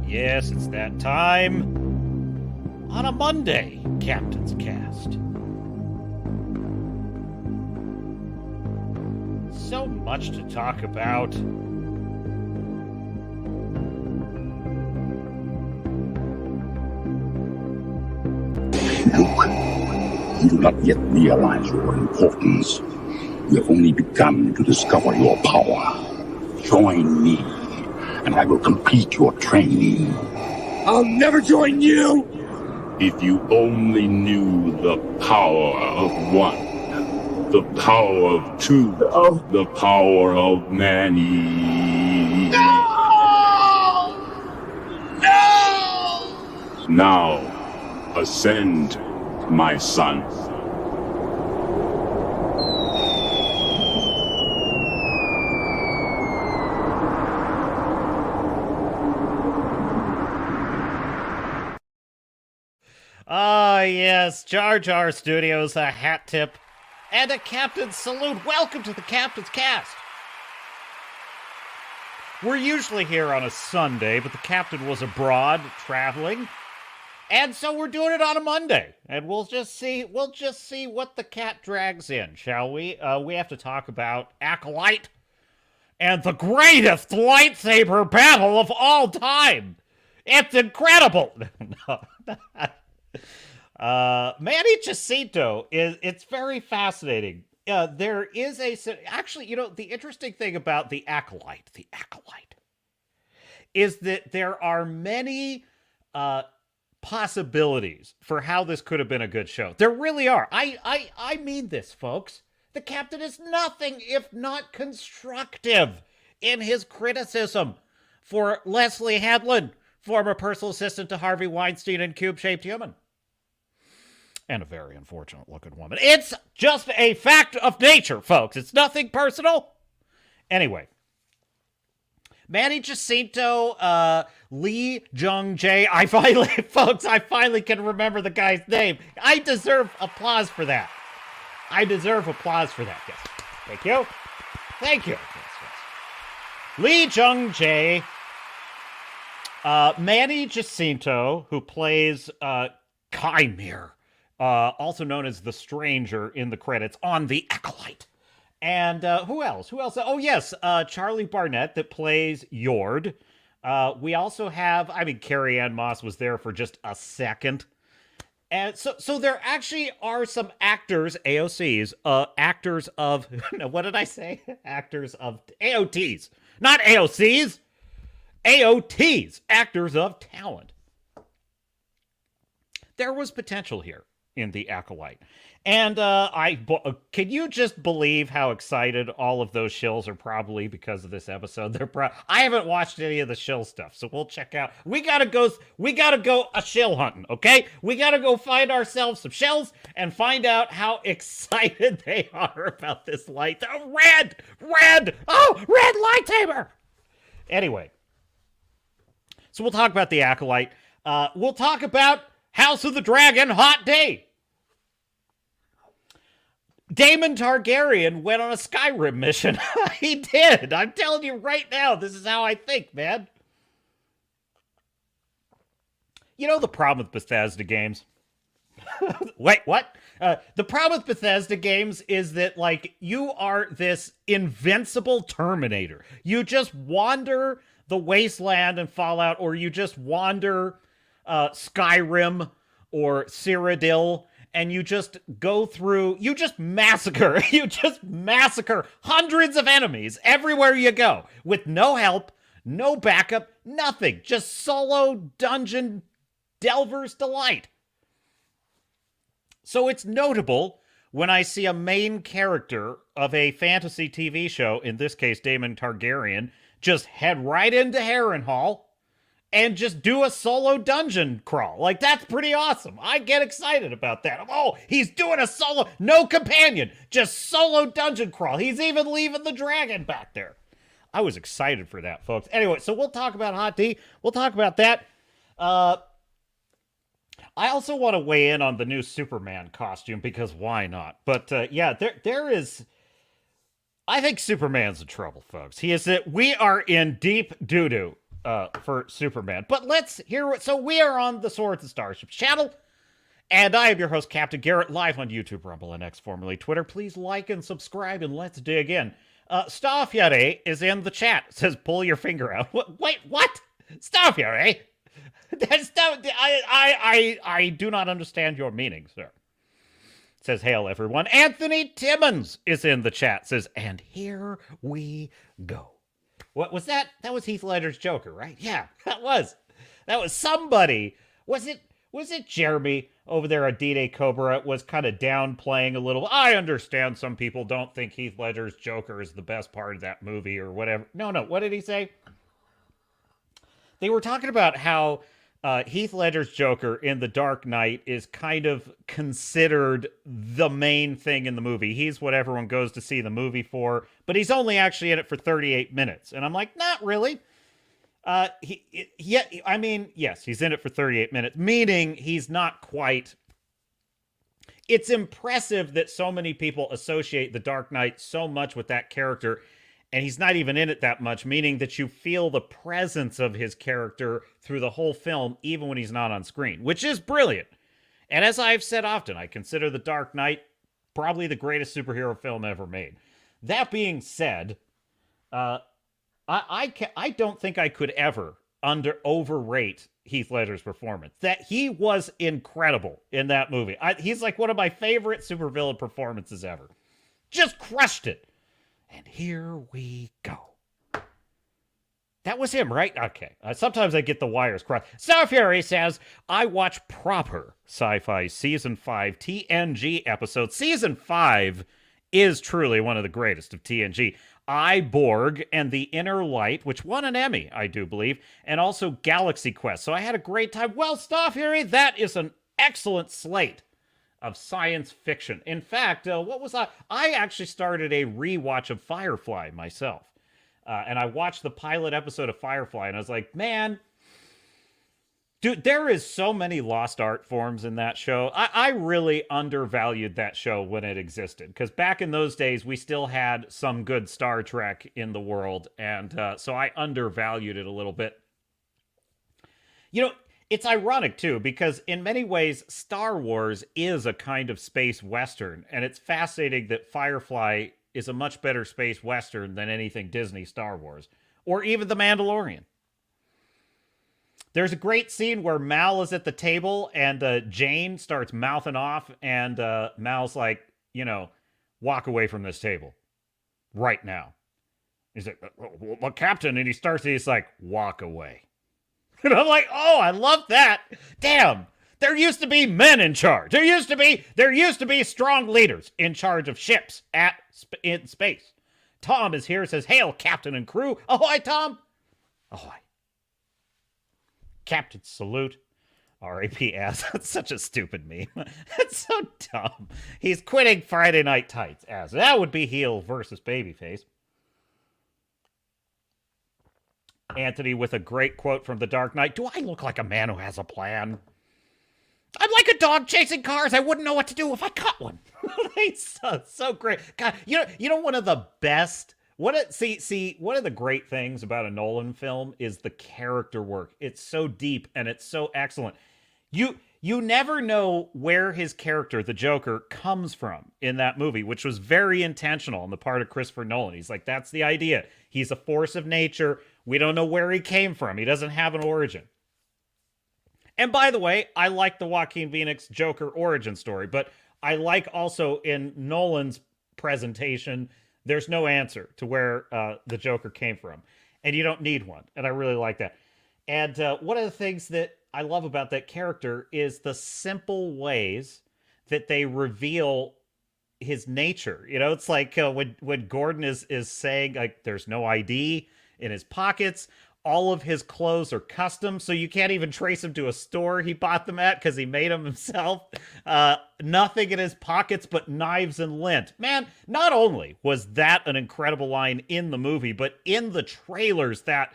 Yes, it's that time on a Monday, Captain's Cast. So much to talk about. Luke, you do not yet realize your importance. You have only begun to discover your power. Join me, and I will complete your training. I'll never join you! If you only knew the power of one, the power of two, the power of Manny. No! No! Now, ascend, my son. Ah, yes, Jar Jar Studios, a hat tip, and a captain's salute. Welcome to the Captain's Cast. We're usually here on a Sunday, but the captain was abroad traveling, and so we're doing it on a Monday. And we'll just see what the cat drags in, shall we? We have to talk about Acolyte and the greatest lightsaber battle of all time. It's incredible. Manny Jacinto it's very fascinating. There is actually, the interesting thing about the Acolyte is that there are many possibilities for how this could have been a good show. There really are. I mean this, folks. The captain is nothing if not constructive in his criticism for Leslye Headland, former personal assistant to Harvey Weinstein and cube-shaped human. And a very unfortunate-looking woman. It's just a fact of nature, folks. It's nothing personal. Anyway. Manny Jacinto, Lee Jung-jae. I finally can remember the guy's name. I deserve applause for that. Yes. Thank you. Yes. Lee Jung-jae. Manny Jacinto, who plays Qimir, also known as the Stranger in the credits on The Acolyte. And who else? Oh, yes, Charlie Barnett that plays Yord. We also have, Carrie Ann Moss was there for just a second. And so there actually are some actors, AOCs, actors of, what did I say? Actors of AOTs, not AOCs. AOTs, actors of talent. There was potential here in The Acolyte. And can you just believe how excited all of those shills are probably because of this episode? I haven't watched any of the shill stuff, so we'll check out. We gotta go a shill hunting, okay? We gotta go find ourselves some shills and find out how excited they are about this light. Oh, red lightsaber! Anyway. So we'll talk about The Acolyte. We'll talk about House of the Dragon, hot day. Daemon Targaryen went on a Skyrim mission. He did. I'm telling you right now, this is how I think, man. You know the problem with Bethesda games? Wait, what? The problem with Bethesda games is that, you are this invincible Terminator. You just wander the wasteland and Fallout, or you just wander Skyrim or Cyrodiil, and you just go through, you just massacre hundreds of enemies everywhere you go, with no help, no backup, nothing. Just solo dungeon delver's delight. So it's notable when I see a main character of a fantasy TV show, in this case Daemon Targaryen, just head right into Harrenhal and just do a solo dungeon crawl. That's pretty awesome. I get excited about that. Oh, he's doing a solo, no companion, just solo dungeon crawl. He's even leaving the dragon back there. I was excited for that, folks. Anyway, so we'll talk about Hot D. We'll talk about that. I also want to weigh in on the new Superman costume, because why not? But there is... I think Superman's in trouble, folks. We are in deep doo-doo for Superman. But let's hear it. So we are on the Swords and Starships channel, and I am your host, Captain Garrett, live on YouTube, Rumble, and X, formerly Twitter. Please like and subscribe, and let's dig in. Staffyare is in the chat. It says, pull your finger out. Wait, what? Staffyare? That's not, I do not understand your meaning, sir. Says, hail everyone. Anthony Timmons is in the chat. Says, and here we go. What was that? That was Heath Ledger's Joker, right? Yeah, that was somebody. Was it Jeremy over there at D-Day Cobra was kind of downplaying a little? I understand some people don't think Heath Ledger's Joker is the best part of that movie or whatever. No, what did he say? They were talking about how Heath Ledger's Joker in The Dark Knight is kind of considered the main thing in the movie. He's what everyone goes to see the movie for, but he's only actually in it for 38 minutes. And I'm like, not really. Yes, he's in it for 38 minutes, meaning he's not quite. It's impressive that so many people associate The Dark Knight so much with that character, and he's not even in it that much, meaning that you feel the presence of his character through the whole film, even when he's not on screen, which is brilliant. And as I've said often, I consider The Dark Knight probably the greatest superhero film ever made. That being said, I don't think I could ever overrate Heath Ledger's performance. That he was incredible in that movie. He's like one of my favorite supervillain performances ever. Just crushed it. And here we go. That was him, right? Okay. Sometimes I get the wires crossed. Starfury says, I watch proper sci-fi Season 5 TNG episodes. Season 5 is truly one of the greatest of TNG. Borg and the Inner Light, which won an Emmy, I do believe, and also Galaxy Quest. So I had a great time. Well, Starfury, that is an excellent slate of science fiction. In fact, what was I? I actually started a rewatch of Firefly myself. And I watched the pilot episode of Firefly, and I was like, man, dude, there is so many lost art forms in that show. I really undervalued that show when it existed, because back in those days, we still had some good Star Trek in the world, and so I undervalued it a little bit. You know, it's ironic, too, because in many ways, Star Wars is a kind of space western, and it's fascinating that Firefly is a much better space western than anything Disney Star Wars, or even The Mandalorian. There's a great scene where Mal is at the table, and Jane starts mouthing off, and Mal's like, walk away from this table right now. He's like, well, Captain, and he's like, walk away. And I'm like, oh, I love that. Damn. There used to be men in charge. There used to be strong leaders in charge of ships in space. Tom is here, says, hail, Captain and crew. Ahoy, Tom. Ahoy. Captain salute. RAPS. That's such a stupid meme. That's so dumb. He's quitting Friday Night Tights as that would be heel versus babyface. Anthony with a great quote from The Dark Knight. Do I look like a man who has a plan? I'm like a dog chasing cars. I wouldn't know what to do if I caught one. It's so great. God, you know one of the best. One of the great things about a Nolan film is the character work. It's so deep and it's so excellent. You never know where his character, the Joker, comes from in that movie, which was very intentional on the part of Christopher Nolan. He's like, that's the idea. He's a force of nature. We don't know where he came from. He doesn't have an origin. And by the way, I like the Joaquin Phoenix Joker origin story, but I like also in Nolan's presentation, there's no answer to where the Joker came from. And you don't need one. And I really like that. And one of the things that I love about that character is the simple ways that they reveal his nature. It's like when Gordon is saying, like, there's no ID in his pockets. All of his clothes are custom, so you can't even trace him to a store he bought them at because he made them himself. Nothing in his pockets but knives and lint. Man, not only was that an incredible line in the movie, but in the trailers, that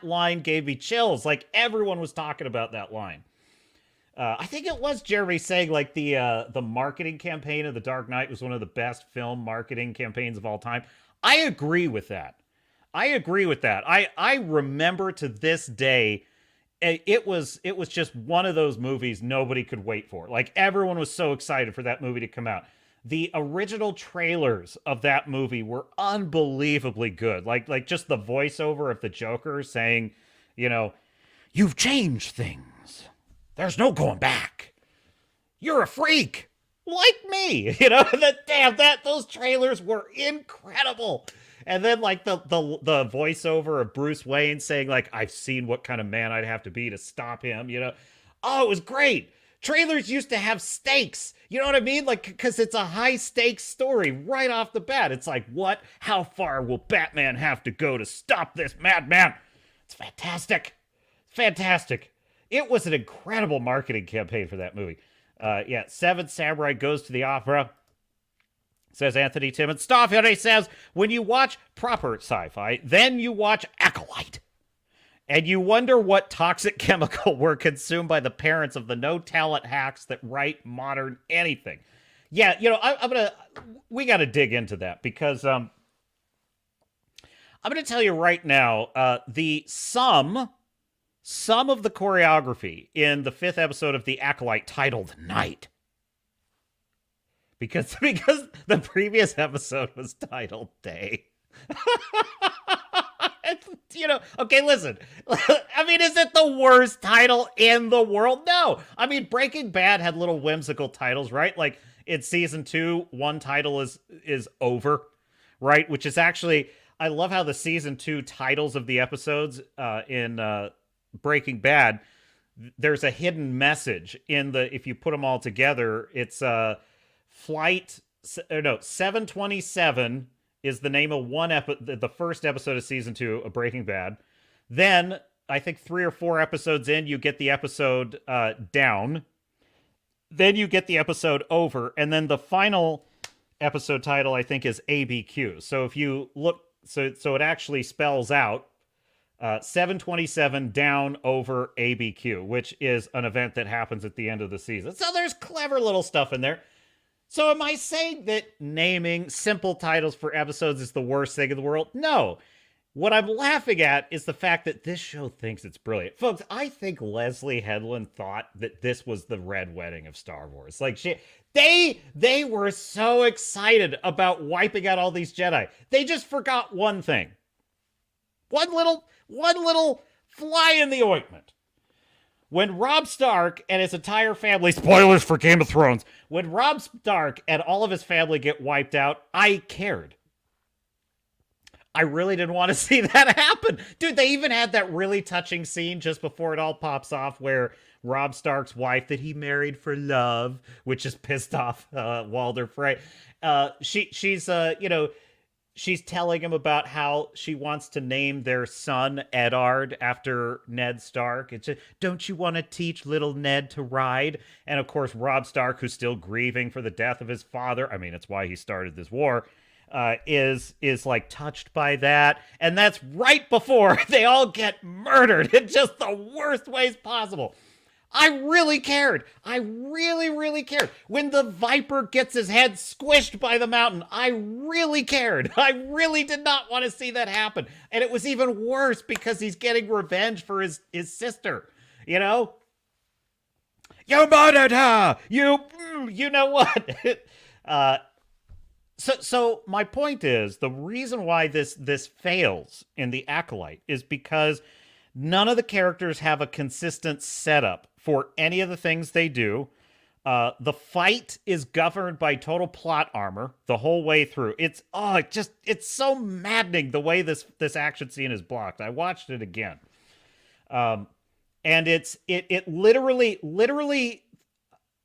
line gave me chills. Like, everyone was talking about that line. I think it was Jeremy saying, like, the marketing campaign of The Dark Knight was one of the best film marketing campaigns of all time. I agree with that. I agree with that. I remember to this day, it was just one of those movies nobody could wait for. Like, everyone was so excited for that movie to come out. The original trailers of that movie were unbelievably good. Like just the voiceover of the Joker saying, you know, "You've changed things. There's no going back. You're a freak like me." You know, those trailers were incredible. And then like the voiceover of Bruce Wayne saying like, "I've seen what kind of man I'd have to be to stop him," you know. Oh, it was great. Trailers used to have stakes. You know what I mean? Like, because it's a high stakes story right off the bat. It's like, how far will Batman have to go to stop this madman? It's fantastic. Fantastic. It was an incredible marketing campaign for that movie. Seven Samurai Goes to the Opera, says Anthony Timmons. Starfury says, when you watch proper sci-fi, then you watch Acolyte, and you wonder what toxic chemical were consumed by the parents of the no-talent hacks that write modern anything. Yeah, you know, we got to dig into that, because I'm going to tell you right now, the sum of the choreography in the 5th episode of The Acolyte, titled Night, because the previous episode was titled Day. You know, okay, listen. I mean, is it the worst title in the world? No. I mean, Breaking Bad had little whimsical titles, right? Like in season 2, one title is Over, right? Which is actually, I love how the season 2 titles of the episodes in Breaking Bad, there's a hidden message in if you put them all together, it's Flight 727 is the name of the first episode of season 2 of Breaking Bad. Then, I think 3 or 4 episodes in, you get the episode Down. Then you get the episode Over. And then the final episode title, I think, is ABQ. So if you look, so it actually spells out 727 Down Over ABQ, which is an event that happens at the end of the season. So there's clever little stuff in there. So am I saying that naming simple titles for episodes is the worst thing in the world? No. What I'm laughing at is the fact that this show thinks it's brilliant. Folks, I think Leslye Headland thought that this was the Red Wedding of Star Wars. Like, they were so excited about wiping out all these Jedi. They just forgot one thing. One little fly in the ointment. When Robb Stark and his entire family, spoilers for Game of Thrones, when Robb Stark and all of his family get wiped out, I cared. I really didn't want to see that happen. Dude, they even had that really touching scene just before it all pops off where Robb Stark's wife that he married for love, which is pissed off Walder Frey, she's telling him about how she wants to name their son Eddard after Ned Stark. It's just, don't you want to teach little Ned to ride? And of course, Robb Stark, who's still grieving for the death of his father, I mean, it's why he started this war, is like touched by that. And that's right before they all get murdered in just the worst ways possible. I really cared. I really, really cared. When the Viper gets his head squished by the mountain, I really cared. I really did not want to see that happen. And it was even worse because he's getting revenge for his sister. You know? You murdered her! You know what? So my point is, the reason why this fails in The Acolyte is because none of the characters have a consistent setup for any of the things they do. The fight is governed by total plot armor the whole way through. It's so maddening the way this action scene is blocked. I watched it again. And it literally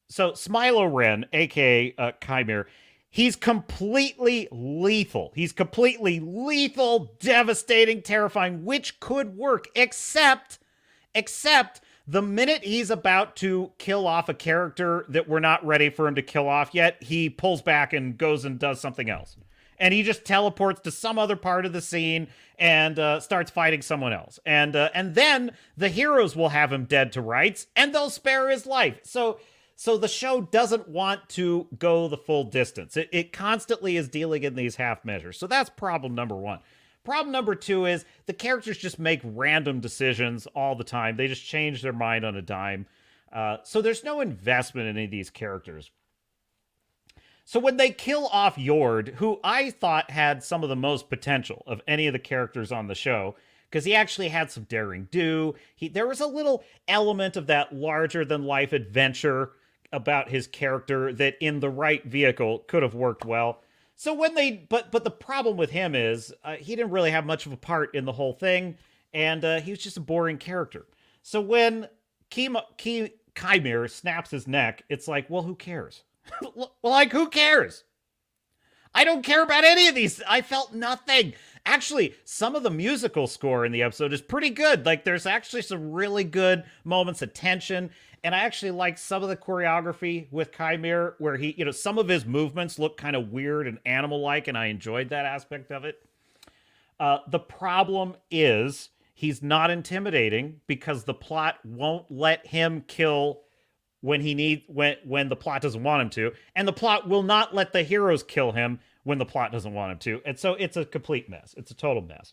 so Smilo Ren, aka Qimir, he's completely lethal. He's completely lethal, devastating, terrifying, which could work, except the minute he's about to kill off a character that we're not ready for him to kill off yet, he pulls back and goes and does something else. And he just teleports to some other part of the scene and starts fighting someone else. And then the heroes will have him dead to rights, and they'll spare his life. So the show doesn't want to go the full distance. It constantly is dealing in these half measures. So that's problem number one. problem number 2 is the characters just make random decisions all the time. They just change their mind on a dime. So there's no investment in any of these characters. So when they kill off Yord, who I thought had some of the most potential of any of the characters on the show, because he actually had some daring do, there was a little element of that larger-than-life adventure about his character that in the right vehicle could have worked well. So when but the problem with him is he didn't really have much of a part in the whole thing, and he was just a boring character. So when Qimir snaps his neck, it's like, well, who cares? Like, who cares? I don't care about any of these. I felt nothing. Actually, some of the musical score in the episode is pretty good. Like, there's actually some really good moments of tension. And I actually like some of the choreography with Qimir, where he, some of his movements look kind of weird and animal-like, and I enjoyed that aspect of it. The problem is he's not intimidating because the plot won't let him kill when the plot doesn't want him to, and the plot will not let the heroes kill him when the plot doesn't want him to. And so it's a complete mess. It's a total mess.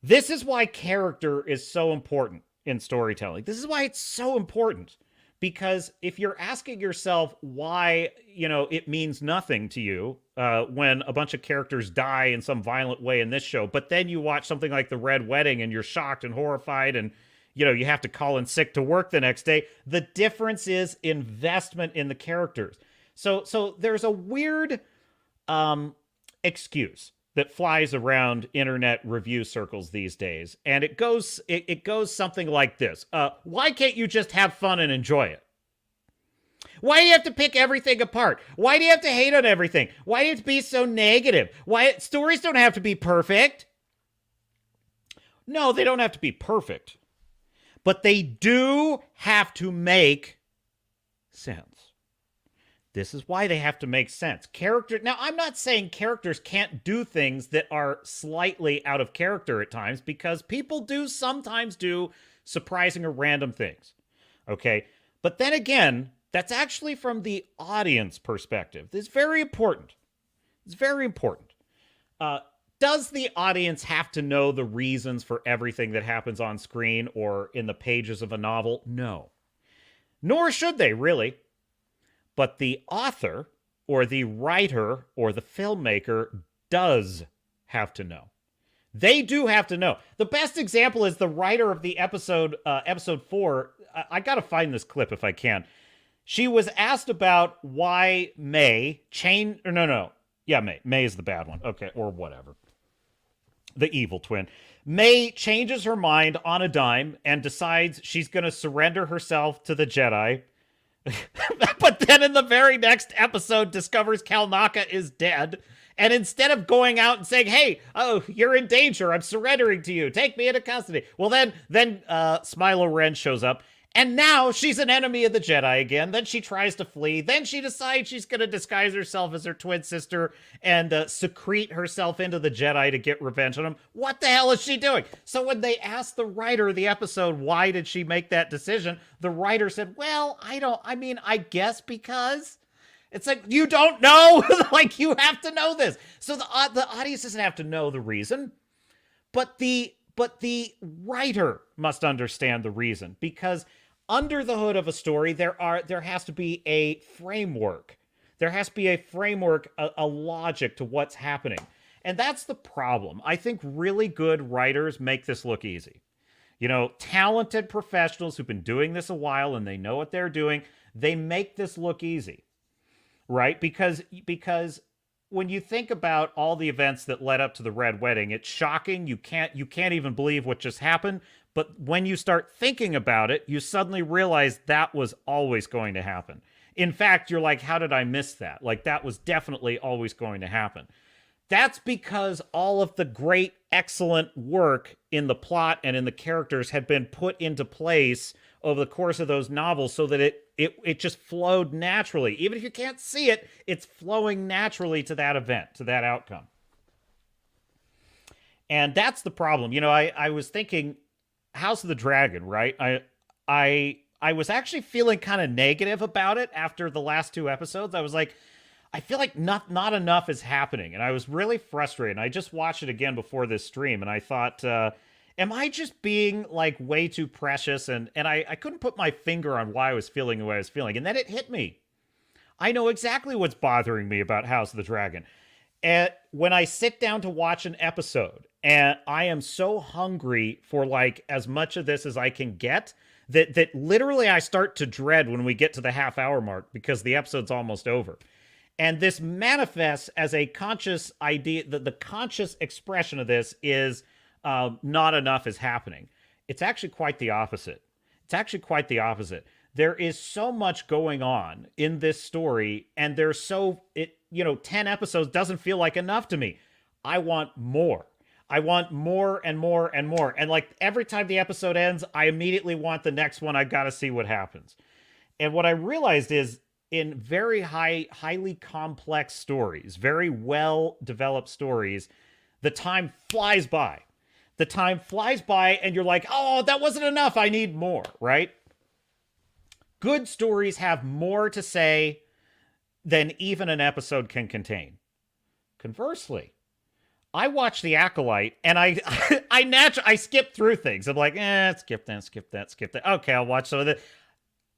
This is why character is so important in storytelling. This is why it's so important. Because if you're asking yourself why, it means nothing to you when a bunch of characters die in some violent way in this show, but then you watch something like The Red Wedding and you're shocked and horrified and you have to call in sick to work the next day. The difference is investment in the characters. So there's a weird excuse that flies around internet review circles these days, and it goes something like this: why can't you just have fun and enjoy it? Why do you have to pick everything apart? Why do you have to hate on everything? Why do you have to be so negative? Why stories don't have to be perfect? No, they don't have to be perfect. But they do have to make sense. This is why they have to make sense. Now, I'm not saying characters can't do things that are slightly out of character at times, because people do sometimes do surprising or random things. Okay? But then again, that's actually from the audience perspective. This is very important. It's very important. Does the audience have to know the reasons for everything that happens on screen or in the pages of a novel? No. Nor should they, really. But the author or the writer or the filmmaker does have to know. They do have to know. The best example is the writer of the episode 4. I got to find this clip if I can. She was asked about why May changed... No. Yeah, May is the bad one. Okay, or whatever. The evil twin. May changes her mind on a dime and decides she's going to surrender herself to the Jedi. But then in the very next episode discovers Kalnaka is dead. And instead of going out and saying, hey, you're in danger, I'm surrendering to you, take me into custody. Well, then Smilo Ren shows up. And now she's an enemy of the Jedi again. Then she tries to flee. Then she decides she's going to disguise herself as her twin sister and secrete herself into the Jedi to get revenge on him. What the hell is she doing? So when they asked the writer of the episode, why did she make that decision? The writer said, well, I guess because... It's like, you don't know? Like, you have to know this. So the audience doesn't have to know the reason. But the writer must understand the reason, because under the hood of a story, there has to be a framework. There has to be a framework, a logic to what's happening. And that's the problem. I think really good writers make this look easy. Talented professionals who've been doing this a while and they know what they're doing, they make this look easy, right? Because when you think about all the events that led up to the Red Wedding, it's shocking. You can't even believe what just happened. But when you start thinking about it, you suddenly realize that was always going to happen. In fact, you're like, how did I miss that? Like, that was definitely always going to happen. That's because all of the great, excellent work in the plot and in the characters had been put into place over the course of those novels so that it just flowed naturally. Even if you can't see it, it's flowing naturally to that event, to that outcome. And that's the problem. I was thinking House of the Dragon, right? I was actually feeling kind of negative about it after the last 2 episodes. I was like, I feel like not enough is happening, and I was really frustrated. And I just watched it again before this stream, and I thought, am I just being like way too precious? And I couldn't put my finger on why I was feeling the way I was feeling, and then it hit me. I know exactly what's bothering me about House of the Dragon. And when I sit down to watch an episode, and I am so hungry for like as much of this as I can get, that literally I start to dread when we get to the half-hour mark because the episode's almost over. And this manifests as a conscious idea, the conscious expression of this is not enough is happening. It's actually quite the opposite. It's actually quite the opposite. There is so much going on in this story, and 10 episodes doesn't feel like enough to me. I want more. I want more and more and more. And like every time the episode ends, I immediately want the next one. I got to see what happens. And what I realized is in very highly complex stories, very well-developed stories, the time flies by. The time flies by and you're like, oh, that wasn't enough. I need more, right? Good stories have more to say than even an episode can contain. Conversely, I watch The Acolyte and I skip through things. I'm like, skip that. Okay, I'll watch some of it.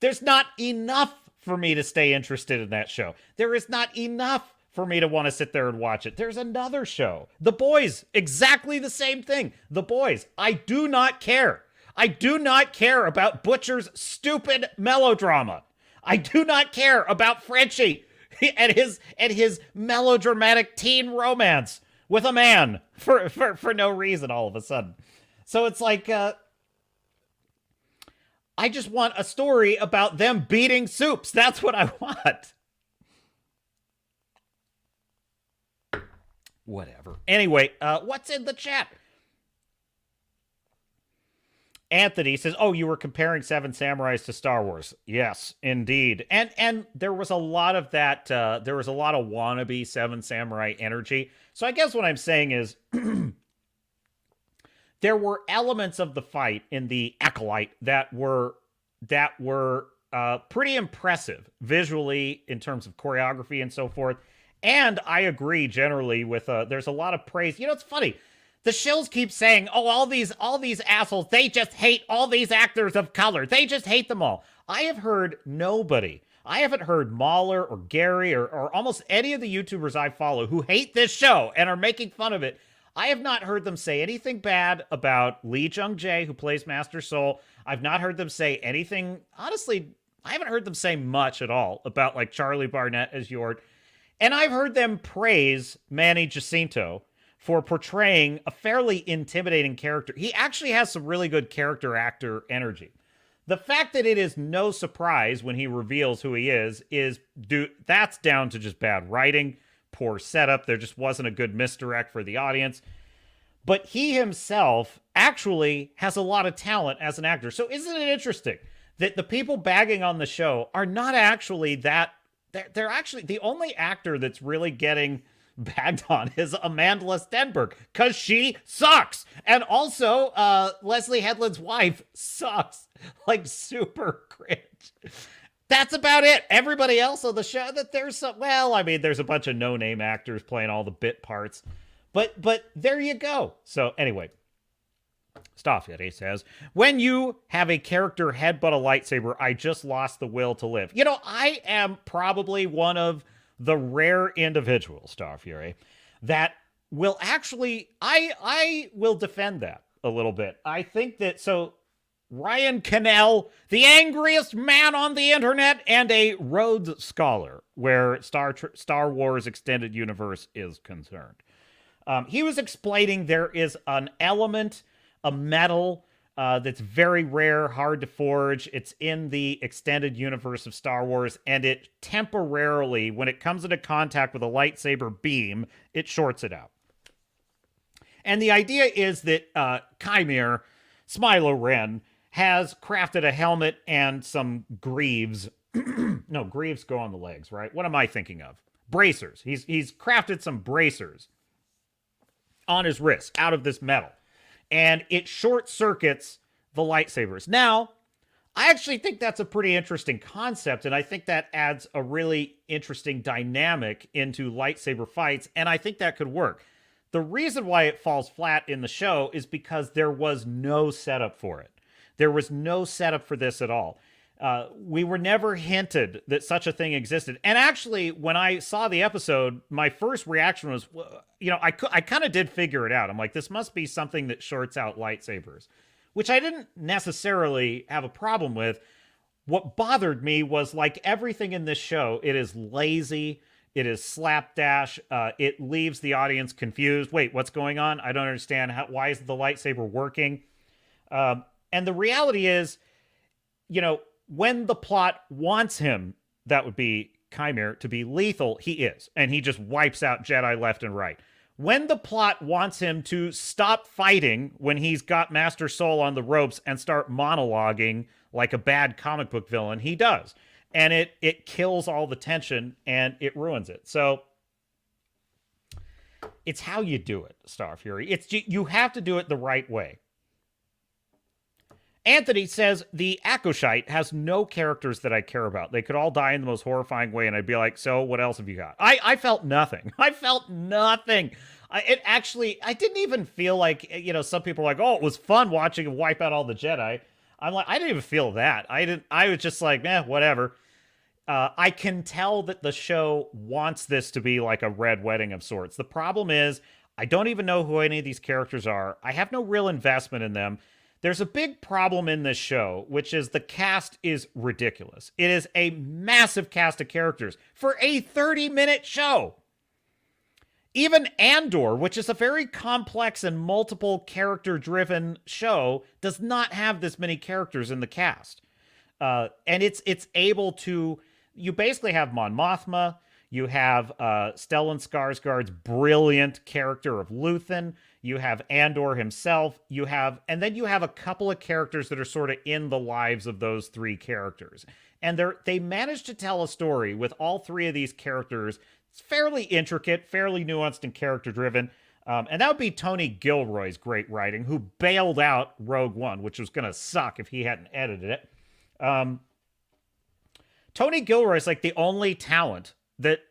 There's not enough for me to stay interested in that show. There is not enough for me to want to sit there and watch it. There's another show, The Boys, exactly the same thing. The Boys, I do not care. I do not care about Butcher's stupid melodrama. I do not care about Frenchie and his melodramatic teen romance with a man for no reason all of a sudden. So it's like, I just want a story about them beating soups. That's what I want. Whatever. Anyway, what's in the chat? Anthony says, oh, you were comparing Seven Samurais to Star Wars. Yes, indeed. And there was a lot of that, there was a lot of wannabe Seven Samurai energy. So I guess what I'm saying is there were elements of the fight in the Acolyte that were pretty impressive visually in terms of choreography and so forth. And I agree generally with, there's a lot of praise. You know, it's funny. The Shills keep saying, oh, all these assholes, they just hate all these actors of color. They just hate them all. I have heard nobody. I haven't heard Mahler or Gary or almost any of the YouTubers I follow who hate this show and are making fun of it. I have not heard them say anything bad about Lee Jung-jae, who plays Master Soul. I've not heard them say anything. Honestly, I haven't heard them say much at all about like Charlie Barnett as Yord. And I've heard them praise Manny Jacinto for portraying a fairly intimidating character. He actually has some really good character actor energy. The fact that it is no surprise when he reveals who he is that's down to just bad writing, poor setup. There just wasn't a good misdirect for the audience. But he himself actually has a lot of talent as an actor. So isn't it interesting that the people bagging on the show are not actually that... They're actually... The only actor that's really getting bagged on is Amanda Stenberg, because she sucks. And also, Leslye Headland's wife sucks. Like, super cringe. That's about it. Everybody else on the show, that there's some... Well, I mean, there's a bunch of no-name actors playing all the bit parts. But there you go. So, anyway. Staffyeri says, when you have a character headbutt a lightsaber, I just lost the will to live. You know, I am probably one of the rare individuals, Star Fury, that will actually, I will defend that a little bit. I think that, so Ryan Cannell, the angriest man on the internet and a Rhodes Scholar where Star Wars Extended Universe is concerned. He was explaining there is an element, a metal, that's very rare, hard to forge. It's in the extended universe of Star Wars, and it temporarily, when it comes into contact with a lightsaber beam, it shorts it out. And the idea is that Qimir, Smilo Ren, has crafted a helmet and some greaves. No, greaves go on the legs, right? What am I thinking of? Bracers. He's crafted some bracers on his wrist out of this metal. And it short circuits the lightsabers. Now, I actually think that's a pretty interesting concept, and I think that adds a really interesting dynamic into lightsaber fights, and I think that could work. The reason why it falls flat in the show is because there was no setup for it. There was no setup for this at all. We were never hinted that such a thing existed. And actually, when I saw the episode, my first reaction was, I kind of did figure it out. I'm like, this must be something that shorts out lightsabers, which I didn't necessarily have a problem with. What bothered me was, like everything in this show, it is lazy. It is slapdash. It leaves the audience confused. Wait, what's going on? I don't understand. Why is the lightsaber working? And the reality is, when the plot wants him, that would be Qimir, to be lethal, he is. And he just wipes out Jedi left and right. When the plot wants him to stop fighting when he's got Master Soul on the ropes and start monologuing like a bad comic book villain, he does. And it kills all the tension and it ruins it. So it's how you do it, Star Fury. You have to do it the right way. Anthony says, the Acolyte has no characters that I care about. They could all die in the most horrifying way, and I'd be like, so what else have you got? I felt nothing. I felt nothing. I didn't even feel like, some people are like, oh, it was fun watching him wipe out all the Jedi. I'm like, I didn't even feel that. I was just like, whatever. I can tell that the show wants this to be like a red wedding of sorts. The problem is, I don't even know who any of these characters are. I have no real investment in them. There's a big problem in this show, which is the cast is ridiculous. It is a massive cast of characters for a 30-minute show. Even Andor, which is a very complex and multiple character-driven show, does not have this many characters in the cast. And it's able to... You basically have Mon Mothma, you have Stellan Skarsgård's brilliant character of Luthen, you have Andor himself, and then you have a couple of characters that are sort of in the lives of those three characters. And they managed to tell a story with all three of these characters. It's fairly intricate, fairly nuanced, and character-driven. And that would be Tony Gilroy's great writing, who bailed out Rogue One, which was going to suck if he hadn't edited it. Tony Gilroy is like the only talent that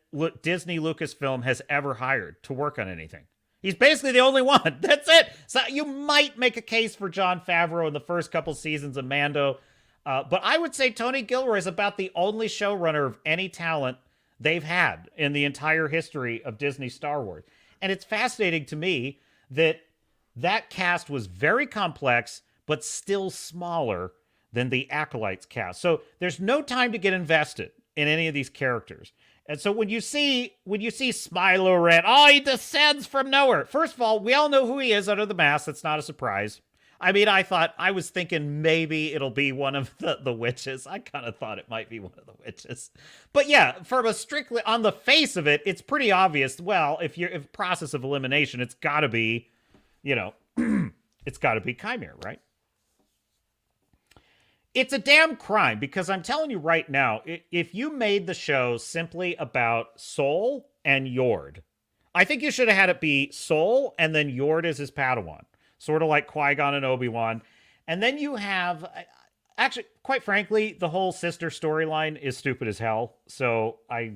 Disney Lucasfilm has ever hired to work on anything. He's basically the only one. That's it. So you might make a case for Jon Favreau in the first couple seasons of Mando. But I would say Tony Gilroy is about the only showrunner of any talent they've had in the entire history of Disney Star Wars. And it's fascinating to me that cast was very complex, but still smaller than the Acolyte's cast. So there's no time to get invested in any of these characters. And so when you see Smilo Red, he descends from nowhere. First of all, we all know who he is under the mask. That's not a surprise. I mean, I was thinking maybe it'll be one of the witches. I kind of thought it might be one of the witches. But yeah, from a strictly on the face of it, it's pretty obvious. Well, if process of elimination, it's got to be, it's got to be Qimir, right? It's a damn crime, because I'm telling you right now, if you made the show simply about Soul and Yord, I think you should have had it be Soul and then Yord is his Padawan. Sort of like Qui-Gon and Obi-Wan. And then you have... Actually, quite frankly, the whole sister storyline is stupid as hell. So I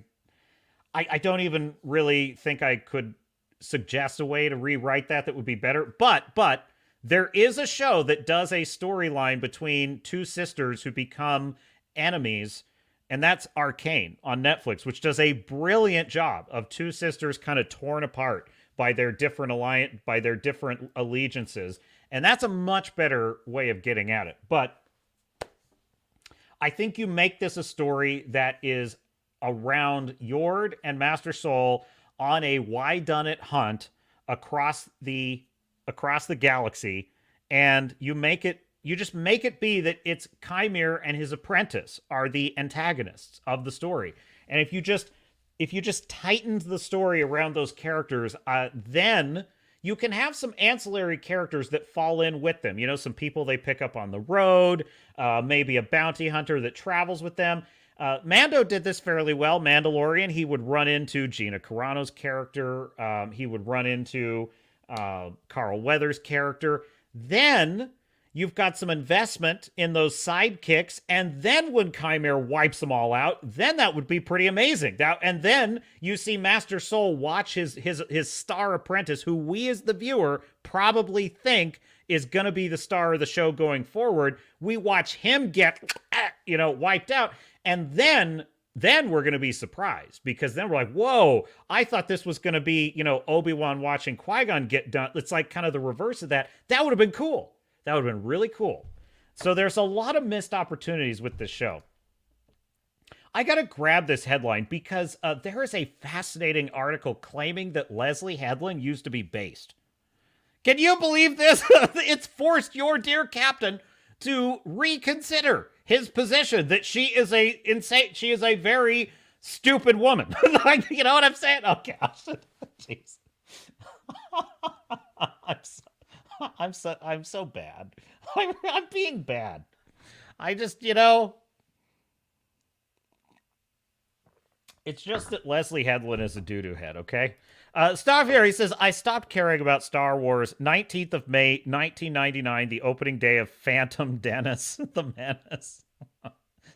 don't even really think I could suggest a way to rewrite that would be better. But there is a show that does a storyline between two sisters who become enemies, and that's Arcane on Netflix, which does a brilliant job of two sisters kind of torn apart by their different allegiances. And that's a much better way of getting at it. But I think you make this a story that is around Yord and Master Soul on a why-done-it hunt across the galaxy, and you just make it be that it's Qimir and his apprentice are the antagonists of the story. And if you just tightened the story around those characters, then you can have some ancillary characters that fall in with them. Some people they pick up on the road, maybe a bounty hunter that travels with them. Mando did this fairly well. Mandalorian, he would run into Gina Carano's character. He would run into Carl Weathers' character. Then you've got some investment in those sidekicks, and then when Qimir wipes them all out, then that would be pretty amazing. And then you see Master Soul watch his star apprentice, who we as the viewer probably think is going to be the star of the show going forward. We watch him get, wiped out, and then we're going to be surprised, because then we're like, whoa, I thought this was going to be, Obi-Wan watching Qui-Gon get done. It's like kind of the reverse of that. That would have been cool. That would have been really cool. So there's a lot of missed opportunities with this show. I got to grab this headline because there is a fascinating article claiming that Leslye Headland used to be based. Can you believe this? It's forced your dear captain to reconsider his position that she is a very stupid woman. Like, you know what I'm saying? Oh gosh. Jeez. I'm so bad. I'm being bad. I just, it's just that Leslye Headland is a doo-doo head, okay? Starfury says, I stopped caring about Star Wars 19th of May, 1999, the opening day of Phantom Dennis, the Menace.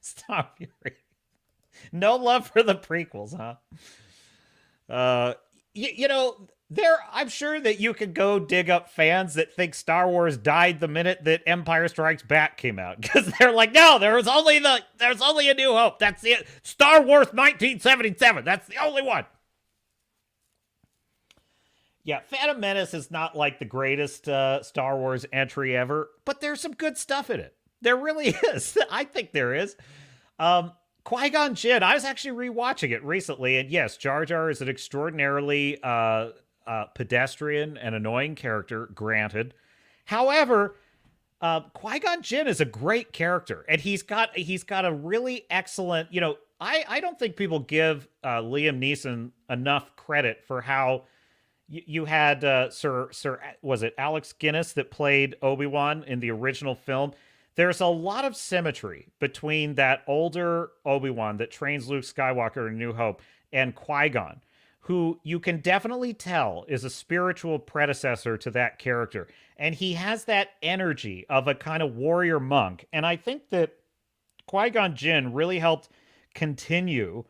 Starfury. No love for the prequels, huh? I'm sure that you could go dig up fans that think Star Wars died the minute that Empire Strikes Back came out, because they're like, no, there's only a New Hope. That's it. Star Wars 1977. That's the only one. Yeah, Phantom Menace is not like the greatest Star Wars entry ever, but there's some good stuff in it. There really is. I think there is. Qui-Gon Jinn, I was actually rewatching it recently, and yes, Jar Jar is an extraordinarily pedestrian and annoying character, granted. However, Qui-Gon Jinn is a great character, and he's got a really excellent, I don't think people give Liam Neeson enough credit for how you had was it Alex Guinness that played Obi-Wan in the original film? There's a lot of symmetry between that older Obi-Wan that trains Luke Skywalker in New Hope and Qui-Gon, who you can definitely tell is a spiritual predecessor to that character. And he has that energy of a kind of warrior monk. And I think that Qui-Gon Jinn really helped continue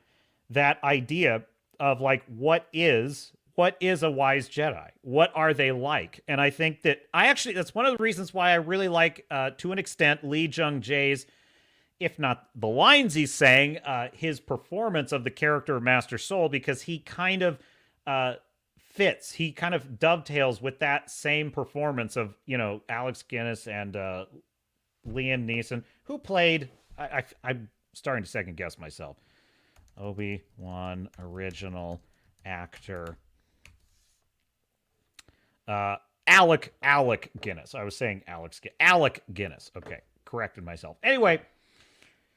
that idea of like, what is a wise Jedi? What are they like? And I think that that's one of the reasons why I really like, to an extent, Lee Jung Jae's, if not the lines he's saying, his performance of the character of Master Soul, because he kind of fits. He kind of dovetails with that same performance of, Alex Guinness and Liam Neeson, who played, I'm starting to second guess myself, Obi-Wan original actor. Alec Guinness. I was saying Alec Guinness. Okay, corrected myself. Anyway,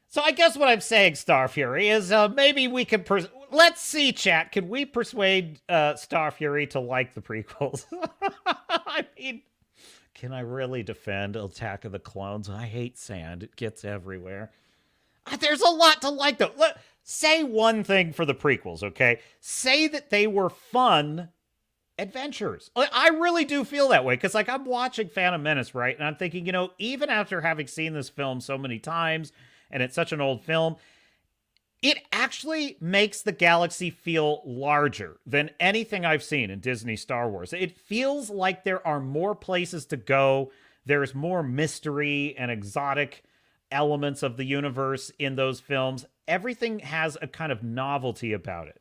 so I guess what I'm saying, Starfury, is maybe we can... Let's see, chat. Can we persuade Starfury to like the prequels? I mean, can I really defend Attack of the Clones? I hate sand. It gets everywhere. There's a lot to like, though. Say one thing for the prequels, okay? Say that they were fun adventures. I really do feel that way, because I'm watching Phantom Menace, right? And I'm thinking, even after having seen this film so many times, and it's such an old film, it actually makes the galaxy feel larger than anything I've seen in Disney Star Wars. It feels like there are more places to go. There's more mystery and exotic elements of the universe in those films. Everything has a kind of novelty about it.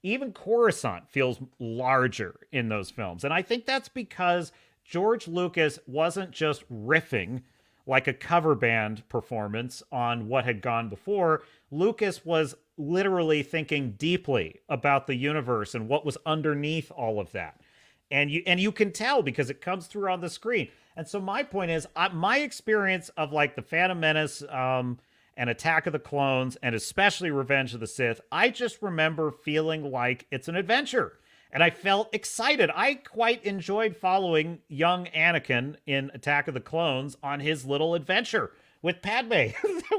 Even Coruscant feels larger in those films. And I think that's because George Lucas wasn't just riffing like a cover band performance on what had gone before. Lucas was literally thinking deeply about the universe and what was underneath all of that. And you can tell because it comes through on the screen. And so my point is, my experience of like the Phantom Menace, and Attack of the Clones, and especially Revenge of the Sith, I just remember feeling like it's an adventure. And I felt excited. I quite enjoyed following young Anakin in Attack of the Clones on his little adventure with Padme,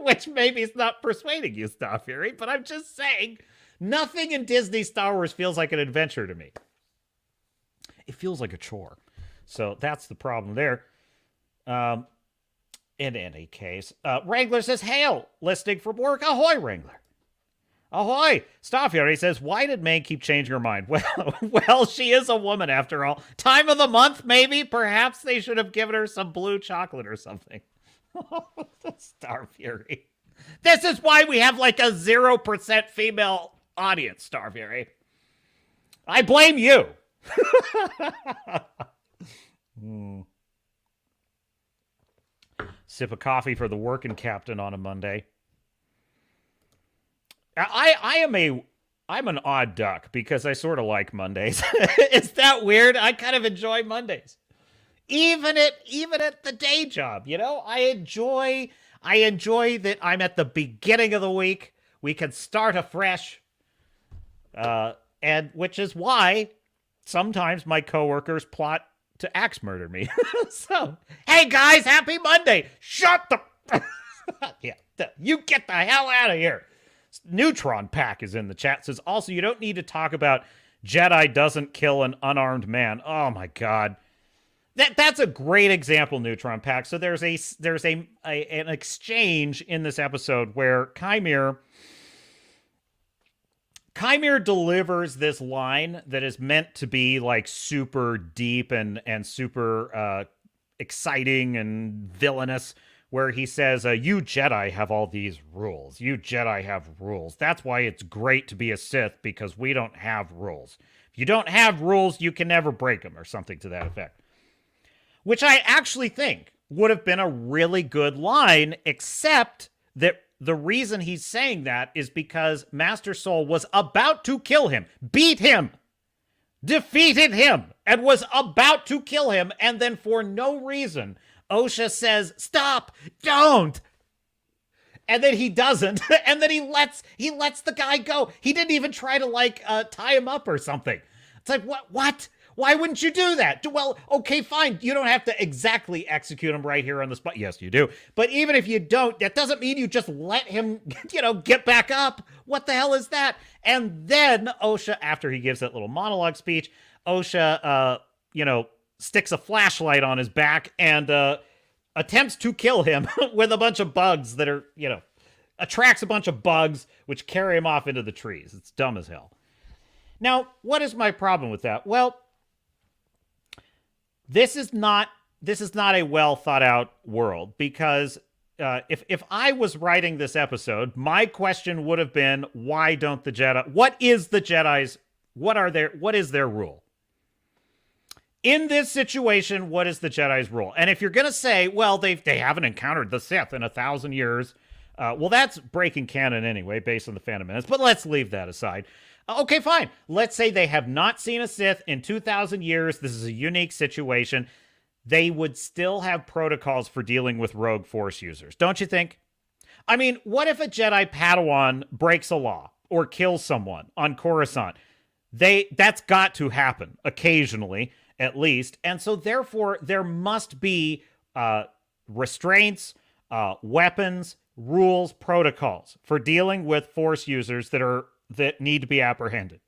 which maybe is not persuading you, Starfury, but I'm just saying, nothing in Disney Star Wars feels like an adventure to me. It feels like a chore. So that's the problem there. In any case, Wrangler says, hail, listening from work. Ahoy, Wrangler. Ahoy! Starfury says, why did May keep changing her mind? Well, she is a woman after all. Time of the month, maybe? Perhaps they should have given her some blue chocolate or something. Starfury. This is why we have like a 0% female audience, Starfury. I blame you. Sip of coffee for the working captain on a Monday. I'm an odd duck because I sort of like Mondays. Is that weird? I kind of enjoy Mondays. Even at the day job, you know? I enjoy that I'm at the beginning of the week. We can start afresh. And which is why sometimes my coworkers plot to axe murder me. So, hey guys, happy Monday. Shut the yeah, you get the hell out of here. Neutron Pack is in the chat. Says, also, you don't need to talk about Jedi doesn't kill an unarmed man. Oh my god. That's a great example, Neutron Pack. So there's an exchange in this episode where Qimir delivers this line that is meant to be like super deep and super exciting and villainous, where he says, you Jedi have all these rules. You Jedi have rules. That's why it's great to be a Sith, because we don't have rules. If you don't have rules, you can never break them, or something to that effect. Which I actually think would have been a really good line, except that the reason he's saying that is because Master Soul was about to kill him, beat him, defeated him, and was about to kill him, and then for no reason, Osha says, stop, don't. And then he doesn't, and then he lets the guy go. He didn't even try to, tie him up or something. It's like, what? Why wouldn't you do that? Well, okay, fine. You don't have to exactly execute him right here on the spot. Yes, you do. But even if you don't, that doesn't mean you just let him, get back up. What the hell is that? And then Osha, after he gives that little monologue speech, Osha, sticks a flashlight on his back and attempts to kill him with a bunch of bugs that are, attracts a bunch of bugs, which carry him off into the trees. It's dumb as hell. Now, what is my problem with that? Well, this is not a well thought out world, because if I was writing this episode, my question would have been, why don't the Jedi? What is the Jedi's? What is their rule? In this situation, what is the Jedi's rule? And if you're gonna say, well, they haven't encountered the Sith in 1,000 years, well, that's breaking canon anyway, based on the Phantom Menace. But let's leave that aside. Okay, fine. Let's say they have not seen a Sith in 2,000 years. This is a unique situation. They would still have protocols for dealing with rogue Force users, don't you think? I mean, what if a Jedi Padawan breaks a law or kills someone on Coruscant? That's got to happen occasionally, at least. And so therefore, there must be restraints, weapons, rules, protocols for dealing with Force users that need to be apprehended.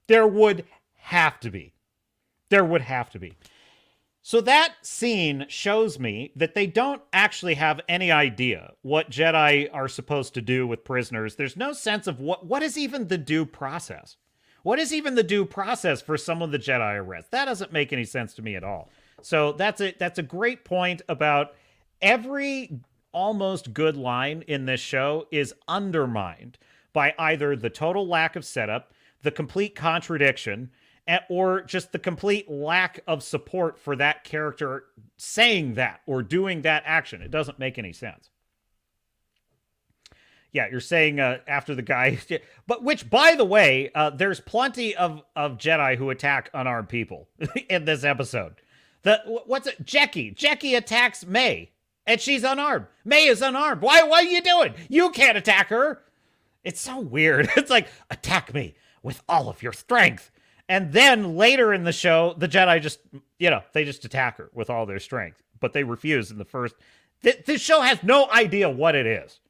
There would have to be. So that scene shows me that they don't actually have any idea what Jedi are supposed to do with prisoners. There's no sense of what is even the due process. What is even the due process for some of the Jedi arrests? That doesn't make any sense to me at all. So that's a great point about every almost good line in this show is undermined by either the total lack of setup, the complete contradiction, or just the complete lack of support for that character saying that or doing that action. It doesn't make any sense. Yeah, you're saying after the guy... But which, by the way, there's plenty of Jedi who attack unarmed people in this episode. What's it? Jackie attacks May, and she's unarmed. May is unarmed. What are you doing? You can't attack her. It's so weird. It's like, attack me with all of your strength. And then later in the show, the Jedi just, they just attack her with all their strength. But they refuse in the first. This show has no idea what it is.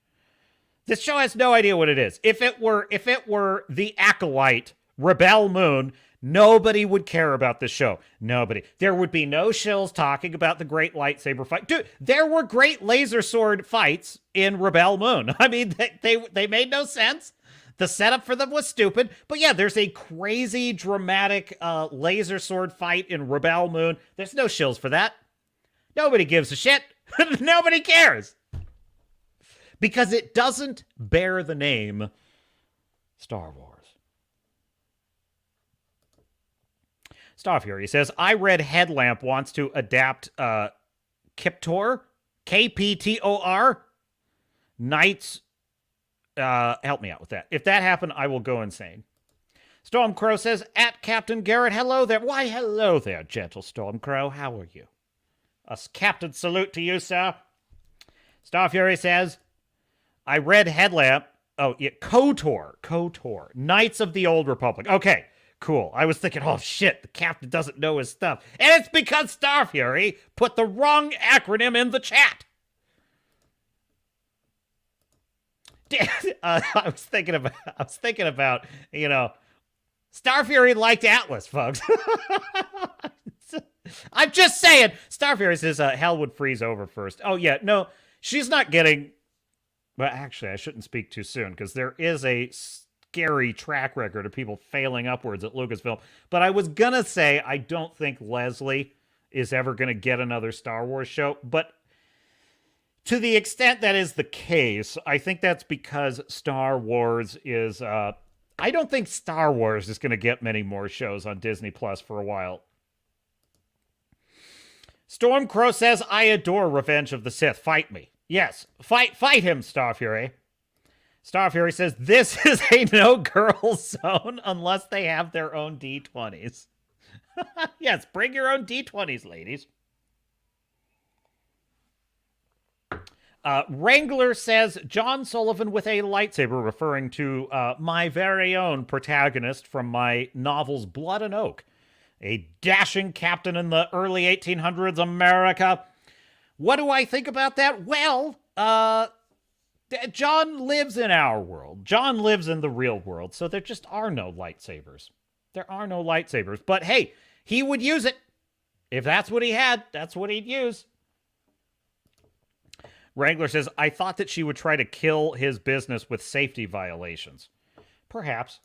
This show has no idea what it is. If it were the Acolyte, Rebel Moon, Nobody would care about this show. Nobody. There would be no shills talking about the great lightsaber fight. Dude, there were great laser sword fights in Rebel Moon. I mean, they made no sense. The setup for them was stupid. But yeah, there's a crazy, dramatic laser sword fight in Rebel Moon. There's no shills for that. Nobody gives a shit. Nobody cares. Because it doesn't bear the name Star Wars. Starfury says, I read Headlamp wants to adapt Kiptor, Kptor, Knights. Help me out with that. If that happened, I will go insane. Stormcrow says, at Captain Garrett, hello there. Why, hello there, gentle Stormcrow. How are you? A captain salute to you, sir. Starfury says, I read Headlamp. Oh, yeah, KOTOR, Knights of the Old Republic. Okay. Cool. I was thinking, oh shit, the captain doesn't know his stuff. And it's because Starfury put the wrong acronym in the chat. I was thinking about, you know, Starfury liked Atlas, folks. I'm just saying. Starfury says hell would freeze over first. Oh yeah, no, she's not getting. Well, actually, I shouldn't speak too soon because there is a scary track record of people failing upwards at Lucasfilm. But I was gonna say I don't think Leslye is ever gonna get another Star Wars show. But to the extent that is the case, I think that's because Star Wars is. I don't think Star Wars is gonna get many more shows on Disney Plus for a while. Stormcrow says, I adore Revenge of the Sith. Fight me. Yes, fight him, Starfury. Starfury says, this is a no-girl zone unless they have their own D20s. Yes, bring your own D20s, ladies. Wrangler says, John Sullivan with a lightsaber, referring to my very own protagonist from my novels Blood and Oak. A dashing captain in the early 1800s America. What do I think about that? Well, John lives in our world. John lives in the real world, so there just are no lightsabers. There are no lightsabers. But hey, he would use it. If that's what he had, that's what he'd use. Wrangler says, I thought that she would try to kill his business with safety violations. Perhaps.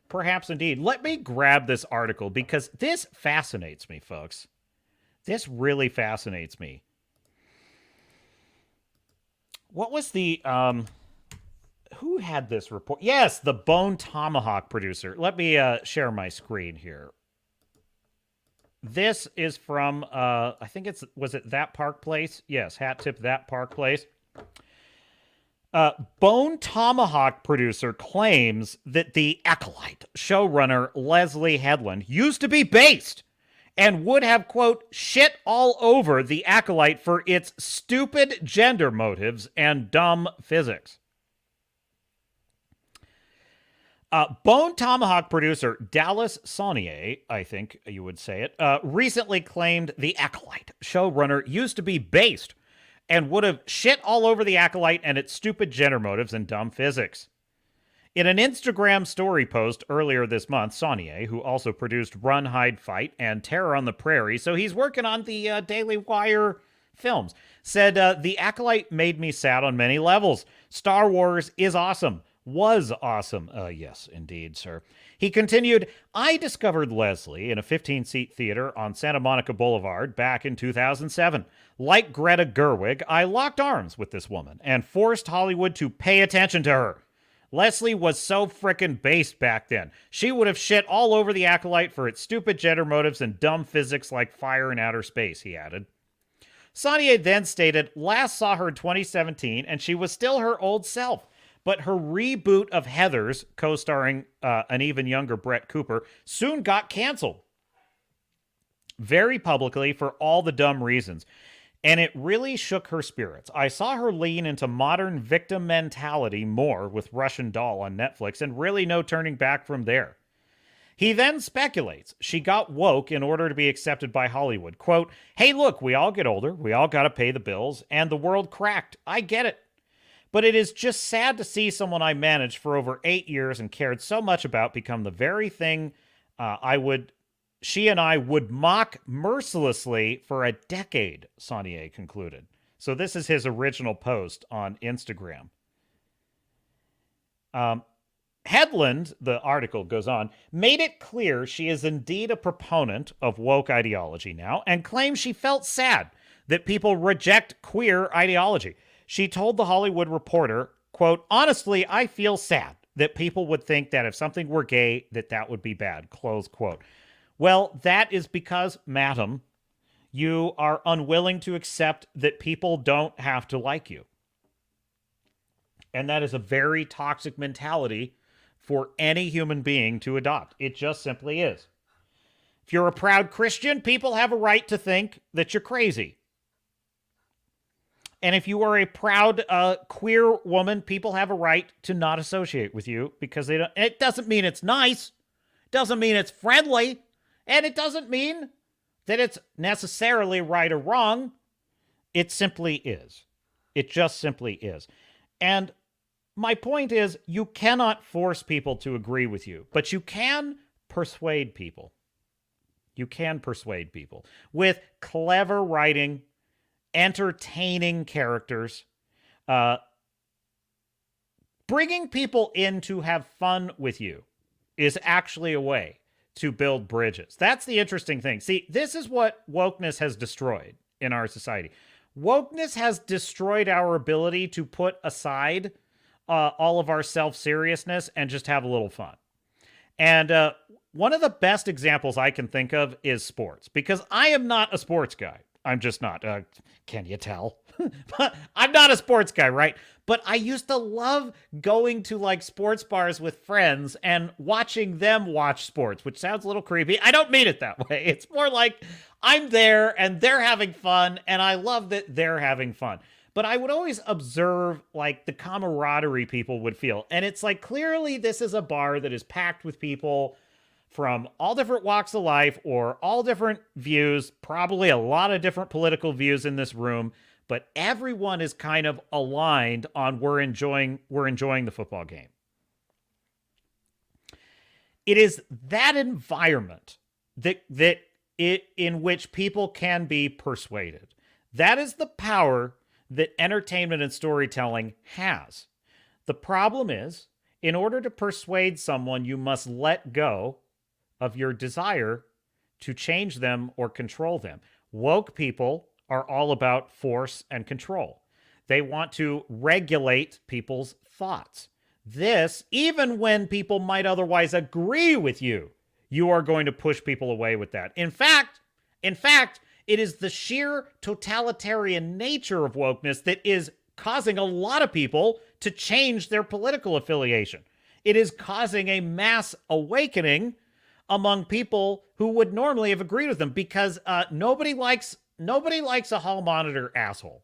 Perhaps indeed. Let me grab this article because this fascinates me, folks. This really fascinates me. What was the, who had this report? Yes, the Bone Tomahawk producer. Let me share my screen here. This is from, I think it's, was it That Park Place? Yes, hat tip That Park Place. Bone Tomahawk producer claims that the Acolyte showrunner Leslye Headland used to be based and would have, quote, shit all over the Acolyte for its stupid gender motives and dumb physics. Bone Tomahawk producer Dallas Saunier, I think you would say it, recently claimed the Acolyte showrunner used to be based and would have shit all over the Acolyte and its stupid gender motives and dumb physics. In an Instagram story post earlier this month, Saunier, who also produced Run, Hide, Fight and Terror on the Prairie, so he's working on the Daily Wire films, said, the Acolyte made me sad on many levels. Star Wars is awesome. Was awesome. Yes, indeed, sir. He continued, I discovered Leslye in a 15-seat theater on Santa Monica Boulevard back in 2007. Like Greta Gerwig, I locked arms with this woman and forced Hollywood to pay attention to her. Leslye was so frickin' based back then. She would have shit all over the Acolyte for its stupid gender motives and dumb physics like fire in outer space, he added. Saunier then stated, last saw her in 2017 and she was still her old self. But her reboot of Heathers, co-starring an even younger Brett Cooper, soon got canceled. Very publicly for all the dumb reasons. And it really shook her spirits. I saw her lean into modern victim mentality more with Russian Doll on Netflix, and really no turning back from there. He then speculates she got woke in order to be accepted by Hollywood. Quote, hey, look, we all get older, we all gotta pay the bills, and the world cracked. I get it. But it is just sad to see someone I managed for over 8 years and cared so much about become the very thing She and I would mock mercilessly for a decade, Saunier concluded. So this is his original post on Instagram. Headland, the article goes on, made it clear she is indeed a proponent of woke ideology now and claims she felt sad that people reject queer ideology. She told The Hollywood Reporter, quote, honestly, I feel sad that people would think that if something were gay, that would be bad, close quote. Well, that is because, madam, you are unwilling to accept that people don't have to like you. And that is a very toxic mentality for any human being to adopt. It just simply is. If you're a proud Christian, people have a right to think that you're crazy. And if you are a proud queer woman, people have a right to not associate with you because they don't. It doesn't mean it's nice. It doesn't mean it's friendly. And it doesn't mean that it's necessarily right or wrong. It simply is. It just simply is. And my point is, you cannot force people to agree with you, but you can persuade people. You can persuade people with clever writing, entertaining characters, bringing people in to have fun with you is actually a way to build bridges. That's the interesting thing. See, this is what wokeness has destroyed in our society. Wokeness has destroyed our ability to put aside all of our self-seriousness and just have a little fun. And one of the best examples I can think of is sports, because I am not a sports guy. I'm just not. Can you tell? But I'm not a sports guy, right? But I used to love going to like sports bars with friends and watching them watch sports, which sounds a little creepy. I don't mean it that way. It's more like I'm there and they're having fun, and I love that they're having fun. But I would always observe like the camaraderie people would feel. And it's like, clearly this is a bar that is packed with people from all different walks of life or all different views, probably a lot of different political views in this room, but everyone is kind of aligned on we're enjoying the football game. It is that environment in which people can be persuaded. That is the power that entertainment and storytelling has. The problem is, in order to persuade someone, you must let go of your desire to change them or control them. Woke people are all about force and control. They want to regulate people's thoughts. This, even when people might otherwise agree with you, you are going to push people away with that. In fact, it is the sheer totalitarian nature of wokeness that is causing a lot of people to change their political affiliation. It is causing a mass awakening among people who would normally have agreed with them, because nobody likes a hall monitor asshole.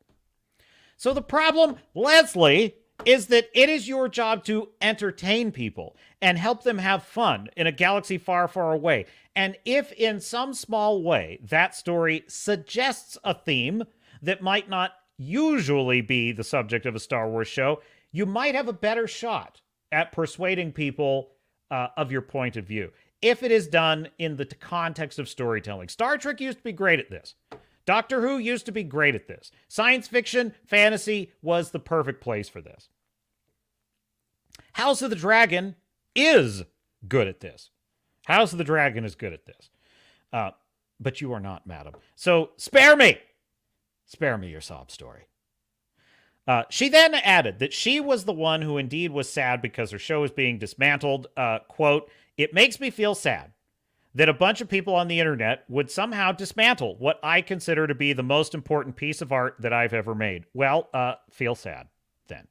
So the problem, Leslye, is that it is your job to entertain people and help them have fun in a galaxy far, far away. And if in some small way that story suggests a theme that might not usually be the subject of a Star Wars show, you might have a better shot at persuading people of your point of view, if it is done in the context of storytelling. Star Trek used to be great at this. Doctor Who used to be great at this. Science fiction, fantasy was the perfect place for this. House of the Dragon is good at this. House of the Dragon is good at this. But you are not, madam. So spare me. Spare me your sob story. She then added that she was the one who indeed was sad because her show was being dismantled. Quote, "It makes me feel sad that a bunch of people on the internet would somehow dismantle what I consider to be the most important piece of art that I've ever made." Well, feel sad then.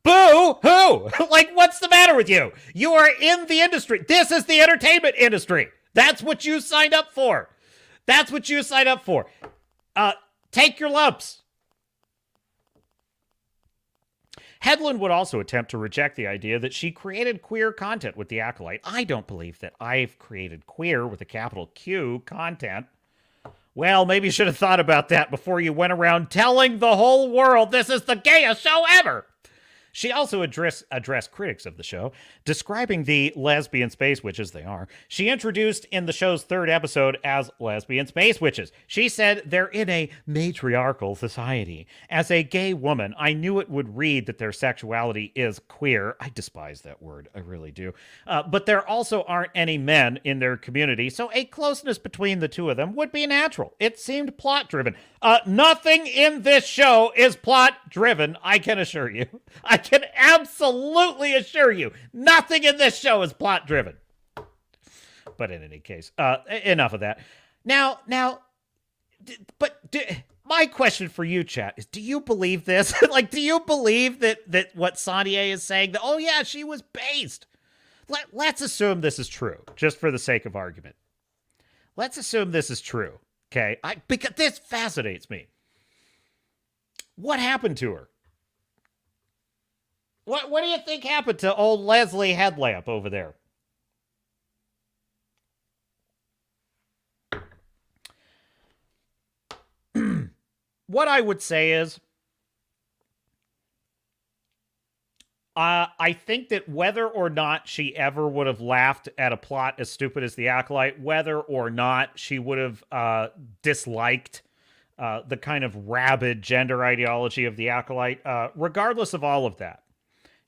Boo-hoo! Like, what's the matter with you? You are in the industry. This is the entertainment industry. That's what you signed up for. That's what you signed up for. Take your lumps. Headland would also attempt to reject the idea that she created queer content with the Acolyte. I don't believe that I've created queer with a capital Q content. Well, maybe you should have thought about that before you went around telling the whole world this is the gayest show ever. She also addressed critics of the show, describing the lesbian space witches they are. She introduced in the show's third episode as lesbian space witches. She said they're in a matriarchal society. As a gay woman, I knew it would read that their sexuality is queer. I despise that word. I really do. But there also aren't any men in their community, so a closeness between the two of them would be natural. It seemed plot-driven. Nothing in this show is plot-driven, I can assure you. I can absolutely assure you, nothing in this show is plot-driven. But in any case, enough of that. Now, my question for you, chat, is do you believe this? Like, do you believe that what Saunier is saying, that, oh yeah, she was based? Let's assume this is true, just for the sake of argument. Let's assume this is true, okay? Because this fascinates me. What happened to her? What do you think happened to old Leslye Headland over there? What I would say is, I think that whether or not she ever would have laughed at a plot as stupid as the Acolyte, whether or not she would have disliked the kind of rabid gender ideology of the Acolyte, regardless of all of that,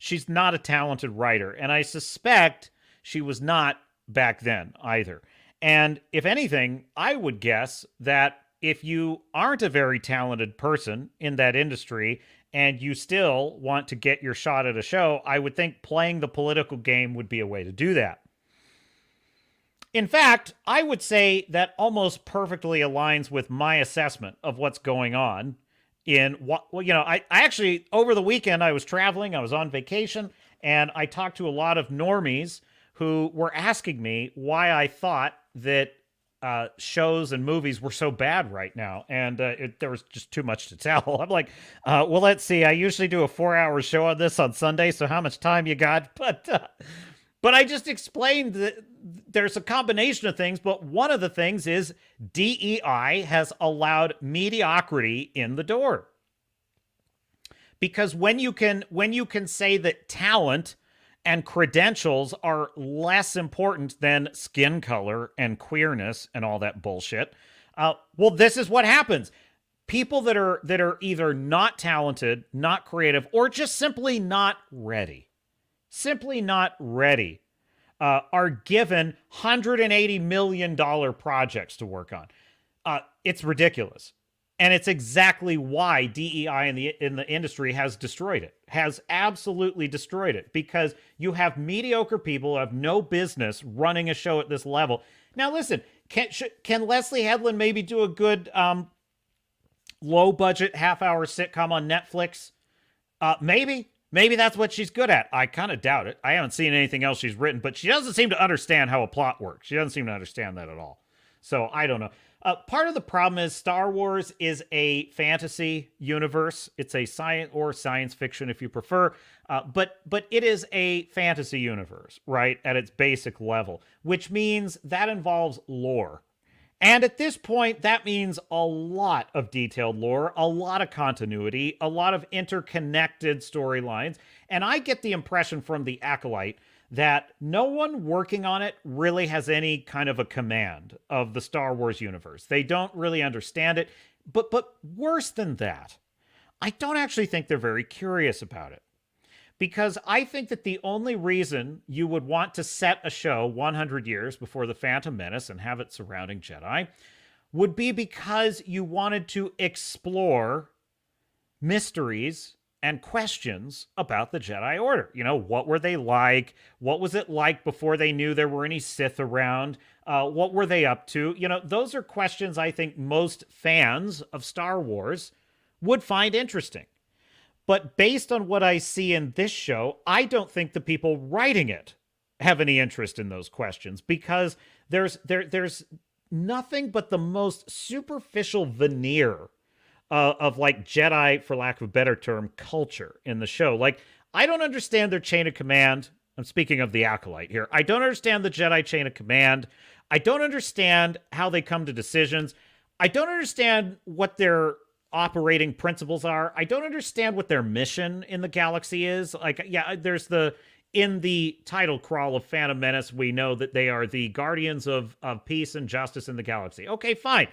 she's not a talented writer, and I suspect she was not back then either. And if anything, I would guess that if you aren't a very talented person in that industry and you still want to get your shot at a show, I would think playing the political game would be a way to do that. In fact, I would say that almost perfectly aligns with my assessment of what's going on in what, you know, I actually, over the weekend, I was traveling, I was on vacation, and I talked to a lot of normies who were asking me why I thought that shows and movies were so bad right now, and there was just too much to tell. I'm like, well, let's see. I usually do a 4-hour show on this on Sunday, so how much time you got? But I just explained that there's a combination of things, but one of the things is DEI has allowed mediocrity in the door. Because when you can say that talent and credentials are less important than skin color and queerness and all that bullshit, well, this is what happens. People that are either not talented, not creative, or just simply not ready, are given $180 million projects to work on. It's ridiculous. And it's exactly why DEI in the industry has destroyed it, has absolutely destroyed it, because you have mediocre people who have no business running a show at this level. Now, listen, can Leslye Headland maybe do a good low-budget half-hour sitcom on Netflix? Maybe. Maybe that's what she's good at. I kind of doubt it. I haven't seen anything else she's written, but she doesn't seem to understand how a plot works. She doesn't seem to understand that at all. So I don't know. Part of the problem is Star Wars is a fantasy universe. It's a science fiction, if you prefer. But it is a fantasy universe, right, at its basic level, which means that involves lore. And at this point, that means a lot of detailed lore, a lot of continuity, a lot of interconnected storylines. And I get the impression from the Acolyte that no one working on it really has any kind of a command of the Star Wars universe. They don't really understand it. But worse than that, I don't actually think they're very curious about it. Because I think that the only reason you would want to set a show 100 years before The Phantom Menace and have it surrounding Jedi would be because you wanted to explore mysteries and questions about the Jedi Order. You know, what were they like? What was it like before they knew there were any Sith around? What were they up to? You know, those are questions I think most fans of Star Wars would find interesting. But based on what I see in this show, I don't think the people writing it have any interest in those questions, because there's nothing but the most superficial veneer of like Jedi, for lack of a better term, culture in the show. Like, I don't understand their chain of command. I'm speaking of the Acolyte here. I don't understand the Jedi chain of command. I don't understand how they come to decisions. I don't understand what their operating principles are. I don't understand what their mission in the galaxy is. Like, yeah, in the title crawl of Phantom Menace, we know that they are the guardians of peace and justice in the galaxy. Okay, fine.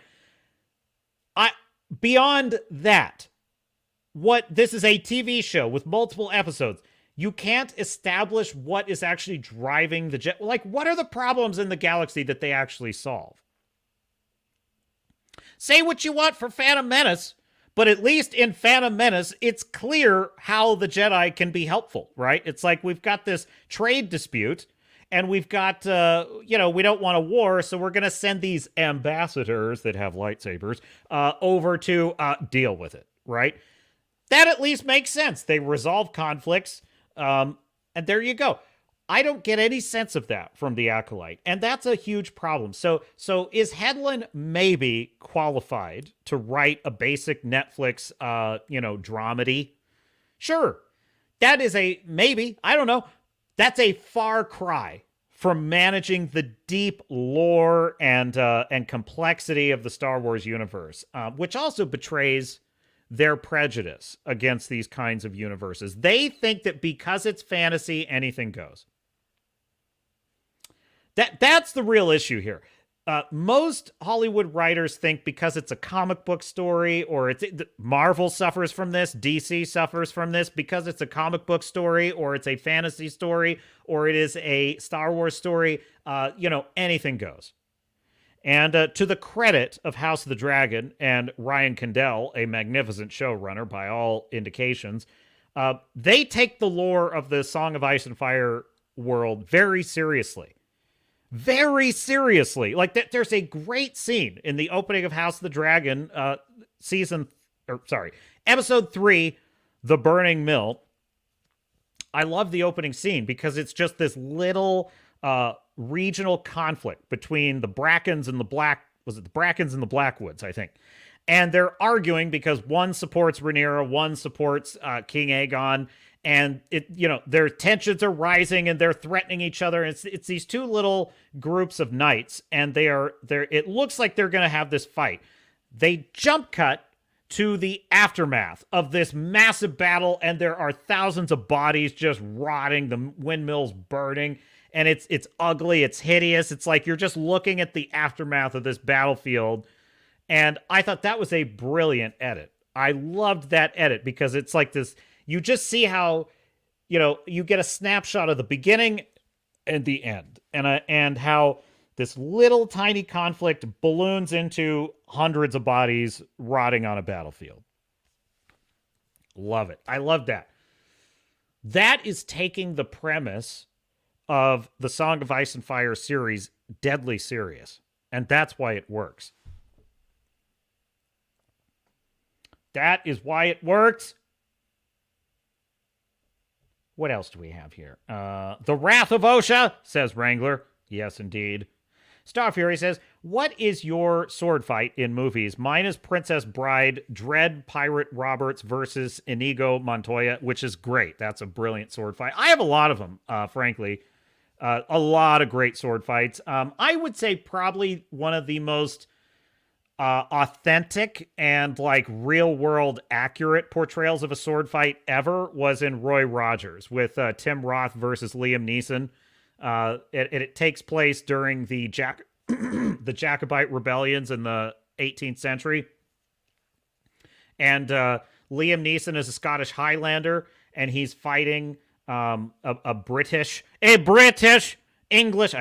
Beyond that, this is a TV show with multiple episodes. You can't establish what is actually driving the jet. Like, what are the problems in the galaxy that they actually solve? Say what you want for Phantom Menace, but at least in Phantom Menace, it's clear how the Jedi can be helpful, right? It's like we've got this trade dispute, and we've got, we don't want a war, so we're going to send these ambassadors that have lightsabers over to deal with it, right? That at least makes sense. They resolve conflicts, and there you go. I don't get any sense of that from the Acolyte, and that's a huge problem. So is Headland maybe qualified to write a basic Netflix, dramedy? Sure. That is a maybe. I don't know. That's a far cry from managing the deep lore and complexity of the Star Wars universe, which also betrays their prejudice against these kinds of universes. They think that because it's fantasy, anything goes. That's the real issue here. Most Hollywood writers think because it's a comic book story, or Marvel suffers from this, DC suffers from this, because it's a comic book story, or it's a fantasy story, or it is a Star Wars story, anything goes. And to the credit of House of the Dragon and Ryan Condell, a magnificent showrunner by all indications, they take the lore of the Song of Ice and Fire world very seriously. Very seriously. Like, there's a great scene in the opening of House of the Dragon, episode 3, The Burning Mill. I love the opening scene because it's just this little regional conflict between the Brackens and the Brackens and the Blackwoods, I think. And they're arguing because one supports Rhaenyra, one supports King Aegon, and their tensions are rising and they're threatening each other. It's these two little groups of knights, and it looks like they're going to have this fight. They jump cut to the aftermath of this massive battle, and there are thousands of bodies just rotting, the windmills burning, and it's ugly, it's hideous. It's like you're just looking at the aftermath of this battlefield, and I thought that was a brilliant edit. I loved that edit because it's like this. You just see how, you get a snapshot of the beginning and the end, and how this little tiny conflict balloons into hundreds of bodies rotting on a battlefield. Love it. I love that. That is taking the premise of the Song of Ice and Fire series deadly serious, and that's why it works. That is why it works. What else do we have here? The Wrath of Osha, says Wrangler. Yes, indeed. Star Fury says, what is your sword fight in movies? Mine is Princess Bride, Dread Pirate Roberts versus Inigo Montoya, which is great. That's a brilliant sword fight. I have a lot of them, frankly. A lot of great sword fights. I would say probably one of the most authentic and real world accurate portrayals of a sword fight ever was in Roy Rogers with Tim Roth versus Liam Neeson. It takes place during the Jacobite rebellions in the 18th century. And Liam Neeson is a Scottish Highlander, and he's fighting a British English,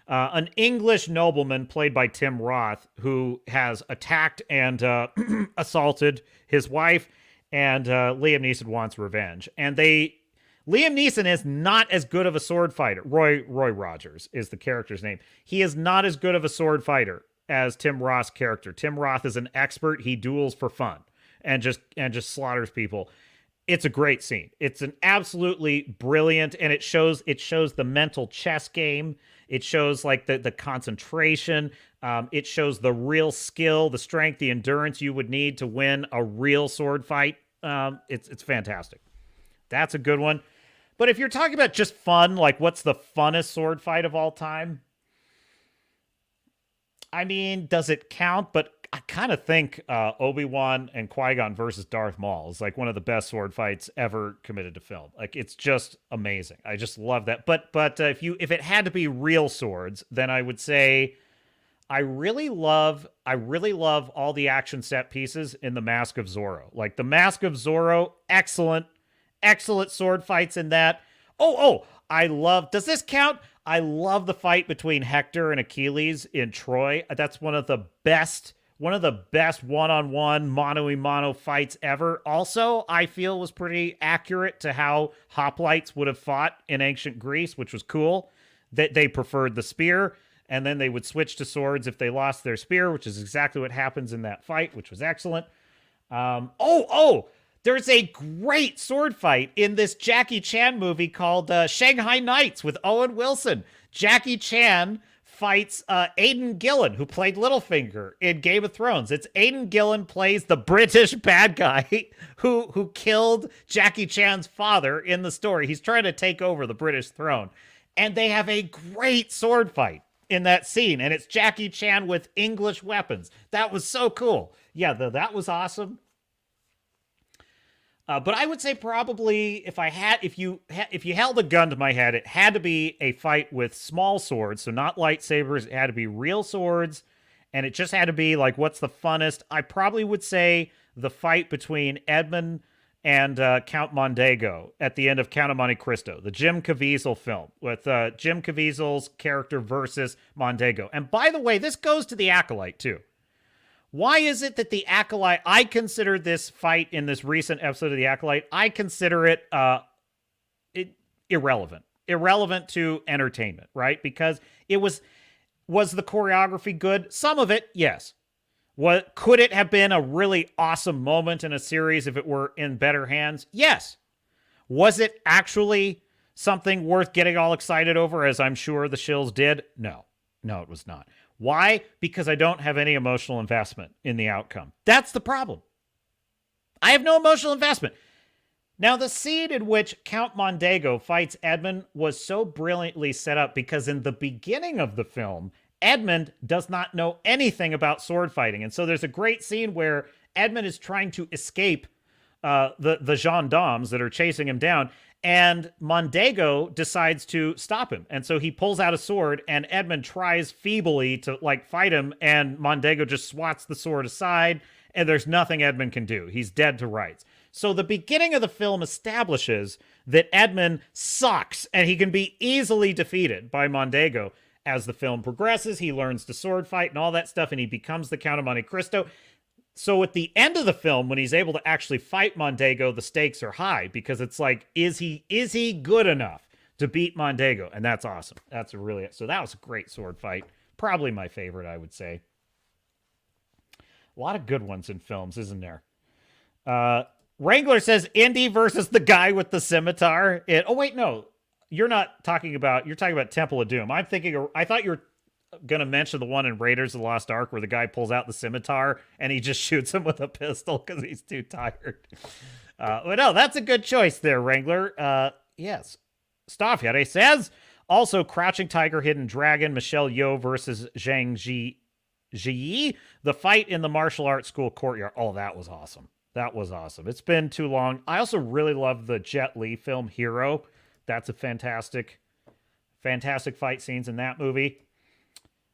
an English nobleman played by Tim Roth, who has attacked and assaulted his wife, and Liam Neeson wants revenge. And Liam Neeson is not as good of a sword fighter. Roy Rogers is the character's name. He is not as good of a sword fighter as Tim Roth's character. Tim Roth is an expert. He duels for fun and just slaughters people. It's a great scene. It's an absolutely brilliant, and it shows the mental chess game. It shows the concentration. It shows the real skill, the strength, the endurance you would need to win a real sword fight. It's fantastic. That's a good one. But if you're talking about just fun, what's the funnest sword fight of all time? I mean, does it count? But I kind of think Obi-Wan and Qui-Gon versus Darth Maul is like one of the best sword fights ever committed to film. Like, it's just amazing. I just love that. But if it had to be real swords, then I would say I really love all the action set pieces in the Mask of Zorro. Like, the Mask of Zorro, excellent sword fights in that. Does this count? I love the fight between Hector and Achilles in Troy. That's one of the best one-on-one, mano-a-mano fights ever. Also, I feel was pretty accurate to how hoplites would have fought in ancient Greece, which was cool. That they preferred the spear, and then they would switch to swords if they lost their spear, which is exactly what happens in that fight, which was excellent. There's a great sword fight in this Jackie Chan movie called Shanghai Nights with Owen Wilson. Jackie Chan fights Aidan Gillen, who played Littlefinger in Game of Thrones. It's Aidan Gillen plays the British bad guy who killed Jackie Chan's father in the story. He's trying to take over the British throne. And they have a great sword fight in that scene. And it's Jackie Chan with English weapons. That was so cool. Yeah, that was awesome. But I would say probably if you held a gun to my head, it had to be a fight with small swords, so not lightsabers. It had to be real swords, and it just had to be like, what's the funnest? I probably would say the fight between Edmund and Count Mondego at the end of Count of Monte Cristo, the Jim Caviezel film with Jim Caviezel's character versus Mondego. And by the way, this goes to the Acolyte too. Why is it that the Acolyte, I consider this fight in this recent episode of the Acolyte, I consider it irrelevant. Irrelevant to entertainment, right? Because it was the choreography good? Some of it, yes. Could it have been a really awesome moment in a series if it were in better hands? Yes. Was it actually something worth getting all excited over, as I'm sure the Shills did? No. No, it was not. Why? Because I don't have any emotional investment in the outcome. That's the problem. I have no emotional investment. Now, the scene in which Count Mondego fights Edmund was so brilliantly set up because in the beginning of the film, Edmund does not know anything about sword fighting. And so there's a great scene where Edmund is trying to escape the gendarmes that are chasing him down. And Mondego decides to stop him. And so he pulls out a sword, and Edmund tries feebly to, fight him, and Mondego just swats the sword aside, and there's nothing Edmund can do. He's dead to rights. So the beginning of the film establishes that Edmund sucks, and he can be easily defeated by Mondego. As the film progresses, he learns to sword fight and all that stuff, and he becomes the Count of Monte Cristo. So at the end of the film, when he's able to actually fight Mondego, the stakes are high because it's like, is he good enough to beat Mondego? And that's awesome. So that was a great sword fight. Probably my favorite, I would say. A lot of good ones in films, isn't there? Wrangler says Indy versus the guy with the scimitar. You're talking about Temple of Doom. I thought you were going to mention the one in Raiders of the Lost Ark where the guy pulls out the scimitar and he just shoots him with a pistol because he's too tired. But no, that's a good choice there, Wrangler. Yes. Staffjere says, also Crouching Tiger, Hidden Dragon, Michelle Yeoh versus Zhang Ji, the fight in the martial arts school courtyard. Oh, that was awesome. That was awesome. It's been too long. I also really love the Jet Li film Hero. That's a fantastic fight scenes in that movie.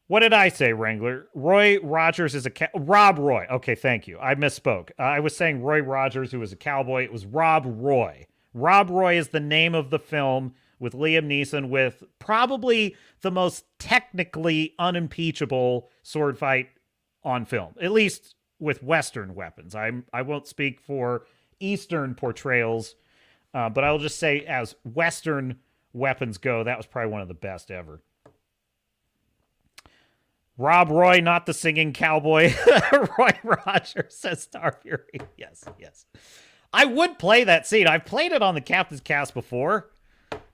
What did I say, Wrangler? Roy Rogers is Rob Roy. Okay, thank you. I misspoke. I was saying Roy Rogers, who was a cowboy. It was Rob Roy. Rob Roy is the name of the film with Liam Neeson, with probably the most technically unimpeachable sword fight on film, at least with Western weapons. I won't speak for Eastern portrayals, but I'll just say as Western weapons go, that was probably one of the best ever. Rob Roy, not the singing cowboy. Roy Rogers says Star Fury. Yes. I would play that scene. I've played it on the Captain's Cast before.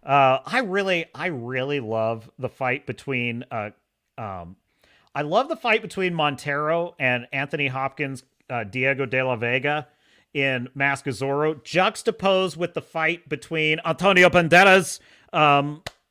I really love the fight between Montero and Anthony Hopkins, Diego de la Vega in Mask of Zorro, juxtaposed with the fight between Antonio Banderas,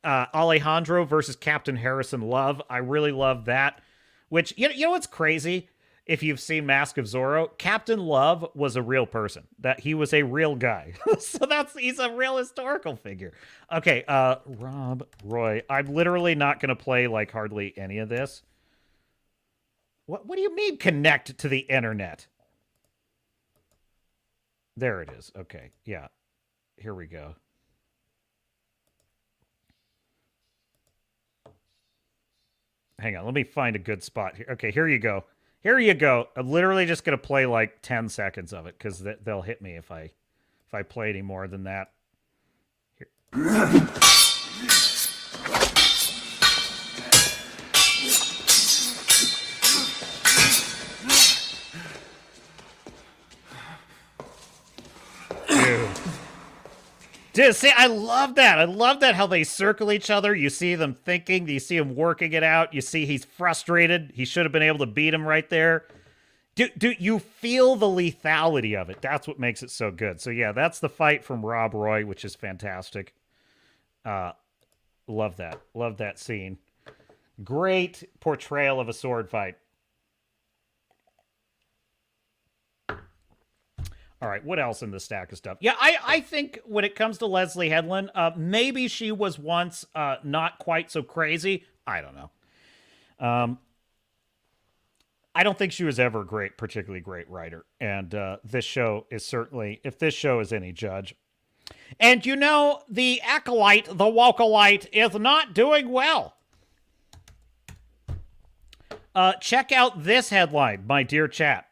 Alejandro versus Captain Harrison Love. I really love that. Which, you know what's crazy if you've seen Mask of Zorro, Captain Love was a real person. That he was a real guy. So he's a real historical figure. Okay, Rob Roy. I'm literally not going to play like hardly any of this. What do you mean connect to the internet? There it is. Okay, yeah. Here we go. Hang on, let me find a good spot here. Okay, here you go. Here you go. I'm literally just going to play like 10 seconds of it because they'll hit me if I play any more than that. Here. Dude, see, I love that. I love that how they circle each other. You see them thinking. You see him working it out. You see he's frustrated. He should have been able to beat him right there. Dude, you feel the lethality of it. That's what makes it so good. So, yeah, that's the fight from Rob Roy, which is fantastic. Love that. Love that scene. Great portrayal of a sword fight. All right, what else in the stack of stuff? Yeah, I think when it comes to Leslye Headland, maybe she was once not quite so crazy. I don't know. I don't think she was ever a particularly great writer. And this show is certainly, if this show is any judge. And you know, the Acolyte, the Wokolyte, is not doing well. Check out this headline, my dear chat.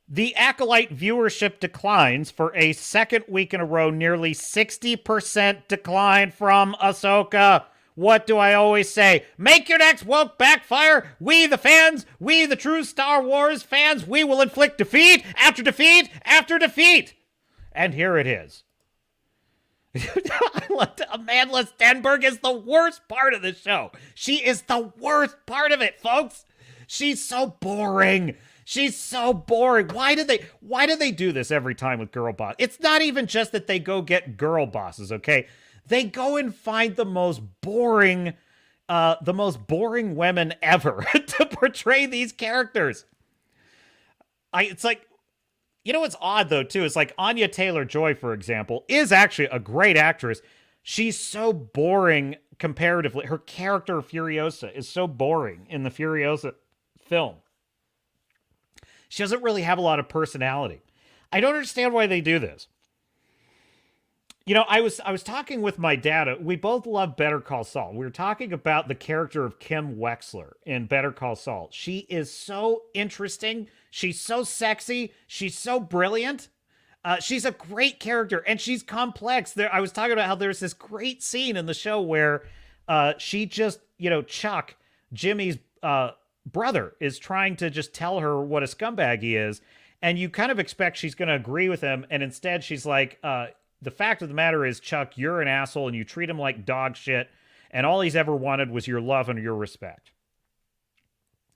The Acolyte viewership declines for a second week in a row, nearly 60% decline from Ahsoka. What do I always say? Make your next woke backfire. We, the fans, we, the true Star Wars fans, we will inflict defeat after defeat after defeat. And here it is. Amanda Stenberg is the worst part of the show. She is the worst part of it, folks. She's so boring. She's so boring. Why do they do this every time with girl boss? It's not even just that they go get girl bosses, okay? They go and find the most boring women ever to portray these characters. It's like, you know what's odd though too? It's like Anya Taylor-Joy, for example, is actually a great actress. She's so boring comparatively. Her character Furiosa is so boring in the Furiosa film. She doesn't really have a lot of personality. I don't understand why they do this. You know, I was talking with my dad. We both love Better Call Saul. We were talking about the character of Kim Wexler in Better Call Saul. She is so interesting. She's so sexy. She's so brilliant. She's a great character, and she's complex. I was talking about how there's this great scene in the show where she just, Chuck, Jimmy's brother, is trying to just tell her what a scumbag he is, and you kind of expect she's going to agree with him, and instead she's like, the fact of the matter is, Chuck, you're an asshole, and you treat him like dog shit, and all he's ever wanted was your love and your respect.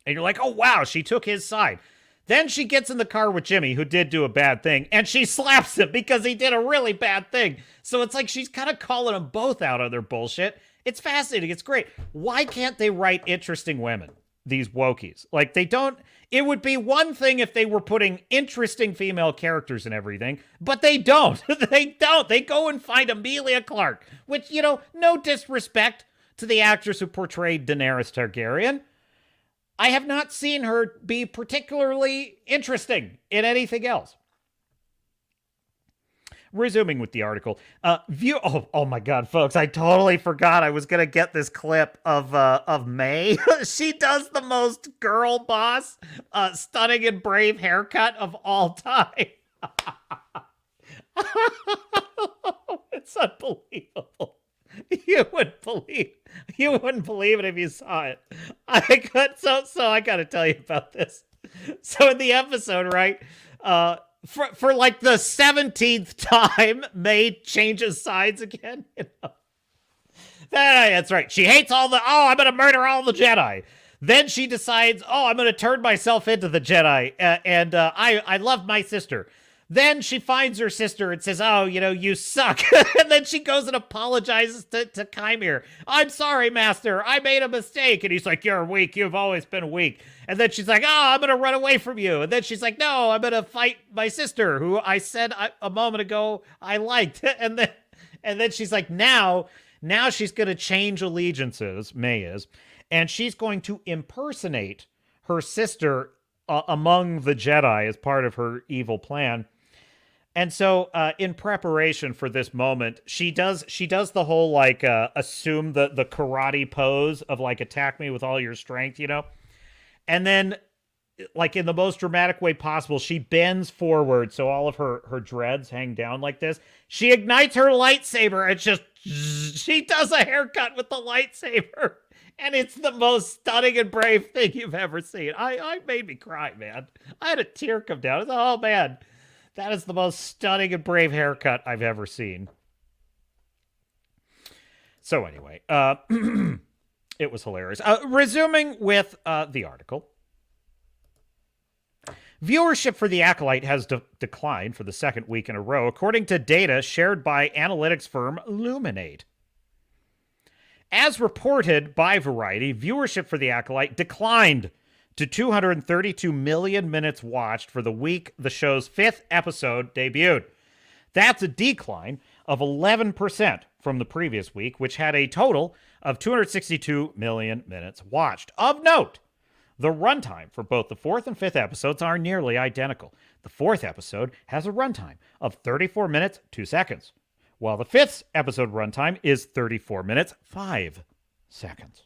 And you're like, oh, wow, she took his side. Then she gets in the car with Jimmy, who did do a bad thing, and she slaps him because he did a really bad thing. So it's like she's kind of calling them both out on their bullshit. It's fascinating. It's great. Why can't they write interesting women? These wokies. Like, they don't. It would be one thing if they were putting interesting female characters and everything, but they don't. They don't. They go and find Emilia Clarke, which, no disrespect to the actress who portrayed Daenerys Targaryen. I have not seen her be particularly interesting in anything else. Resuming with the article, oh my God, folks! I totally forgot I was gonna get this clip of May. She does the most girl boss, stunning and brave haircut of all time. It's unbelievable. You wouldn't believe it if you saw it. I got to tell you about this. So in the episode, right? For like the 17th time, May changes sides again. That's right. She hates I'm going to murder all the Jedi. Then she decides, I'm going to turn myself into the Jedi. And I love my sister. Then she finds her sister and says, oh, you suck. And then she goes and apologizes to Qimir. I'm sorry, master. I made a mistake. And he's like, you're weak. You've always been weak. And then she's like, oh, I'm going to run away from you. And then she's like, no, I'm going to fight my sister, who I said a moment ago I liked. And then she's like, now she's going to change allegiances, May is, and she's going to impersonate her sister among the Jedi as part of her evil plan. And so, in preparation for this moment, she does the whole assume the karate pose of attack me with all your strength, and then in the most dramatic way possible, she bends forward so all of her dreads hang down like this. She ignites her lightsaber and she does a haircut with the lightsaber, and it's the most stunning and brave thing you've ever seen. I made me cry, man. I had a tear come down. I was like, oh man. That is the most stunning and brave haircut I've ever seen. So anyway, it was hilarious. Resuming with the article. Viewership for The Acolyte has declined for the second week in a row, according to data shared by analytics firm Luminate. As reported by Variety, viewership for The Acolyte declined to 232 million minutes watched for the week the show's 5th episode debuted. That's a decline of 11% from the previous week, which had a total of 262 million minutes watched. Of note, the runtime for both the 4th and 5th episodes are nearly identical. The 4th episode has a runtime of 34 minutes, 2 seconds, while the 5th episode runtime is 34 minutes, 5 seconds.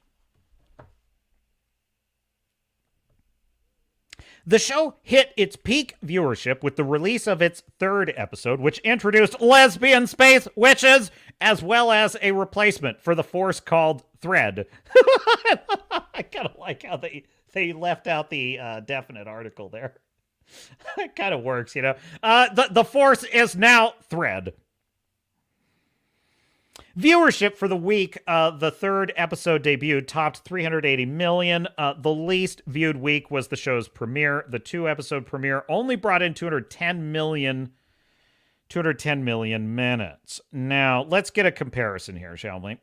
The show hit its peak viewership with the release of its 3rd episode, which introduced lesbian space witches, as well as a replacement for the force called Thread. I kind of like how they left out the definite article there. It kind of works, The force is now Thread. Viewership for the week the 3rd episode debuted topped 380 million. The least viewed week was the show's premiere. The 2-episode premiere only brought in 210 million minutes. Now, let's get a comparison here, shall we?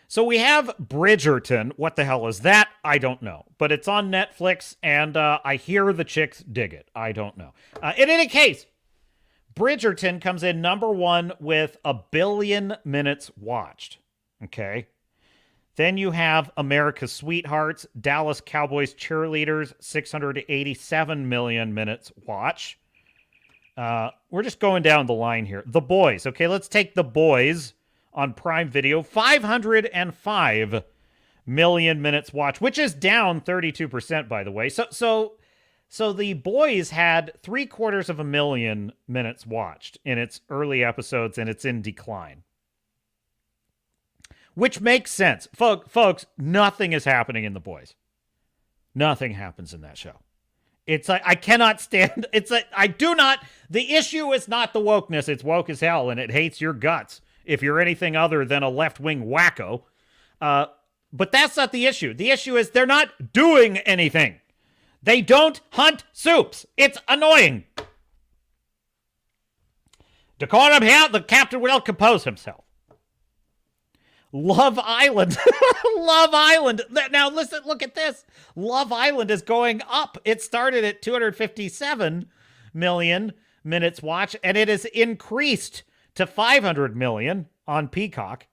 So we have Bridgerton. What the hell is that? I don't know. But it's on Netflix, and I hear the chicks dig it. I don't know. In any case, Bridgerton comes in number 1 with 1 billion minutes watched. Okay. Then you have America's Sweethearts, Dallas Cowboys Cheerleaders, 687 million minutes watch. We're just going down the line here. The Boys. Okay, let's take The Boys on Prime Video. 505 million minutes watch, which is down 32%, by the way. So The Boys had 750,000 minutes watched in its early episodes, and it's in decline. Which makes sense. Folks, nothing is happening in The Boys. Nothing happens in that show. It's like, I cannot stand, the issue is not the wokeness, it's woke as hell, and it hates your guts if you're anything other than a left-wing wacko. But that's not the issue. The issue is they're not doing anything. They don't hunt soups. It's annoying. Decorum here, the captain will compose himself. Love Island. Love Island. Now listen, look at this. Love Island is going up. It started at 257 million minutes watched, and it has increased to 500 million on Peacock.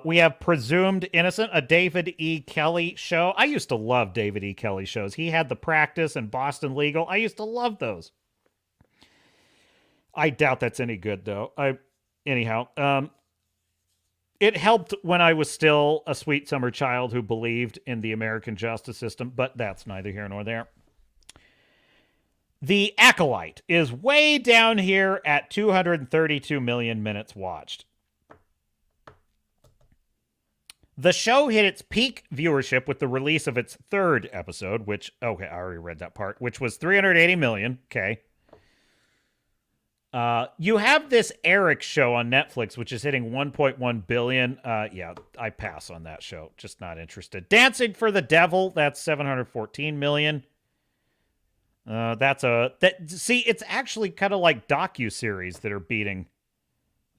We have Presumed Innocent, a David E. Kelly show. I used to love David E. Kelly shows. He had The Practice and Boston Legal. I used to love those. I doubt that's any good, though. It helped when I was still a sweet summer child who believed in the American justice system, but that's neither here nor there. The Acolyte is way down here at 232 million minutes watched. The show hit its peak viewership with the release of its 3rd episode, which, okay, I already read that part, which was 380 million. Okay. You have this Eric show on Netflix, which is hitting 1.1 billion. Yeah, I pass on that show. Just not interested. Dancing for the Devil, that's 714 million. See, it's actually kind of like docu-series that are beating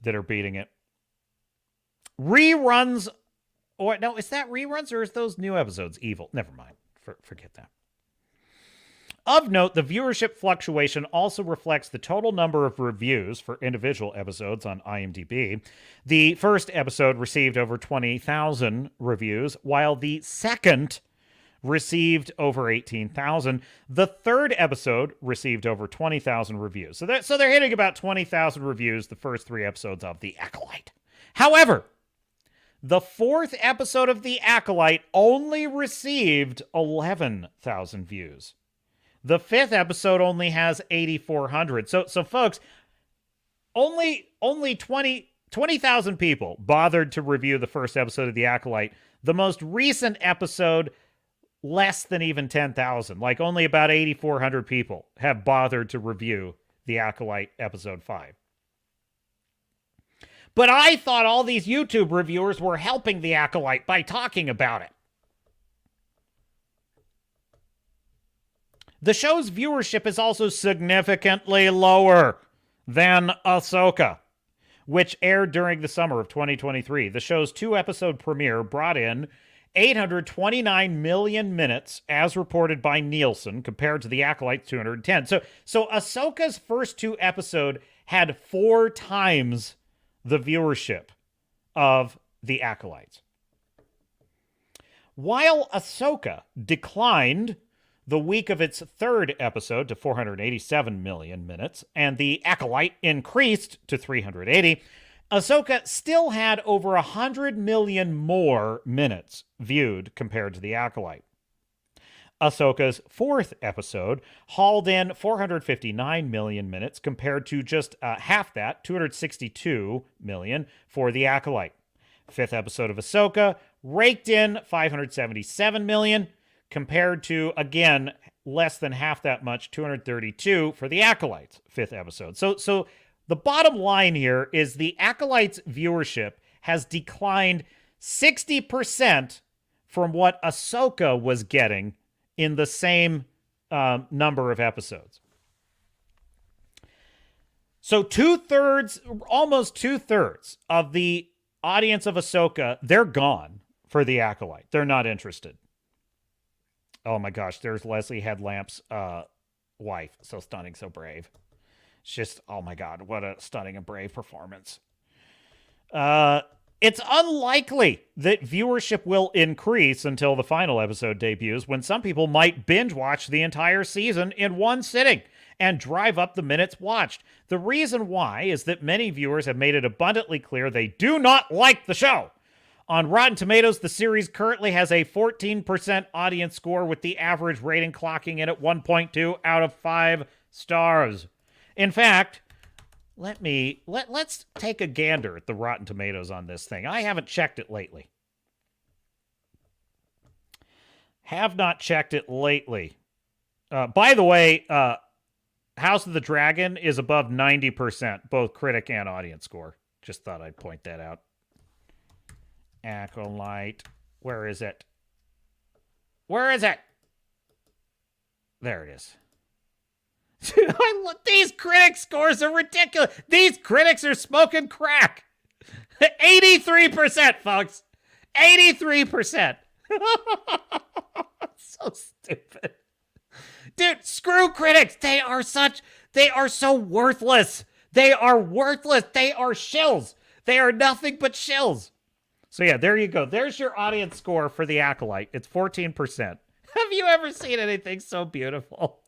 it. Reruns, or no, is that reruns or is those new episodes evil? Never mind. Forget that. Of note, the viewership fluctuation also reflects the total number of reviews for individual episodes on IMDb. The first episode received over 20,000 reviews, while the second received over 18,000. The third episode received over 20,000 reviews. So they're hitting about 20,000 reviews the first 3 episodes of The Acolyte. However, the fourth episode of The Acolyte only received 11,000 views. The fifth episode only has 8,400. So folks, only 20,000 people bothered to review the first episode of The Acolyte. The most recent episode, less than even 10,000. Like only about 8,400 people have bothered to review The Acolyte episode 5. But I thought all these YouTube reviewers were helping The Acolyte by talking about it. The show's viewership is also significantly lower than Ahsoka, which aired during the summer of 2023. The show's 2-episode premiere brought in 829 million minutes, as reported by Nielsen, compared to The Acolyte's 210. So Ahsoka's first 2 episodes had 4 times the viewership of The Acolyte. While Ahsoka declined the week of its 3rd episode to 487 million minutes, and The Acolyte increased to 380, Ahsoka still had over 100 million more minutes viewed compared to The Acolyte. Ahsoka's 4th episode hauled in 459 million minutes compared to just half that, 262 million, for The Acolyte. 5th episode of Ahsoka raked in 577 million compared to, again, less than half that much, 232 for The Acolyte's 5th episode. So the bottom line here is The Acolyte's viewership has declined 60% from what Ahsoka was getting in the same number of episodes. So almost two-thirds of the audience of Ahsoka, they're gone for The Acolyte. They're not interested. Oh my gosh, there's Leslye Headland's wife. So stunning, so brave. It's just, oh my God, what a stunning and brave performance. It's unlikely that viewership will increase until the final episode debuts, when some people might binge watch the entire season in one sitting and drive up the minutes watched. The reason why is that many viewers have made it abundantly clear they do not like the show. On Rotten Tomatoes, the series currently has a 14% audience score, with the average rating clocking in at 1.2 out of 5 stars. In fact, let's take a gander at the Rotten Tomatoes on this thing. I haven't checked it lately. Have not checked it lately. By the way, House of the Dragon is above 90%, both critic and audience score. Just thought I'd point that out. Acolyte. Where is it? Where is it? There it is. These critic scores are ridiculous. These critics are smoking crack. 83%, folks. 83%. So stupid. Dude, screw critics. They are so worthless. They are worthless. They are shills. They are nothing but shills. So yeah, there you go. There's your audience score for The Acolyte. It's 14%. Have you ever seen anything so beautiful?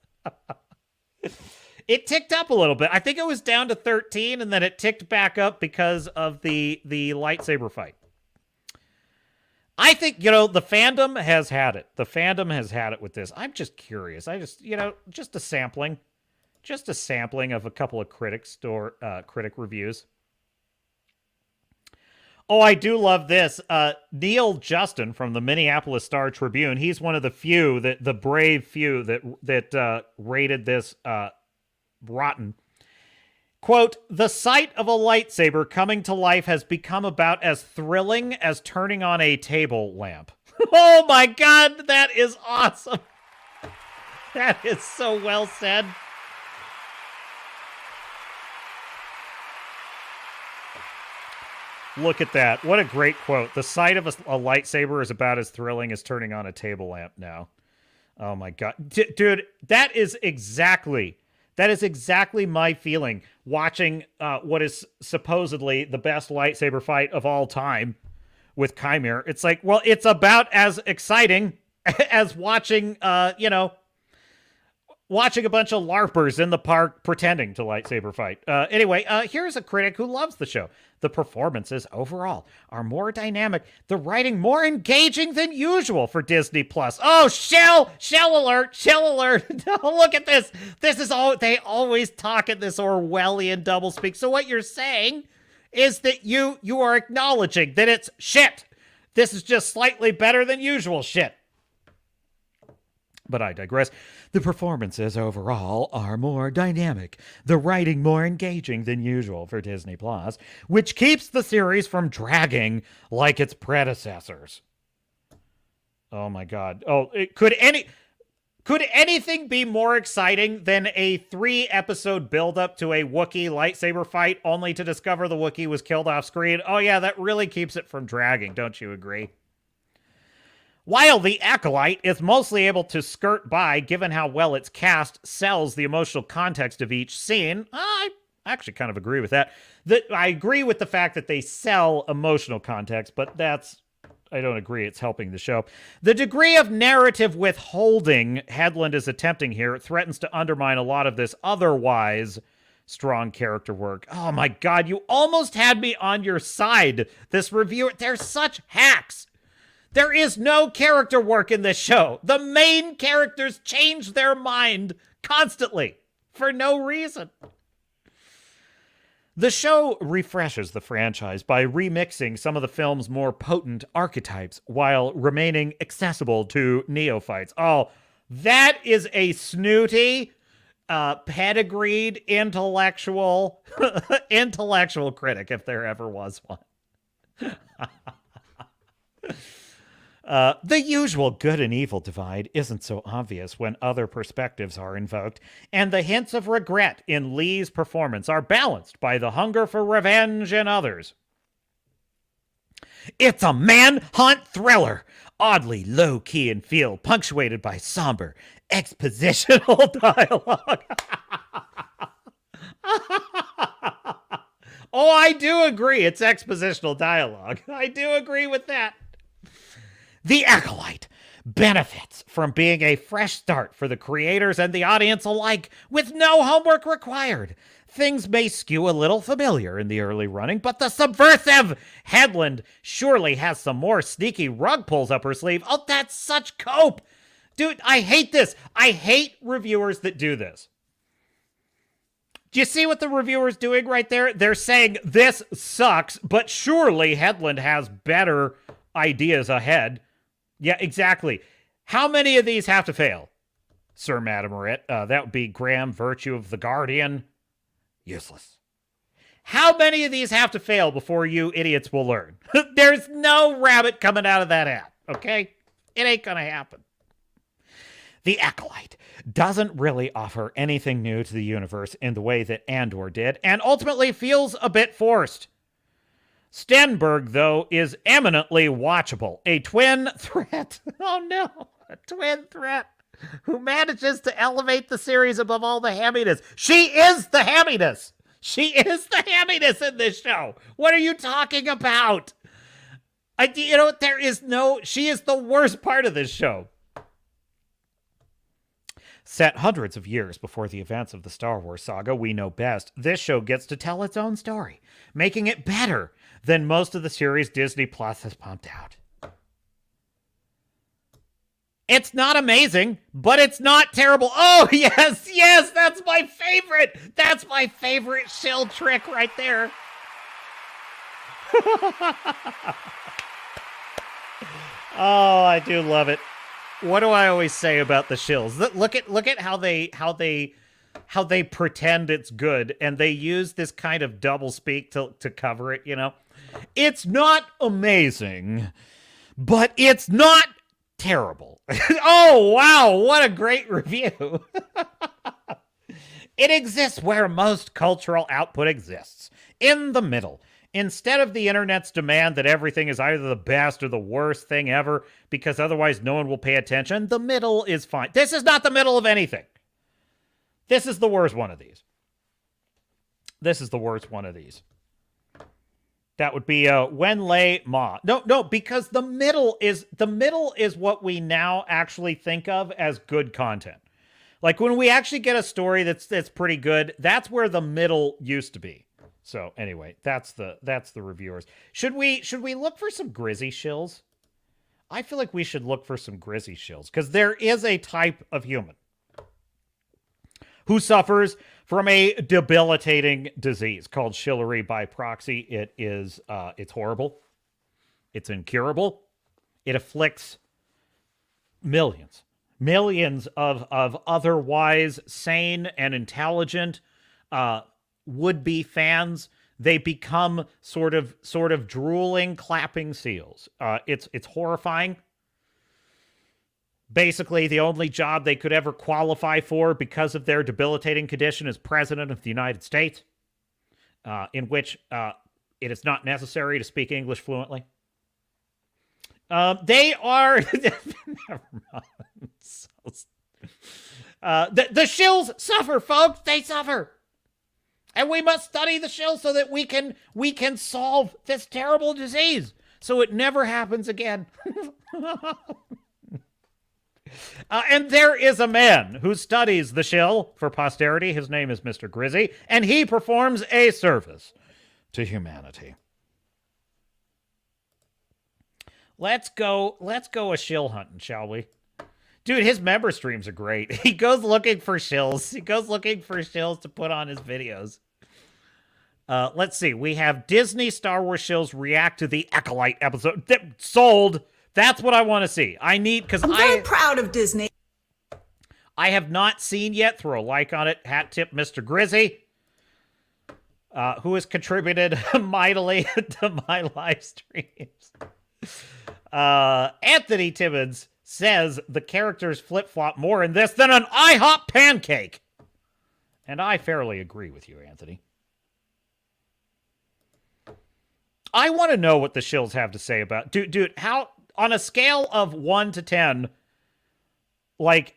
It ticked up a little bit. I think it was down to 13, and then it ticked back up because of the lightsaber fight. I think, the fandom has had it. The fandom has had it with this. I'm just curious. I just, just a sampling of a couple of critic reviews. Oh, I do love this. Neil Justin from the Minneapolis Star-Tribune. He's one of the brave few that rated this rotten. Quote, "The sight of a lightsaber coming to life has become about as thrilling as turning on a table lamp." Oh my God, that is awesome. That is so well said. Look at that. What a great quote. The sight of a lightsaber is about as thrilling as turning on a table lamp now. Oh my God. Dude, that is exactly my feeling watching what is supposedly the best lightsaber fight of all time with Qimir. It's like, well, it's about as exciting as watching, watching a bunch of LARPers in the park pretending to lightsaber fight. Anyway, here's a critic who loves the show. The performances overall are more dynamic. The writing more engaging than usual for Disney Plus. Oh, shell alert. Look at this. This is all, they always talk in this Orwellian doublespeak. So what you're saying is that you are acknowledging that it's shit. This is just slightly better than usual shit. But I digress. The performances overall are more dynamic, the writing more engaging than usual for Disney Plus, which keeps the series from dragging like its predecessors. Oh my God. Oh, could anything be more exciting than a 3-episode build-up to a Wookiee lightsaber fight only to discover the Wookiee was killed off screen? Oh yeah, that really keeps it from dragging, don't you agree? While the Acolyte is mostly able to skirt by, given how well its cast sells the emotional context of each scene, I actually kind of agree with that. I agree with the fact that they sell emotional context, but I don't agree it's helping the show. The degree of narrative withholding Headland is attempting here threatens to undermine a lot of this otherwise strong character work. Oh my God, you almost had me on your side. This reviewer, they're such hacks. There is no character work in this show. The main characters change their mind constantly for no reason. The show refreshes the franchise by remixing some of the film's more potent archetypes while remaining accessible to neophytes. Oh, that is a snooty, pedigreed, intellectual critic, if there ever was one. The usual good and evil divide isn't so obvious when other perspectives are invoked, and the hints of regret in Lee's performance are balanced by the hunger for revenge in others. It's a manhunt thriller, oddly low-key in feel, punctuated by somber, expositional dialogue. Oh, I do agree. It's expositional dialogue. I do agree with that. The Acolyte benefits from being a fresh start for the creators and the audience alike, with no homework required. Things may skew a little familiar in the early running, but the subversive Headland surely has some more sneaky rug pulls up her sleeve. Oh, that's such cope. Dude, I hate this. I hate reviewers that do this. Do you see what the reviewer's doing right there? They're saying this sucks, but surely Headland has better ideas ahead. Yeah, exactly. How many of these have to fail, Sir Madamorit? That would be Graham, Virtue of the Guardian. Useless. How many of these have to fail before you idiots will learn? There's no rabbit coming out of that hat, okay? It ain't gonna happen. The Acolyte doesn't really offer anything new to the universe in the way that Andor did, and ultimately feels a bit forced. Stenberg, though, is eminently watchable. A twin threat. Oh no, a twin threat who manages to elevate the series above all the hamminess. She is the hamminess. She is the hamminess in this show. What are you talking about? She is the worst part of this show. Set hundreds of years before the events of the Star Wars saga we know best, this show gets to tell its own story, making it better than most of the series Disney Plus has pumped out. It's not amazing, but it's not terrible. Oh, yes, that's my favorite. That's my favorite shill trick right there. Oh, I do love it. What do I always say about the shills? Look at how they pretend it's good, and they use this kind of double speak to cover it, you know? It's not amazing, but it's not Terrible. Oh, wow. What a great review. It exists where most cultural output exists, in the middle. Instead of the internet's demand that everything is either the best or the worst thing ever, because otherwise no one will pay attention, the middle is fine. This is not the middle of anything. This is the worst one of these. This is the worst one of these. That would be Wenlei Ma. No, because the middle is what we now actually think of as good content. Like when we actually get a story that's pretty good, that's where the middle used to be. So anyway, that's the reviewers. Should we look for some Grizzy shills? I feel like we should look for some Grizzy shills because there is a type of human who suffers from a debilitating disease called shillery by proxy. It is it's horrible. It's incurable. It afflicts millions of otherwise sane and intelligent would-be fans. They become sort of drooling, clapping seals. It's horrifying. Basically, the only job they could ever qualify for because of their debilitating condition is President of the United States, in which it is not necessary to speak English fluently. They are... Never mind. The shills suffer, folks. They suffer. And we must study the shills so that we can solve this terrible disease so it never happens again. And there is a man who studies the shill for posterity. His name is Mr. Grizzy, and he performs a service to humanity. Let's go a shill hunting, shall we? Dude, his member streams are great. He goes looking for shills. He goes looking for shills to put on his videos. Let's see. We have Disney Star Wars shills react to the Acolyte episode. Sold. That's what I want to see. I need, because I'm very proud of Disney. I have not seen yet. Throw a like on it. Hat tip, Mr. Grizzy, who has contributed mightily to my live streams. Anthony Timmons says the characters flip-flop more in this than an IHOP pancake. And I fairly agree with you, Anthony. I want to know what the shills have to say about... Dude, how... On a scale of 1 to 10, like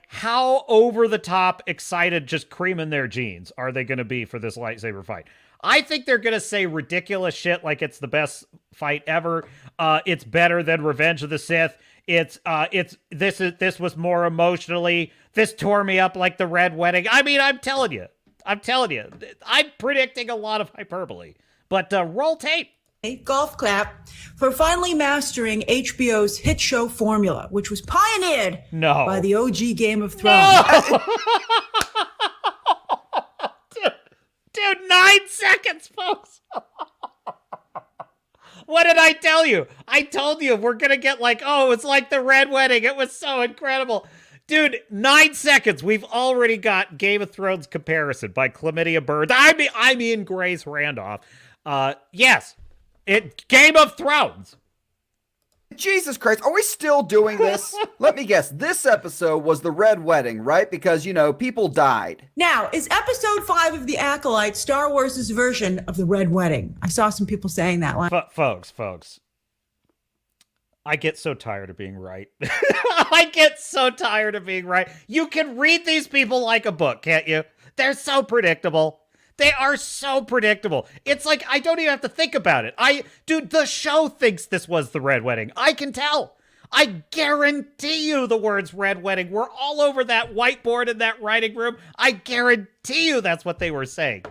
how over the top excited, just creaming their jeans are they going to be for this lightsaber fight? I think they're going to say ridiculous shit like it's the best fight ever. It's better than Revenge of the Sith. This was more emotionally. This tore me up like the Red Wedding. I mean, I'm telling you. I'm predicting a lot of hyperbole. But roll tape. Golf clap for finally mastering HBO's hit show formula, which was pioneered by the OG Game of Thrones. No. Dude, 9 seconds, folks. What did I tell you? I told you we're going to get like, oh, it's like the Red Wedding. It was so incredible. Dude, 9 seconds. We've already got Game of Thrones comparison by Chlamydia Bird. I mean Grace Randolph. Yes. Game of Thrones. Jesus Christ, are we still doing this? Let me guess. This episode was the Red Wedding, right? Because, people died. Now, is episode 5 of The Acolyte Star Wars' version of the Red Wedding? I saw some people saying that. Folks. I get so tired of being right. I get so tired of being right. You can read these people like a book, can't you? They're so predictable. They are so predictable. It's like, I don't even have to think about it. Dude, the show thinks this was the Red Wedding. I can tell. I guarantee you the words Red Wedding were all over that whiteboard in that writing room. I guarantee you that's what they were saying.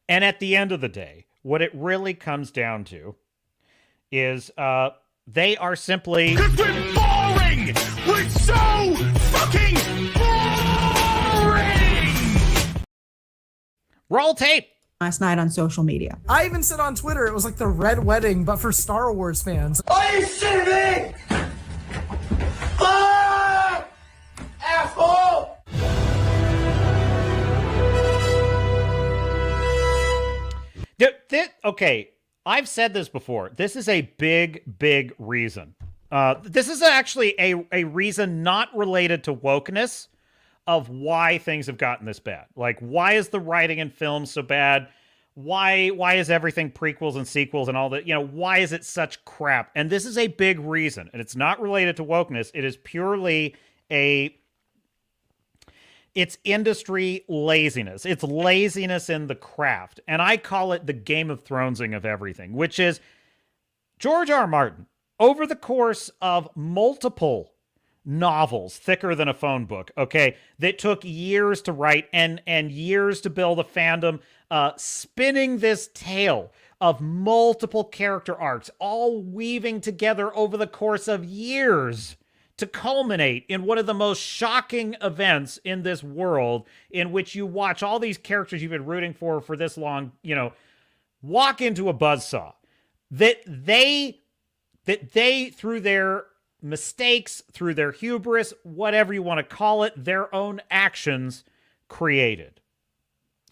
And at the end of the day, what it really comes down to is they are simply... It's been boring! We're so fucking boring! Roll tape! Last night on social media. I even said on Twitter it was like the Red Wedding, but for Star Wars fans. Are you shitting me? Ah! Asshole! Okay, I've said this before. This is a big, big reason This is actually a reason not related to wokeness of why things have gotten this bad. Like, why is the writing in films so bad? Why is everything prequels and sequels and all that? Why is it such crap? And this is a big reason. And it's not related to wokeness. It is purely it's industry laziness. It's laziness in the craft. And I call it the Game of Thronesing of everything, which is George R. R. Martin, over the course of multiple novels, thicker than a phone book, okay, that took years to write and years to build a fandom, spinning this tale of multiple character arcs, all weaving together over the course of years to culminate in one of the most shocking events in this world, in which you watch all these characters you've been rooting for this long, walk into a buzzsaw that they through their mistakes, through their hubris, whatever you want to call it, their own actions created.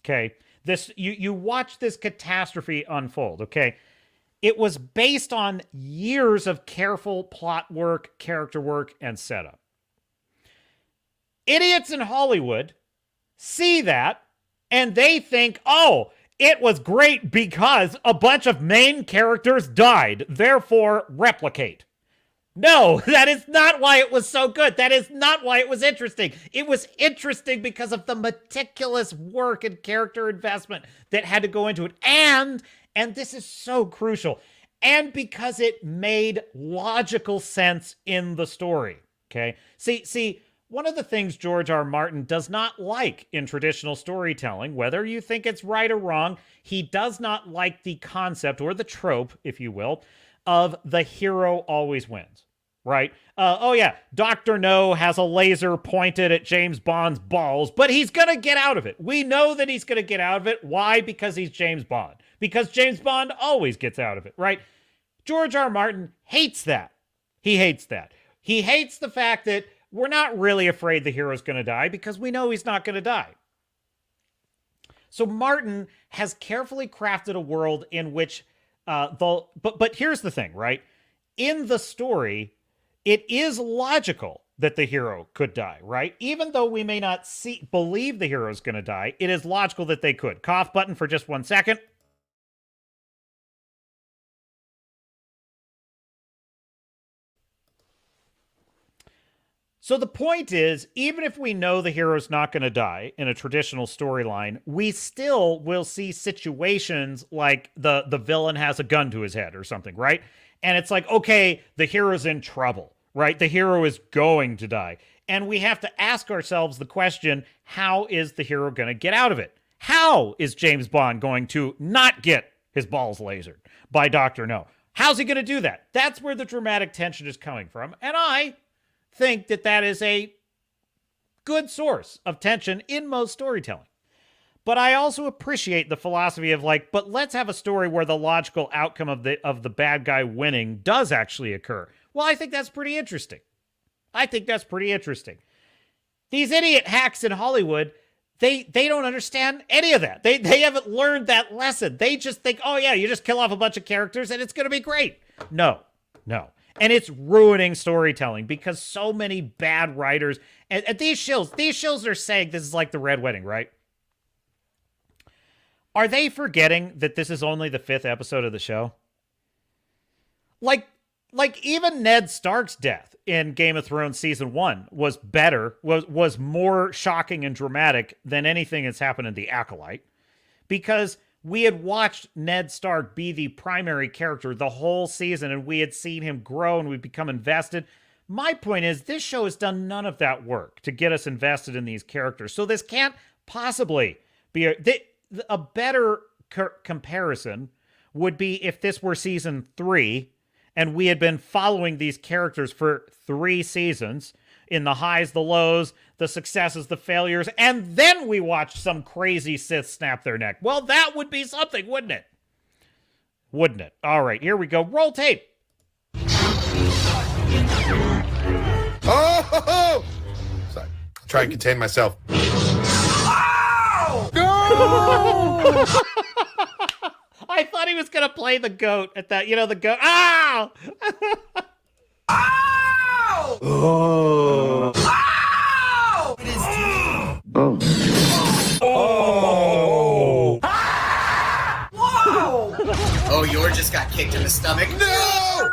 Okay? This you watch this catastrophe unfold, okay? It was based on years of careful plot work, character work, and setup. Idiots in Hollywood see that, and they think, oh, it was great because a bunch of main characters died, therefore replicate. No, that is not why it was so good. That is not why it was interesting. It was interesting because of the meticulous work and character investment that had to go into it. And this is so crucial, and because it made logical sense in the story, okay? See, one of the things George R. R. Martin does not like in traditional storytelling, whether you think it's right or wrong, he does not like the concept, or the trope, if you will, of the hero always wins. Right? Oh yeah, Dr. No has a laser pointed at James Bond's balls, but he's going to get out of it. We know that he's going to get out of it. Why? Because he's James Bond. Because James Bond always gets out of it, right? George R. R. Martin hates that. He hates that. He hates the fact that we're not really afraid the hero's going to die because we know he's not going to die. So Martin has carefully crafted a world in which but here's the thing, right? In the story, it is logical that the hero could die, right? Even though we may not believe the hero's going to die, it is logical that they could. Cough button for just 1 second. So the point is, even if we know the hero's not going to die in a traditional storyline, we still will see situations like the villain has a gun to his head or something, right? And it's like, okay, the hero's in trouble, right? The hero is going to die. And we have to ask ourselves the question, how is the hero going to get out of it? How is James Bond going to not get his balls lasered by Dr. No? How's he going to do that? That's where the dramatic tension is coming from. And I think that is a good source of tension in most storytelling. But I also appreciate the philosophy of but let's have a story where the logical outcome of the bad guy winning does actually occur. Well, I think that's pretty interesting. These idiot hacks in Hollywood, they don't understand any of that. They haven't learned that lesson. They just think, oh yeah, you just kill off a bunch of characters and it's going to be great. No. And it's ruining storytelling because so many bad writers, and these shills are saying this is like the Red Wedding, right? Are they forgetting that this is only the 5th episode of the show? Like even Ned Stark's death in Game of Thrones season 1 was was more shocking and dramatic than anything that's happened in The Acolyte, because we had watched Ned Stark be the primary character the whole season, and we had seen him grow and we'd become invested. My point is, this show has done none of that work to get us invested in these characters. So this can't possibly be a better comparison would be if this were season 3 and we had been following these characters for 3 seasons, in the highs, the lows, the successes, the failures, and then we watched some crazy Sith snap their neck. Well, that would be something, wouldn't it? All right, here we go. Roll tape. Oh! Sorry. Try and contain myself. Ow! No! I thought he was going to play the goat at that, the goat. Ow! Ow! Oh! Ow! It is Oh. Oh! Ah! Whoa! Oh, yours just got kicked in the stomach. No!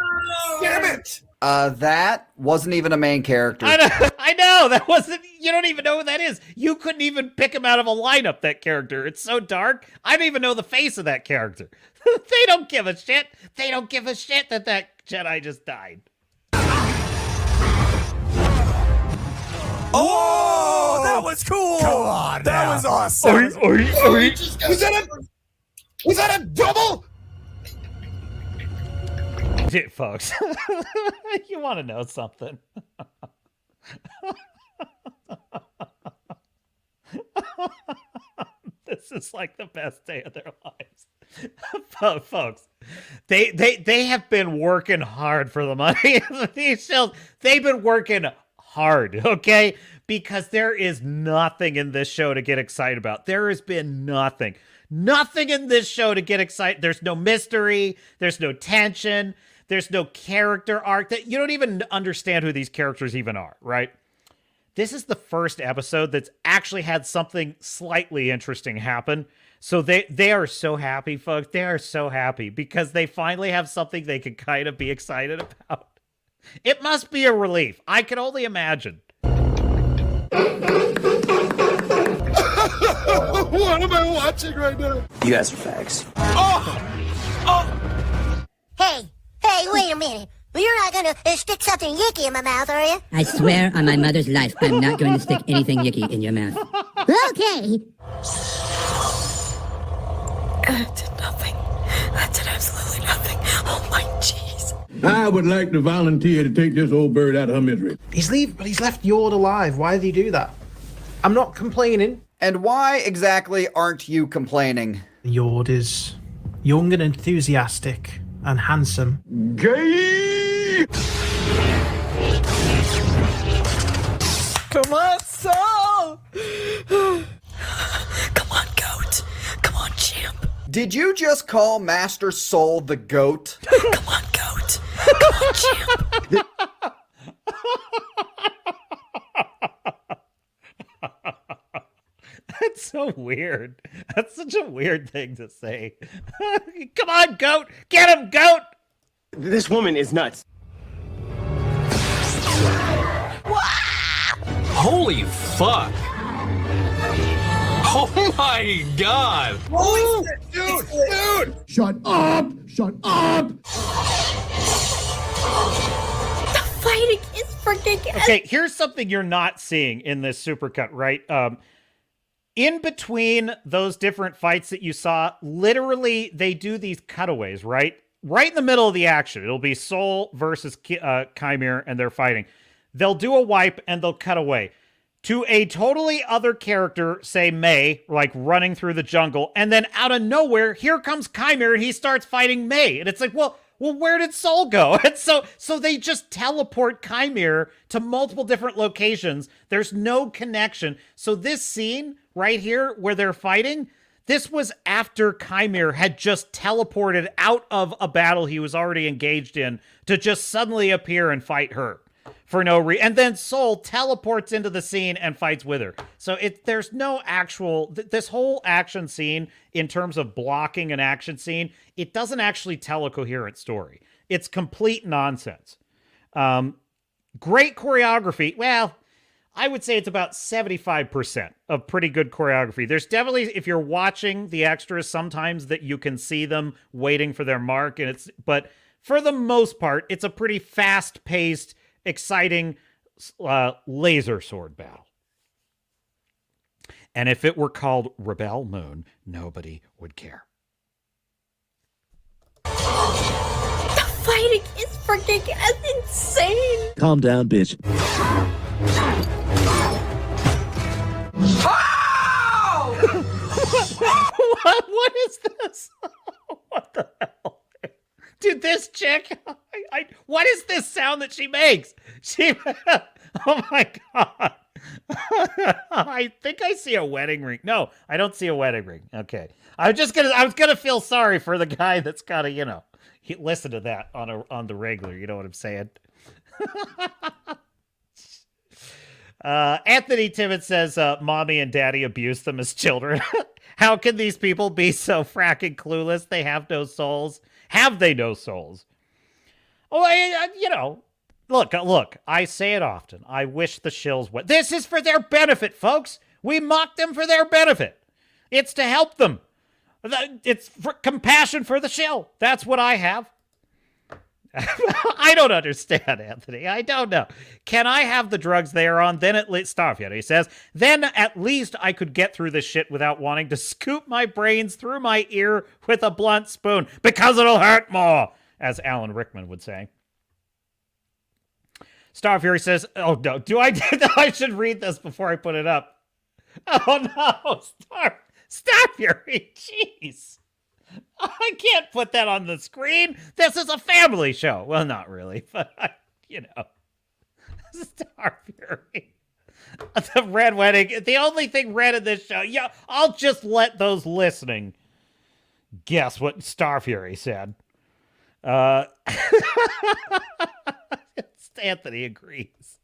Damn it! That wasn't even a main character. I know, that wasn't, you don't even know who that is. You couldn't even pick him out of a lineup, that character. It's so dark. I don't even know the face of that character. They don't give a shit. They don't give a shit that that Jedi just died. Oh, that was cool. Come on, that now. was awesome. Was that a double? Dude, folks, you want to know something? This is like the best day of their lives. Folks, they have been working hard for the money. These Shills, they've been working hard, okay? Because there is nothing in this show to get excited about. There has been nothing in this show to get excited. There's no mystery. There's no tension. There's no character arc. That you don't even understand who these characters even are, right? This is the first episode that's actually had something slightly interesting happen. So they are so happy, folks. They are so happy because they finally have something they can kind of be excited about. It must be a relief. I can only imagine. What am I watching right now? You guys are fags. Hey, wait a minute. You're not gonna stick something yicky in my mouth, are you? I swear on my mother's life, I'm not going to stick anything yicky in your mouth. Okay. That did nothing. That did absolutely nothing. Oh my jeez. I would like to volunteer to take this old bird out of her misery. He's left Yord alive. Why did he do that? I'm not complaining. And why exactly aren't you complaining? Yord is young and enthusiastic and handsome. Gay! Come on, Saul! Come on, goat. Come on, champ. Did you just call Master Soul the goat? Come on, goat. Come on, champ. That's so weird. That's such a weird thing to say. Come on, goat! Get him, goat! This woman is nuts. Holy fuck! Oh my god! Dude! Shut up! Shut up! The fighting is freaking. Okay, here's something you're not seeing in this supercut, right? In between those different fights that you saw, literally they do these cutaways, right? Right in the middle of the action. It'll be Soul versus Qimir, and they're fighting. They'll do a wipe, and they'll cut away to a totally other character, say May, like running through the jungle, and then out of nowhere, here comes Qimir, and he starts fighting May. And it's like, well, where did Soul go? And so they just teleport Qimir to multiple different locations. There's no connection. So this scene right here where they're fighting, this was after Qimir had just teleported out of a battle he was already engaged in to just suddenly appear and fight her for no reason. And then Soul teleports into the scene and fights with her. So there's no actual, this whole action scene in terms of blocking an action scene, it doesn't actually tell a coherent story. It's complete nonsense. Great choreography. Well, I would say it's about 75% of pretty good choreography. There's definitely, if you're watching the extras, sometimes that you can see them waiting for their mark, but for the most part, it's a pretty fast-paced, exciting laser sword battle. And if it were called Rebel Moon, nobody would care. The fighting is freaking insane. Calm down, bitch. What is this? What the hell? Dude, this chick, what is this sound that she makes? Oh my God. I think I see a wedding ring. No, I don't see a wedding ring. Okay. I was gonna feel sorry for the guy that's gotta, listen to that on the regular, you know what I'm saying? Anthony Timmons says, mommy and daddy abused them as children. How can these people be so fracking clueless? They have no souls. Have they no souls? Oh, look, I say it often. I wish the shills went. This is for their benefit, folks. We mock them for their benefit. It's to help them. It's for compassion for the shill. That's what I have. I don't understand, Anthony. I don't know. Can I have the drugs they are on? Then at least, Starfield, he says, then at least I could get through this shit without wanting to scoop my brains through my ear with a blunt spoon because it'll hurt more, as Alan Rickman would say. Starfury says, oh no, I should read this before I put it up. Oh no, Starfury, jeez. I can't put that on the screen. This is a family show. Well, not really, but Star Fury. The Red Wedding. The only thing red in this show. Yeah, I'll just let those listening guess what Star Fury said. Anthony agrees.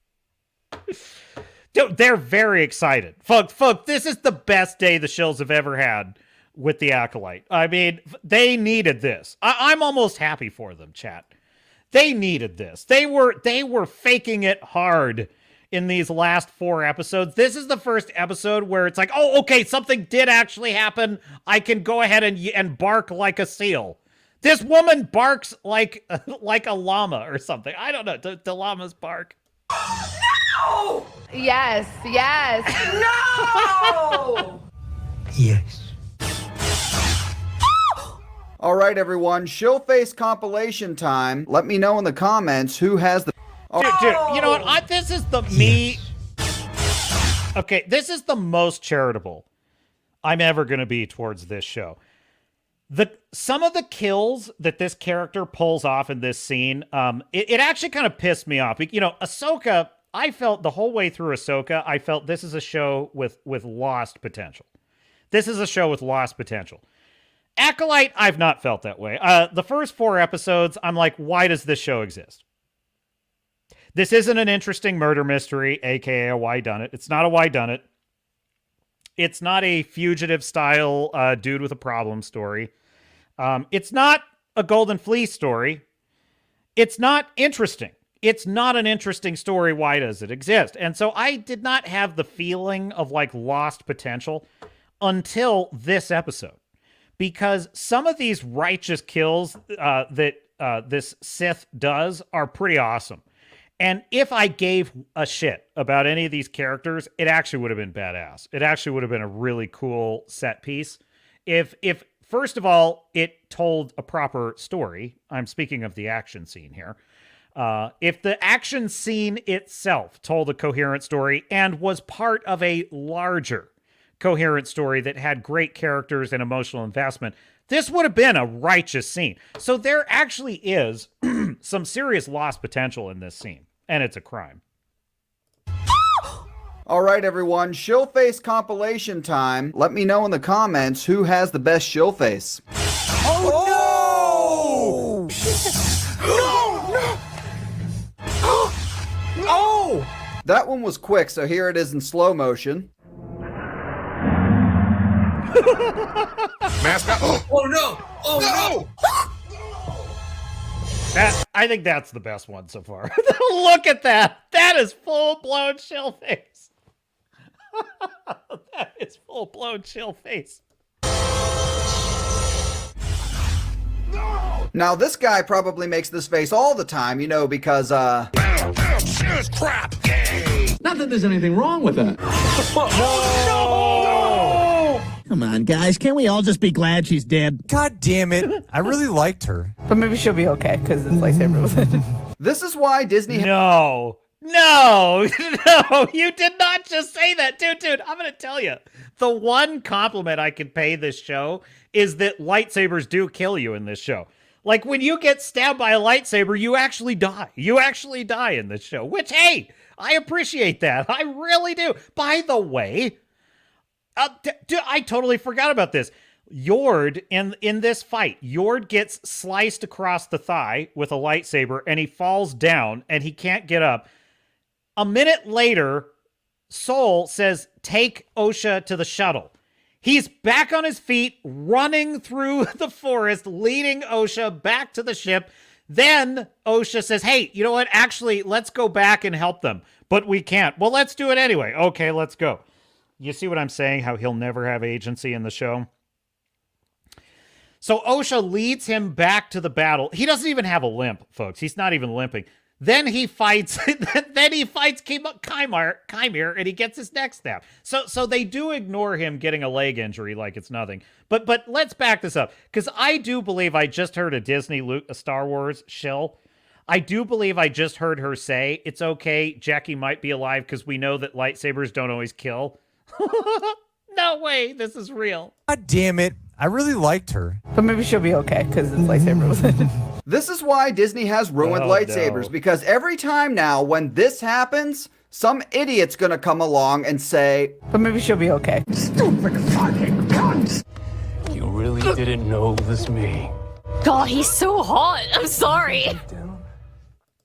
Dude, they're very excited. Fuck, this is the best day the Shills have ever had with the Acolyte. I mean, they needed this. I'm almost happy for them, chat. They needed this. They were faking it hard in these last 4 episodes. This is the first episode where it's like, oh, okay, something did actually happen. I can go ahead and bark like a seal. This woman barks like a llama or something. I don't know. Do llamas bark? No! Yes. No! Yes. All right, everyone. Shillface compilation time. Let me know in the comments who has the... Dude, you know what? This is the me... Okay, this is the most charitable I'm ever going to be towards this show. Some of the kills that this character pulls off in this scene, it actually kind of pissed me off. You know, Ahsoka, I felt the whole way through Ahsoka, I felt this is a show with lost potential. This is a show with lost potential. Acolyte, I've not felt that way. The first 4 episodes, I'm like, why does this show exist? This isn't an interesting murder mystery, aka a whodunit. It's not a whodunit. It's not a fugitive-style dude with a problem story. It's not a Golden Fleece story. It's not interesting. It's not an interesting story. Why does it exist? And so I did not have the feeling of like lost potential until this episode. Because some of these righteous kills that this Sith does are pretty awesome. And if I gave a shit about any of these characters, it actually would have been badass. It actually would have been a really cool set piece. If first of all, it told a proper story. I'm speaking of the action scene here. If the action scene itself told a coherent story and was part of a larger coherent story that had great characters and emotional investment, this would have been a righteous scene. So there actually is some serious lost potential in this scene, and it's a crime. All right, everyone. Shillface compilation time. Let me know in the comments who has the best Shillface. Oh, no! No! That one was quick, so here it is in slow motion. Mascot. Oh no! Oh no! I think that's the best one so far. Look at that. That is full-blown shill face. That is full-blown shill face. Now, this guy probably makes this face all the time, you know, because, Crap. Not that there's anything wrong with that. Come on, guys. Can't we all just be glad she's dead? God damn it. I really liked her. But maybe she'll be okay because it's lightsaber with it. this is why Disney... No, you did not just say that. Dude, I'm going to tell you. The one compliment I can pay this show is that lightsabers do kill you in this show. Like, when you get stabbed by a lightsaber, you actually die. You actually die in this show, which, hey, I appreciate that. I really do. By the way... I totally forgot about this. Yord, in this fight, Yord gets sliced across the thigh with a lightsaber, and he falls down, and he can't get up. A minute later, Sol says, take Osha to the shuttle. He's back on his feet, running through the forest, leading Osha back to the ship. Then Osha says, hey, you know what? Actually, let's go back and help them. But we can't. Well, let's do it anyway. Okay, let's go. You see what I'm saying? How he'll never have agency in the show? So Osha leads him back to the battle. He doesn't even have a limp, folks. He's not even limping. Then he fights. Qimir, and he gets his neck snapped. So they do ignore him getting a leg injury like it's nothing. But let's back this up, because I do believe I just heard a Star Wars shill. I do believe I just heard her say it's okay. Jackie might be alive because we know that lightsabers don't always kill. No way. This is real. God damn it. I really liked her. But maybe she'll be okay because it's lightsaber. This is why Disney has ruined lightsabers, because every time now when this happens, some idiot's gonna come along and say, but maybe she'll be okay. Stupid fucking cunts! You really didn't know it was me. God, he's so hot. I'm sorry.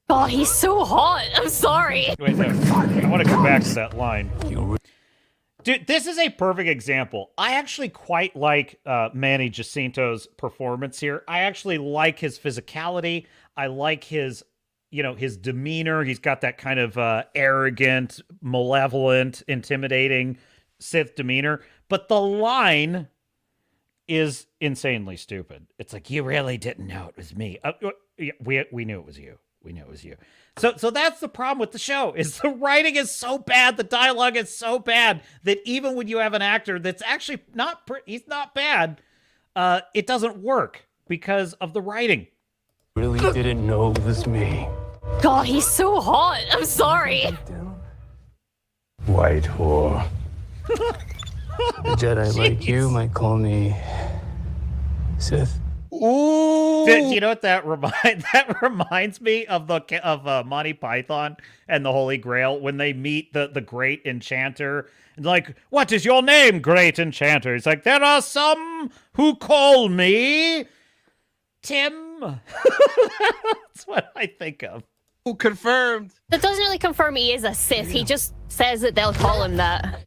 God, he's so hot. I'm sorry. Wait, no. I want to come back to that line. Dude, this is a perfect example. I actually quite like Manny Jacinto's performance here. I actually like his physicality. I like his, his demeanor. He's got that kind of arrogant, malevolent, intimidating Sith demeanor. But the line is insanely stupid. It's like, you really didn't know it was me. We knew it was you. We knew it was you. So that's the problem with the show, is the writing is so bad, the dialogue is so bad, that even when you have an actor that's actually he's not bad, it doesn't work because of the writing. Really didn't know it was me. God, he's so hot. I'm sorry. White whore. A Jedi like you might call me Sith. Ooh. Do you know what that reminds me of Monty Python and the Holy Grail, when they meet the great enchanter, and like, what is your name, great enchanter? He's like, there are some who call me Tim. That's what I think of. Confirmed. That doesn't really confirm he is a Sith. He just says that they'll call him that.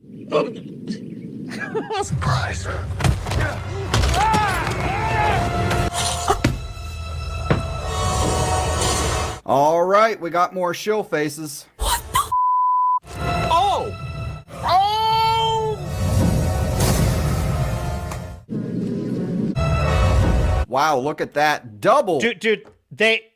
Surprise. all right, we got more shill faces. What the Oh! Oh! Wow, look at that. Double. Dude,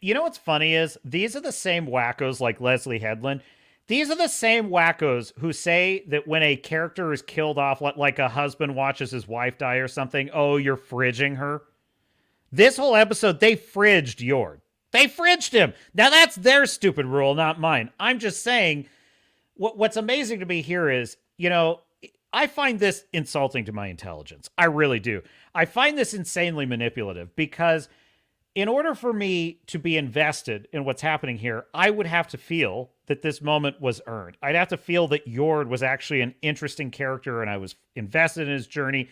you know what's funny is, these are the same wackos like Leslye Headland. These are the same wackos who say that when a character is killed off, like a husband watches his wife die or something, oh, you're fridging her. This whole episode, they fridged Yord. They fridged him. Now, that's their stupid rule, not mine. I'm just saying, what's amazing to me here is, I find this insulting to my intelligence. I really do. I find this insanely manipulative, because in order for me to be invested in what's happening here, I would have to feel that this moment was earned. I'd have to feel that Yord was actually an interesting character and I was invested in his journey.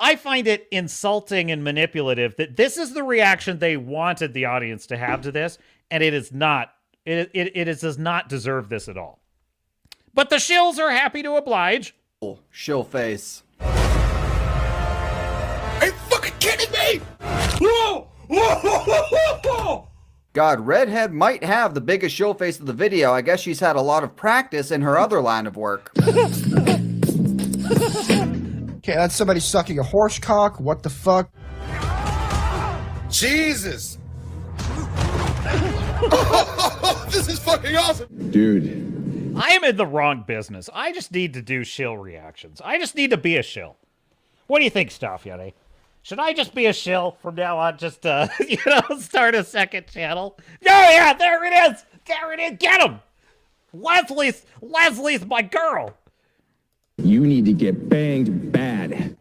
I find it insulting and manipulative that this is the reaction they wanted the audience to have to this, and it is not. It does not deserve this at all. But the shills are happy to oblige. Shill face. Are you fucking kidding me? Whoa! God, Redhead might have the biggest shill face of the video. I guess she's had a lot of practice in her other line of work. Okay, that's somebody sucking a horse cock. What the fuck? Jesus! This is fucking awesome! Dude. I am in the wrong business. I just need to do shill reactions. I just need to be a shill. What do you think, Staff Yeti? Should I just be a shill from now on? Just, start a second channel? Oh, yeah, there it is! There it is! Get him! Leslie's my girl! You need to get banged bad.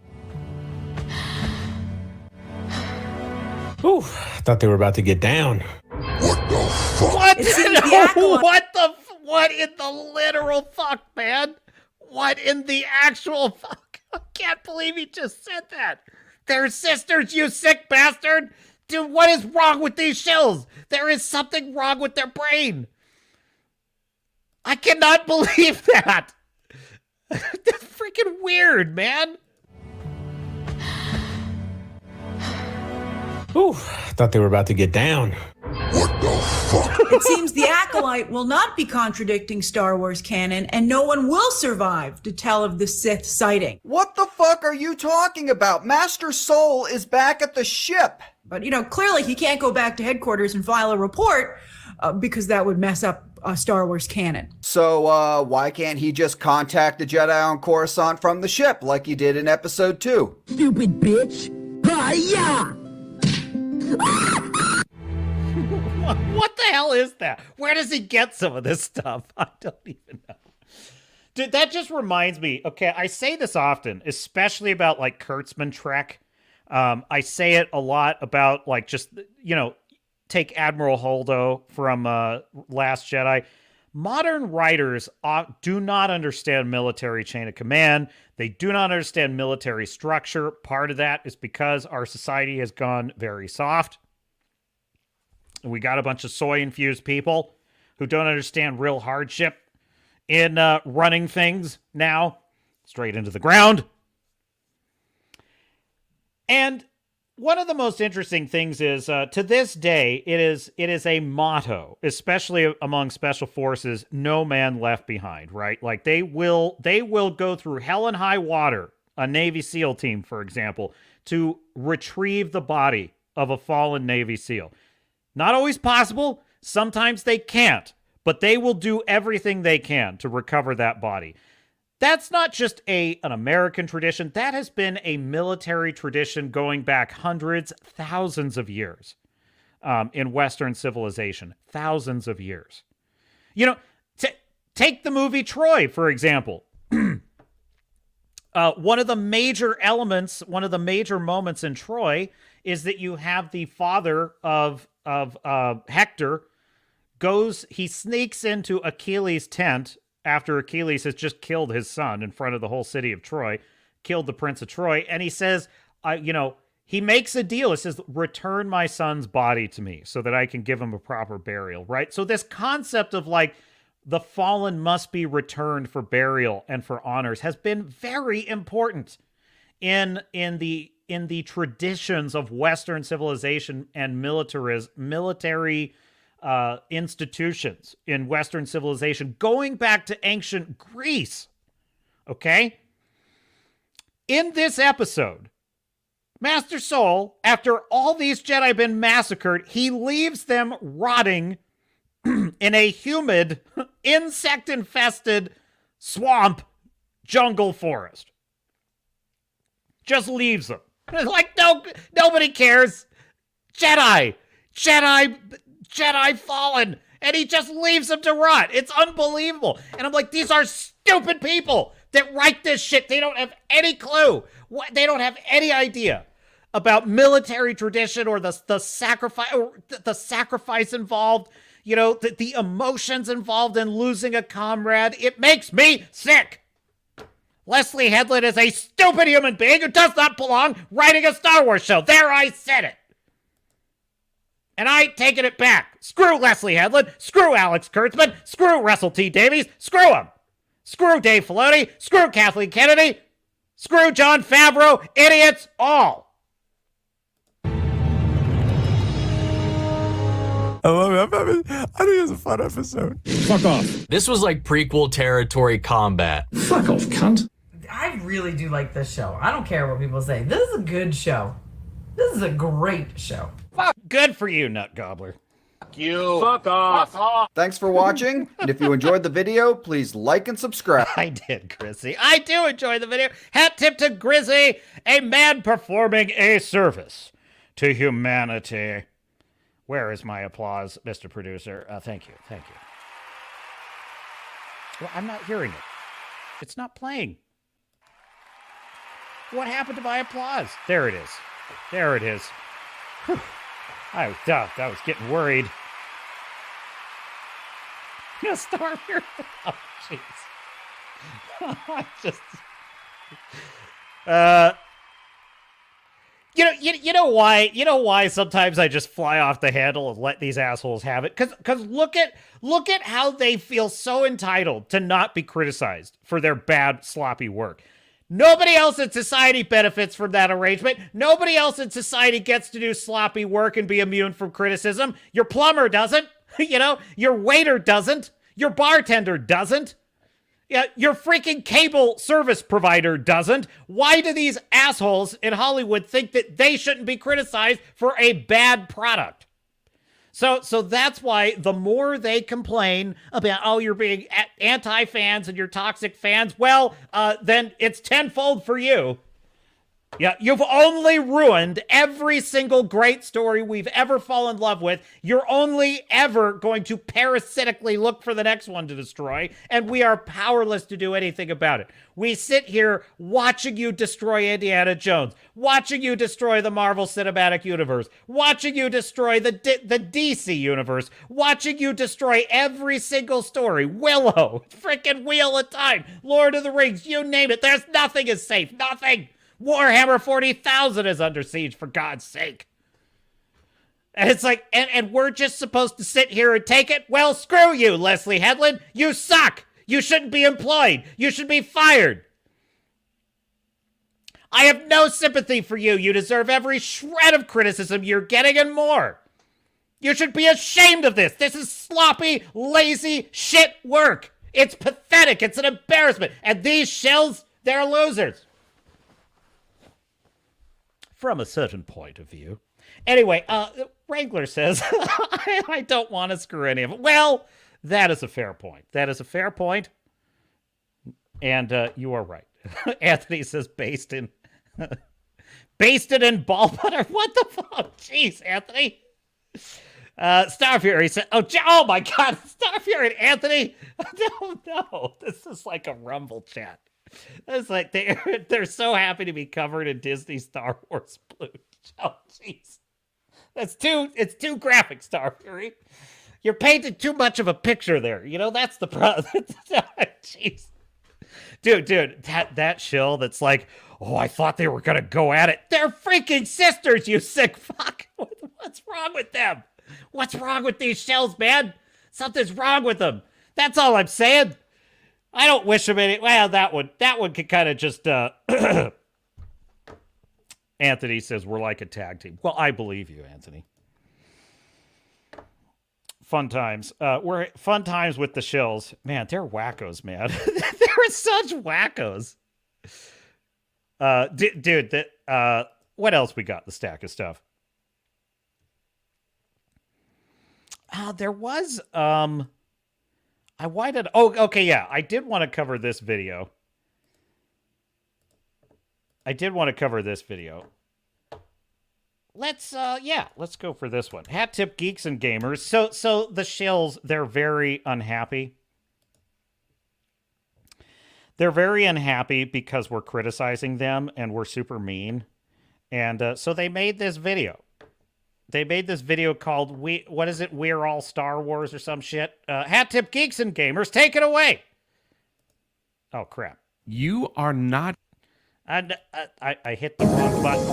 Ooh, I thought they were about to get down. What the fuck? What in the literal fuck, man? What in the actual fuck? I can't believe he just said that. They're sisters, you sick bastard! Dude, what is wrong with these Shills? There is something wrong with their brain. I cannot believe that. That's freaking weird, man. Ooh, I thought they were about to get down. What the fuck? It seems the Acolyte will not be contradicting Star Wars canon, and no one will survive to tell of the Sith sighting. What the fuck are you talking about? Master Soul is back at the ship. But, clearly he can't go back to headquarters and file a report because that would mess up Star Wars canon. So, why can't he just contact the Jedi on Coruscant from the ship like he did in Episode 2? Stupid bitch. Hiya! What the hell is that? Where does he get some of this stuff? I don't even know. Dude, that just reminds me. Okay, I say this often, especially about like Kurtzman Trek. I say it a lot about like just, take Admiral Holdo from Last Jedi. Modern writers do not understand military chain of command. They do not understand military structure. Part of that is because our society has gone very soft. We got a bunch of soy-infused people who don't understand real hardship in running things now straight into the ground. And one of the most interesting things is, to this day, it is a motto, especially among special forces, no man left behind, right? Like they will go through hell and high water, a Navy SEAL team, for example, to retrieve the body of a fallen Navy SEAL. Not always possible. Sometimes they can't, but they will do everything they can to recover that body. That's not just an American tradition. That has been a military tradition going back hundreds, thousands of years in Western civilization. Thousands of years. Take the movie Troy, for example. One of the major elements, one of the major moments in Troy is that you have the father of Hector he sneaks into Achilles' tent after Achilles has just killed his son in front of the whole city of Troy, killed the Prince of Troy, and he says, he makes a deal. It says, return my son's body to me so that I can give him a proper burial, right? So this concept of like the fallen must be returned for burial and for honors has been very important in the traditions of Western civilization and military institutions in Western civilization, going back to ancient Greece. Okay? In this episode, Master Soul, after all these Jedi been massacred, he leaves them rotting in a humid, insect-infested swamp jungle forest. Just leaves them. Like, nobody cares. Jedi fallen, and he just leaves them to rot. It's unbelievable. And I'm like, these are stupid people that write this shit. They don't have any clue. They don't have any idea about military tradition or the sacrifice involved, the emotions involved in losing a comrade. It makes me sick. Leslye Headland is a stupid human being who does not belong writing a Star Wars show. There, I said it. And I ain't taking it back. Screw Leslye Headland. Screw Alex Kurtzman. Screw Russell T. Davies. Screw him. Screw Dave Filoni. Screw Kathleen Kennedy. Screw Jon Favreau. Idiots all. I love it. I think it was a fun episode. Fuck off. This was like prequel territory combat. Fuck off, cunt. I really do like this show. I don't care what people say. This is a good show. This is a great show. Fuck, good for you, Nut Gobbler. Fuck you. Fuck off. Fuck off. Thanks for watching, and if you enjoyed the video, please like and subscribe. I did, Grizzy. I do enjoy the video. Hat tip to Grizzy, a man performing a service to humanity. Where is my applause, Mr. Producer? Thank you. Well, I'm not hearing it. It's not playing. What happened to my applause? There it is. Whew. I was getting worried. Star here. Oh, jeez. You know why? You know why sometimes I just fly off the handle and let these assholes have it? Because look at how they feel so entitled to not be criticized for their bad, sloppy work. Nobody else in society benefits from that arrangement. Nobody else in society gets to do sloppy work and be immune from criticism. Your plumber doesn't. Your waiter doesn't. Your bartender doesn't. Yeah, your freaking cable service provider doesn't. Why do these assholes in Hollywood think that they shouldn't be criticized for a bad product? So that's why the more they complain about, oh, you're being anti-fans and you're toxic fans, well, then it's tenfold for you. Yeah, you've only ruined every single great story we've ever fallen in love with. You're only ever going to parasitically look for the next one to destroy, and we are powerless to do anything about it. We sit here watching you destroy Indiana Jones, watching you destroy the Marvel Cinematic Universe, watching you destroy the DC Universe, watching you destroy every single story. Willow, freaking Wheel of Time, Lord of the Rings, you name it. There's nothing is safe, nothing. Warhammer 40,000 is under siege, for God's sake. And it's like, and we're just supposed to sit here and take it? Well, screw you, Leslye Headland. You suck. You shouldn't be employed. You should be fired. I have no sympathy for you. You deserve every shred of criticism you're getting and more. You should be ashamed of this. This is sloppy, lazy shit work. It's pathetic. It's an embarrassment. And these Shills, they're losers. From a certain point of view. Anyway, Wrangler says, I don't want to screw any of it. Well, that is a fair point. That is a fair point. And you are right. Anthony says basted in ball butter. What the fuck? Jeez, Anthony. Star Fury said, oh my God, Star Fury and Anthony. No. This is like a Rumble chat. It's like they're so happy to be covered in Disney Star Wars blue. Oh, jeez. It's too graphic, Star Fury. You're painting too much of a picture there. That's the problem. Jeez. Dude, that shill that's like, oh, I thought they were going to go at it. They're freaking sisters, you sick fuck. What's wrong with them? What's wrong with these Shills, man? Something's wrong with them. That's all I'm saying. I don't wish him any. Well, that one could kind of just. Anthony says we're like a tag team. Well, I believe you, Anthony. Fun times. We're fun times with the Shills. Man, they're wackos, man. They're such wackos. Dude. What else we got? The stack of stuff. There was okay, yeah. I did want to cover this video. Let's go for this one. Hat tip geeks and gamers. So the Shills, they're very unhappy. They're very unhappy because we're criticizing them and we're super mean. And so they made this video. They made this video called We're All Star Wars or some shit. Hat tip geeks and gamers, take it away. Oh, crap. You are not... I hit the wrong button.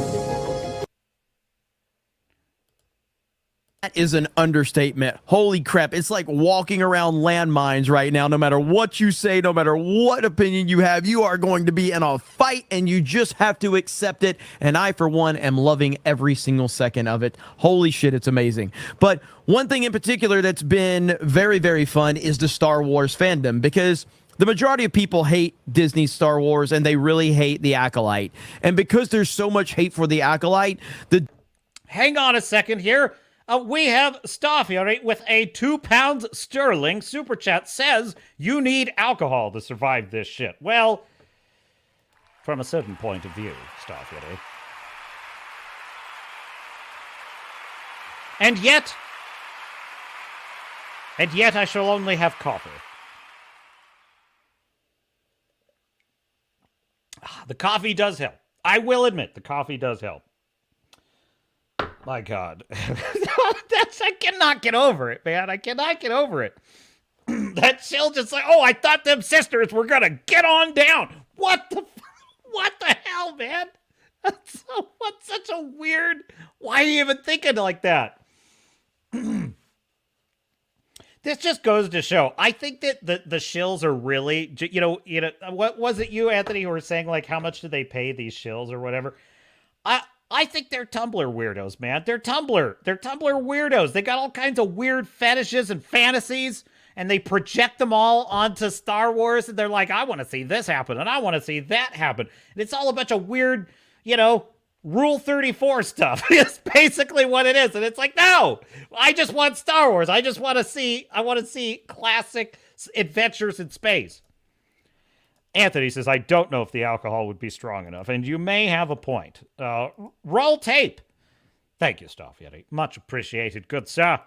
That is an understatement. Holy crap. It's like walking around landmines right now. No matter what you say, no matter what opinion you have, you are going to be in a fight and you just have to accept it. And I, for one, am loving every single second of it. Holy shit, it's amazing. But one thing in particular that's been very, very fun is the Star Wars fandom, because the majority of people hate Disney's Star Wars and they really hate the Acolyte. And because there's so much hate for the Acolyte, Hang on a second here. We have Starfury with a £2 super chat says you need alcohol to survive this shit. Well, from a certain point of view, Starfury. And yet I shall only have coffee. The coffee does help. I will admit, the coffee does help. My God. I cannot get over it, man. I cannot get over it. That Shill just like, oh, I thought them sisters were going to get on down. What the hell, man? What's such such a weird... Why are you even thinking like that? This just goes to show. I think that the shills are really... You know, what was it you, Anthony, who were saying, like, how much do they pay these shills or whatever? I think they're Tumblr weirdos, man. They're Tumblr weirdos. They got all kinds of weird fetishes and fantasies, and they project them all onto Star Wars, and they're like, I want to see this happen, and I want to see that happen. And it's all a bunch of weird, you know, Rule 34 stuff. It's basically what it is. And it's like, no, I just want Star Wars. I want to see classic adventures in space. Anthony says, I don't know if the alcohol would be strong enough, and you may have a point. Roll tape. Thank you, Starfyeti. Much appreciated, good sir.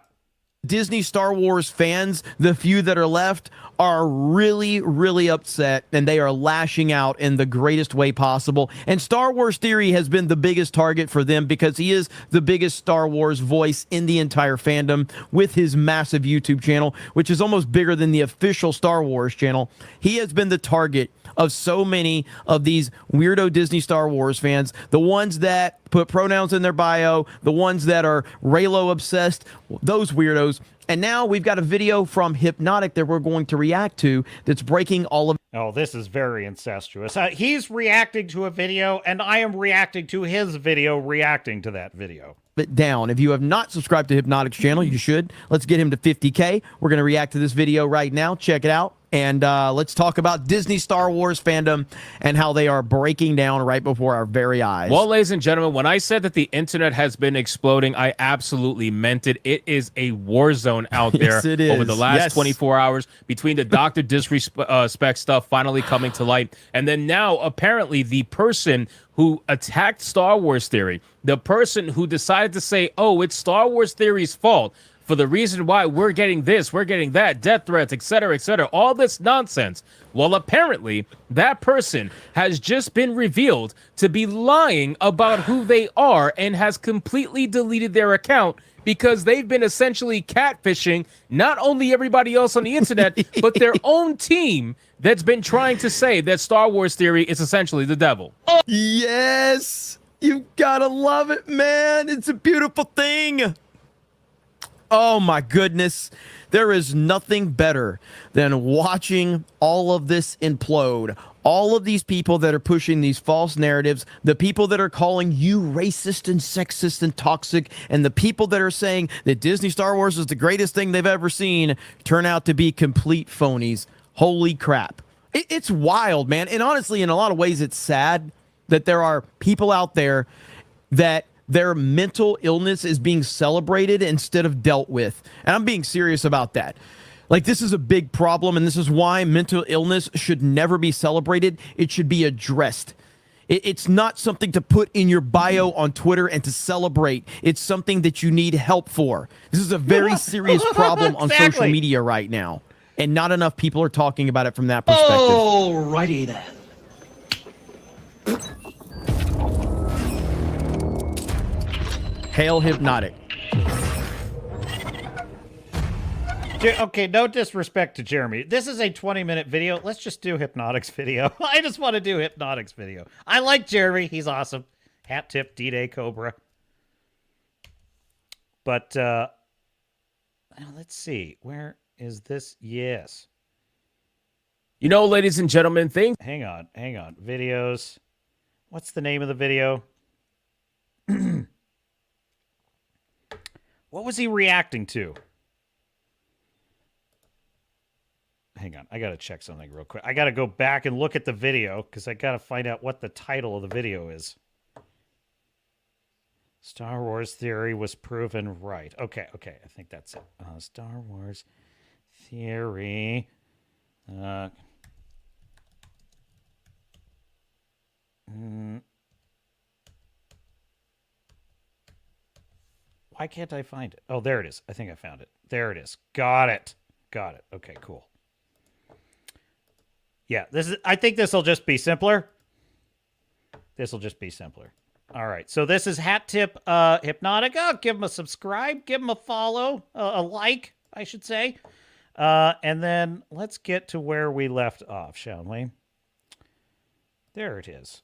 Disney Star Wars fans, the few that are left, are really, really upset, and they are lashing out in the greatest way possible. And Star Wars Theory has been the biggest target for them because he is the biggest Star Wars voice in the entire fandom with his massive YouTube channel, which is almost bigger than the official Star Wars channel. He has been the target of so many of these weirdo Disney Star Wars fans, the ones that put pronouns in their bio, the ones that are Reylo obsessed, those weirdos. And now we've got a video from Hypnotic that we're going to react to that's breaking all of... Oh, this is very incestuous. He's reacting to a video, and I am reacting to his video reacting to that video. It down. If you have not subscribed to Hypnotic's channel, you should. Let's get him to 50K. We're going to react to this video right now. Check it out. And let's talk about Disney Star Wars fandom and how they are breaking down right before our very eyes. Well, ladies and gentlemen, when I said that the internet has been exploding, I absolutely meant it. It is a war zone out there. Yes, it is. Over the last Yes. 24 hours between the Dr. Disrespect stuff finally coming to light. And then now, apparently, the person who attacked Star Wars Theory, the person who decided to say, oh, it's Star Wars Theory's fault for the reason why we're getting this, we're getting that, death threats, etc., all this nonsense. Well, apparently, that person has just been revealed to be lying about who they are and has completely deleted their account because they've been essentially catfishing not only everybody else on the internet, but their own team that's been trying to say that Star Wars Theory is essentially the devil. Yes! You gotta love it, man! It's a beautiful thing! Oh my goodness. There is nothing better than watching all of this implode. All of these people that are pushing these false narratives, the people that are calling you racist and sexist and toxic, and the people that are saying that Disney Star Wars is the greatest thing they've ever seen, turn out to be complete phonies. Holy crap. It's wild, man. And honestly, in a lot of ways, it's sad that there are people out there that their mental illness is being celebrated instead of dealt with. And I'm being serious about that. Like, this is a big problem, and this is why mental illness should never be celebrated. It should be addressed. It's not something to put in your bio on Twitter and to celebrate. It's something that you need help for. This is a very serious problem on social media right now, and not enough people are talking about it from that perspective. Alrighty then. Hail Hypnotic. Okay, no disrespect to Jeremy. This is a 20-minute video. Let's just do Hypnotic's video. I just want to do Hypnotic's video. I like Jeremy. He's awesome. Hat tip, D-Day Cobra. But, now let's see. Where is this? Yes. You know, ladies and gentlemen, Hang on. Videos. What's the name of the video? What was he reacting to? Hang on. I got to check something real quick. I got to go back and look at the video because I got to find out what the title of the video is. Star Wars Theory was proven right. Okay. I think that's it. Star Wars Theory. Why can't I find it? Oh, there it is. I think I found it. There it is. Got it. Okay, cool. Yeah, I think this will just be simpler. All right, so this is Hat Tip Hypnotic. Oh, give him a subscribe. Give him a follow. A like, I should say. And then let's get to where we left off, shall we? There it is.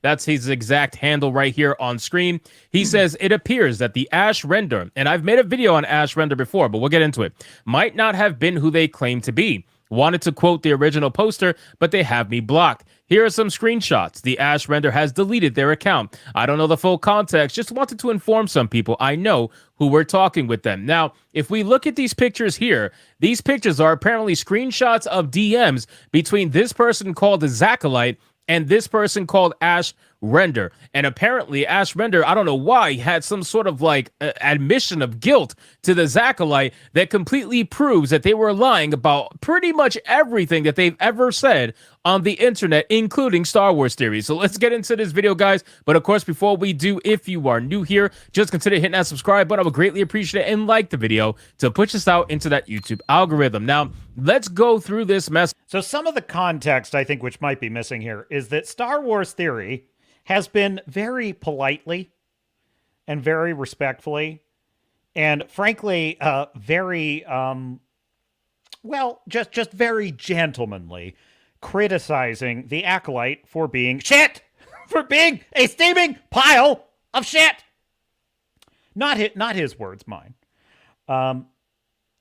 That's his exact handle right here on screen. He says, it appears that the Ash render, and I've made a video on Ash render before, but we'll get into it, might not have been who they claim to be. Wanted to quote the original poster, but they have me blocked. Here are some screenshots. The Ash render has deleted their account. I don't know the full context, just wanted to inform some people I know who were talking with them. Now, if we look at these pictures here, these pictures are apparently screenshots of DMs between this person called the Acolyte and this person called Ash Render. And apparently Ash Render, I don't know why, had some sort of like admission of guilt to the Acolyte that completely proves that they were lying about pretty much everything that they've ever said on the internet, including Star Wars theories. So let's get into this video, guys. But of course, before we do, if you are new here, just consider hitting that subscribe button. I would greatly appreciate it, and like the video to push us out into that YouTube algorithm. Now, let's go through this mess. So some of the context, I think, which might be missing here is that Star Wars theory has been very politely and very respectfully and frankly very well, just very gentlemanly criticizing the Acolyte for being shit, for being a steaming pile of shit. Not his words, mine.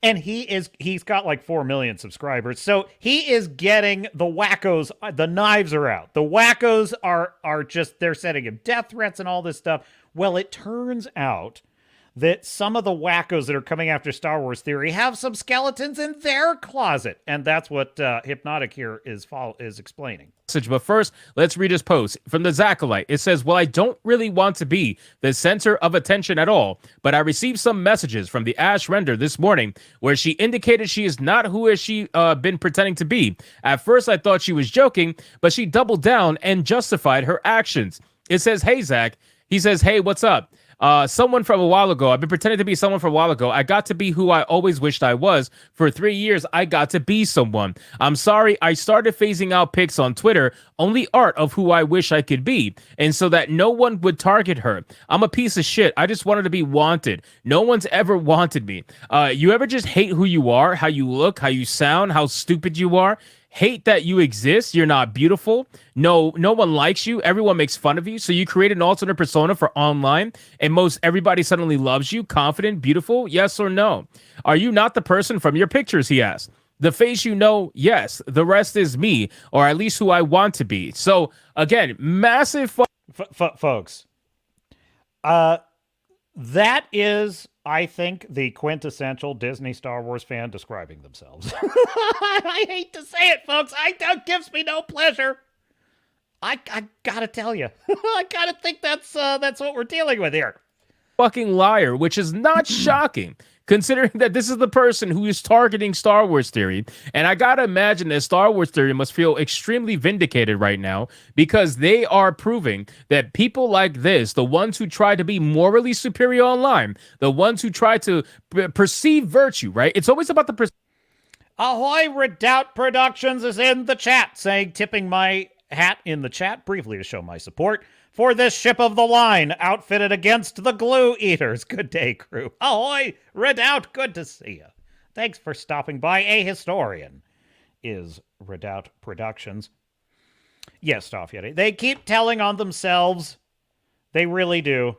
And he's got like 4 million subscribers. So he is getting the wackos. The knives are out. The wackos are just, they're sending him death threats and all this stuff. Well, it turns out that some of the wackos that are coming after Star Wars theory have some skeletons in their closet. And that's what Hypnotic here is explaining. But first, let's read his post from the Acolyte. It says, well, I don't really want to be the center of attention at all, but I received some messages from the Ash Render this morning where she indicated she is not who has she been pretending to be. At first, I thought she was joking, but she doubled down and justified her actions. It says, hey, Zach. He says, hey, what's up? Someone from a while ago. I've been pretending to be someone from a while ago. I got to be who I always wished I was. For 3 years, I got to be someone. I'm sorry, I started phasing out pics on Twitter, only art of who I wish I could be, and so that no one would target her. I'm a piece of shit. I just wanted to be wanted. No one's ever wanted me. You ever just hate who you are, how you look, how you sound, how stupid you are? Hate that you exist, you're not beautiful, no one likes you, everyone makes fun of you, so you create an alternate persona for online, and most everybody suddenly loves you, confident, beautiful, yes or no? Are you not the person from your pictures, he asked. The face you know, yes, the rest is me, or at least who I want to be. So, again, massive folks, that is, I think, the quintessential Disney Star Wars fan describing themselves. I hate to say it, folks. That gives me no pleasure. I gotta tell you, I gotta think that's what we're dealing with here. Fucking liar, which is not shocking, considering that this is the person who is targeting Star Wars theory. And I gotta imagine that Star Wars theory must feel extremely vindicated right now, because they are proving that people like this, the ones who try to be morally superior online, the ones who try to perceive virtue, right? It's always about the Ahoy, Redoubt Productions is in the chat, saying, tipping my hat in the chat briefly to show my support for this ship of the line, outfitted against the glue eaters. Good day, crew. Ahoy, Redoubt, good to see you. Thanks for stopping by. A historian is Redoubt Productions. Yes, Staff Yeti. They keep telling on themselves. They really do.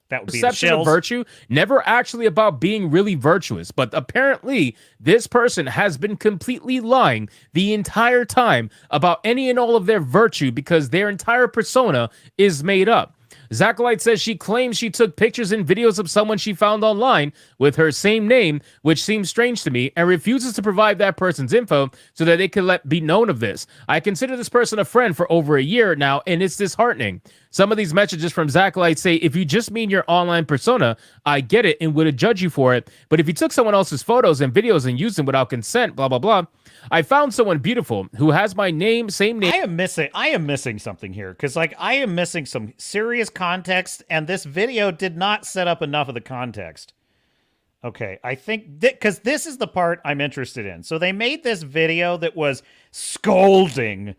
That would be perception of virtue, never actually about being really virtuous. But apparently, this person has been completely lying the entire time about any and all of their virtue, because their entire persona is made up. Acolyte says she claims she took pictures and videos of someone she found online with her same name, which seems strange to me, and refuses to provide that person's info so that they can be known of this. I consider this person a friend for over a year now, and it's disheartening. Some of these messages from Acolyte say, if you just mean your online persona, I get it and would judge you for it. But if you took someone else's photos and videos and used them without consent, blah, blah, blah. I found someone beautiful who has my name, same name. I am missing something here, because like I am missing some serious context, and this video did not set up enough of the context. Okay, I think because this is the part I'm interested in. So they made this video that was scolding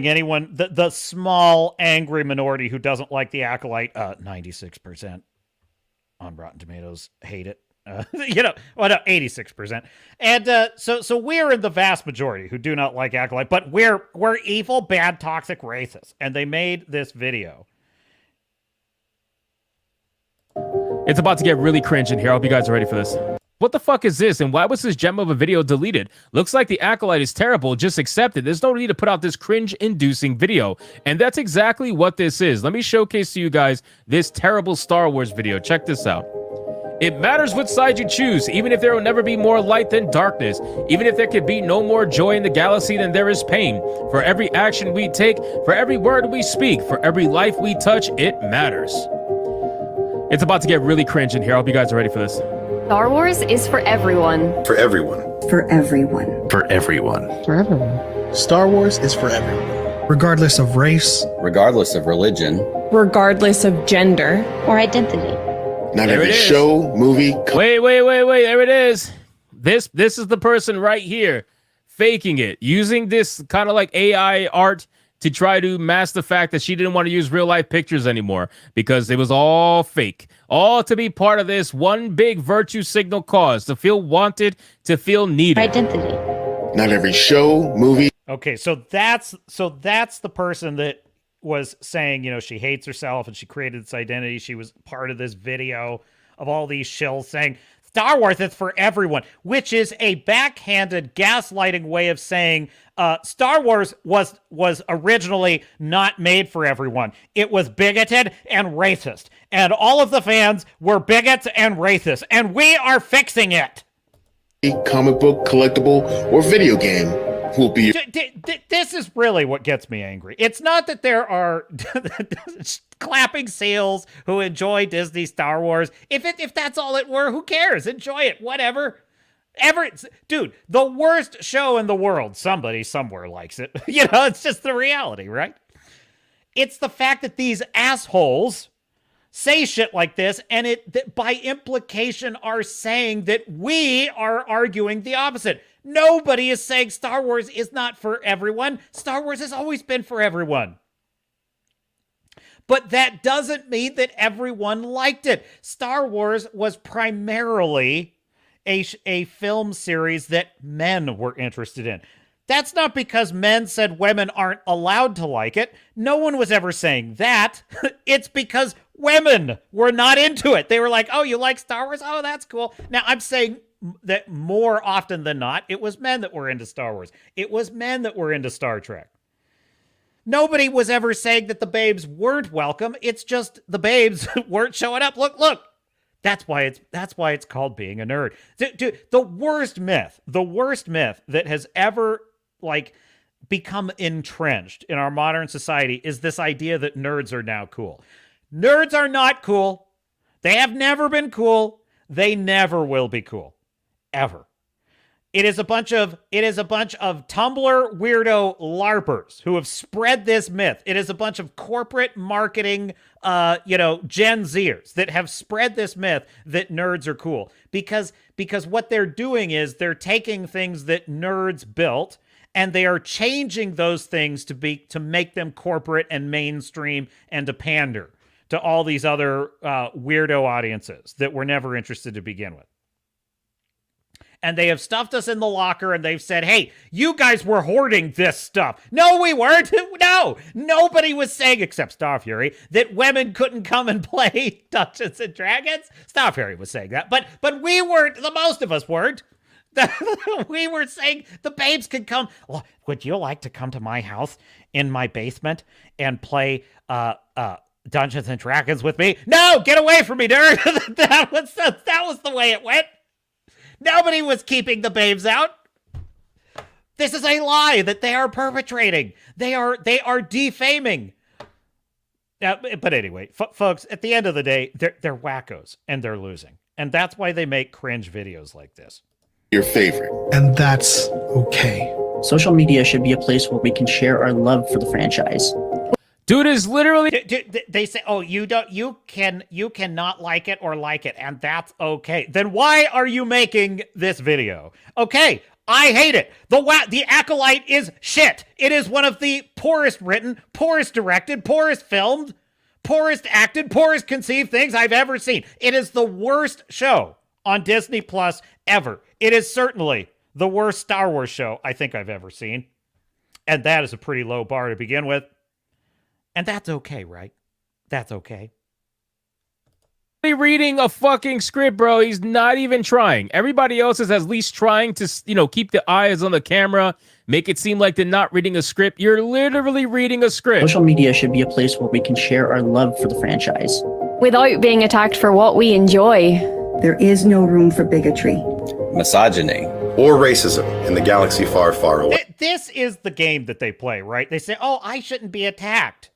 anyone, the small angry minority who doesn't like the Acolyte. 96% on Rotten Tomatoes hate it. Well, no, 86%. And so we're in the vast majority who do not like Acolyte, but we're evil, bad, toxic racists. And they made this video. It's about to get really cringe in here. I hope you guys are ready for this. What the fuck is this? And why was this gem of a video deleted? Looks like the Acolyte is terrible. Just accept it. There's no need to put out this cringe-inducing video. And that's exactly what this is. Let me showcase to you guys this terrible Star Wars video. Check this out. It matters which side you choose, even if there will never be more light than darkness, even if there could be no more joy in the galaxy than there is pain. For every action we take, for every word we speak, for every life we touch, it matters. It's about to get really cringe in here. I hope you guys are ready for this. Star Wars is for everyone. For everyone. For everyone. For everyone. For everyone. Star Wars is for everyone. Regardless of race. Regardless of religion. Regardless of gender. Or identity. Not There every it is. show, movie. Wait. There it is. This is the person right here faking it, using this kind of like AI art to try to mask the fact that she didn't want to use real life pictures anymore because it was all fake. All to be part of this one big virtue signal cause, to feel wanted, to feel needed. Identity. Not every show, movie. Okay, so that's the person that was saying, she hates herself and she created this identity. She was part of this video of all these shills saying, Star Wars is for everyone, which is a backhanded gaslighting way of saying Star Wars was originally not made for everyone. It was bigoted and racist. And all of the fans were bigots and racists. And we are fixing it. Comic book, collectible, or video game will be. This is really what gets me angry. It's not that there are clapping seals who enjoy Disney Star Wars. If that's all it were, who cares? Enjoy it, whatever. Dude, the worst show in the world. Somebody somewhere likes it. It's just the reality, right? It's the fact that these assholes say shit like this, and that by implication are saying that we are arguing the opposite. Nobody is saying Star Wars is not for everyone. Star Wars has always been for everyone. But that doesn't mean that everyone liked it. Star Wars was primarily a film series that men were interested in. That's not because men said women aren't allowed to like it. No one was ever saying that. It's because women were not into it. They were like, oh, you like Star Wars? Oh, that's cool. Now, I'm saying that more often than not, it was men that were into Star Wars. It was men that were into Star Trek. Nobody was ever saying that the babes weren't welcome. It's just the babes weren't showing up. Look. That's why it's called being a nerd. Dude, the worst myth that has ever become entrenched in our modern society is this idea that nerds are now cool. Nerds are not cool. They have never been cool. They never will be cool. Ever. It is a bunch of Tumblr weirdo LARPers who have spread this myth. It is a bunch of corporate marketing, Gen Zers that have spread this myth that nerds are cool. Because what they're doing is they're taking things that nerds built and they are changing those things to make them corporate and mainstream and to pander to all these other weirdo audiences that were never interested to begin with. And they have stuffed us in the locker and they've said, hey, you guys were hoarding this stuff. No, we weren't. No, nobody was saying, except Star Fury, that women couldn't come and play Dungeons and Dragons. Star Fury was saying that, but we weren't. The most of us weren't. We were saying the babes could come. Well, would you like to come to my house in my basement and play Dungeons and Dragons with me? No, get away from me, nerd. That was the way it went. Nobody was keeping the babes out. This is a lie that they are perpetrating. They are defaming. But anyway, folks, at the end of the day, they're wackos and they're losing. And that's why they make cringe videos like this. Your favorite. And that's okay. Social media should be a place where we can share our love for the franchise. Dude is literally. They say, "Oh, you cannot like it or like it, and that's okay." Then why are you making this video? Okay, I hate it. The Acolyte is shit. It is one of the poorest written, poorest directed, poorest filmed, poorest acted, poorest conceived things I've ever seen. It is the worst show on Disney Plus ever. It is certainly the worst Star Wars show I think I've ever seen. And that is a pretty low bar to begin with. And that's okay, right? That's okay. Reading a fucking script, bro. He's not even trying. Everybody else is at least trying to, keep the eyes on the camera, make it seem like they're not reading a script. You're literally reading a script. Social media should be a place where we can share our love for the franchise without being attacked for what we enjoy. There is no room for bigotry, misogyny, or racism in the galaxy far, far away. This is the game that they play, right? They say, oh, I shouldn't be attacked.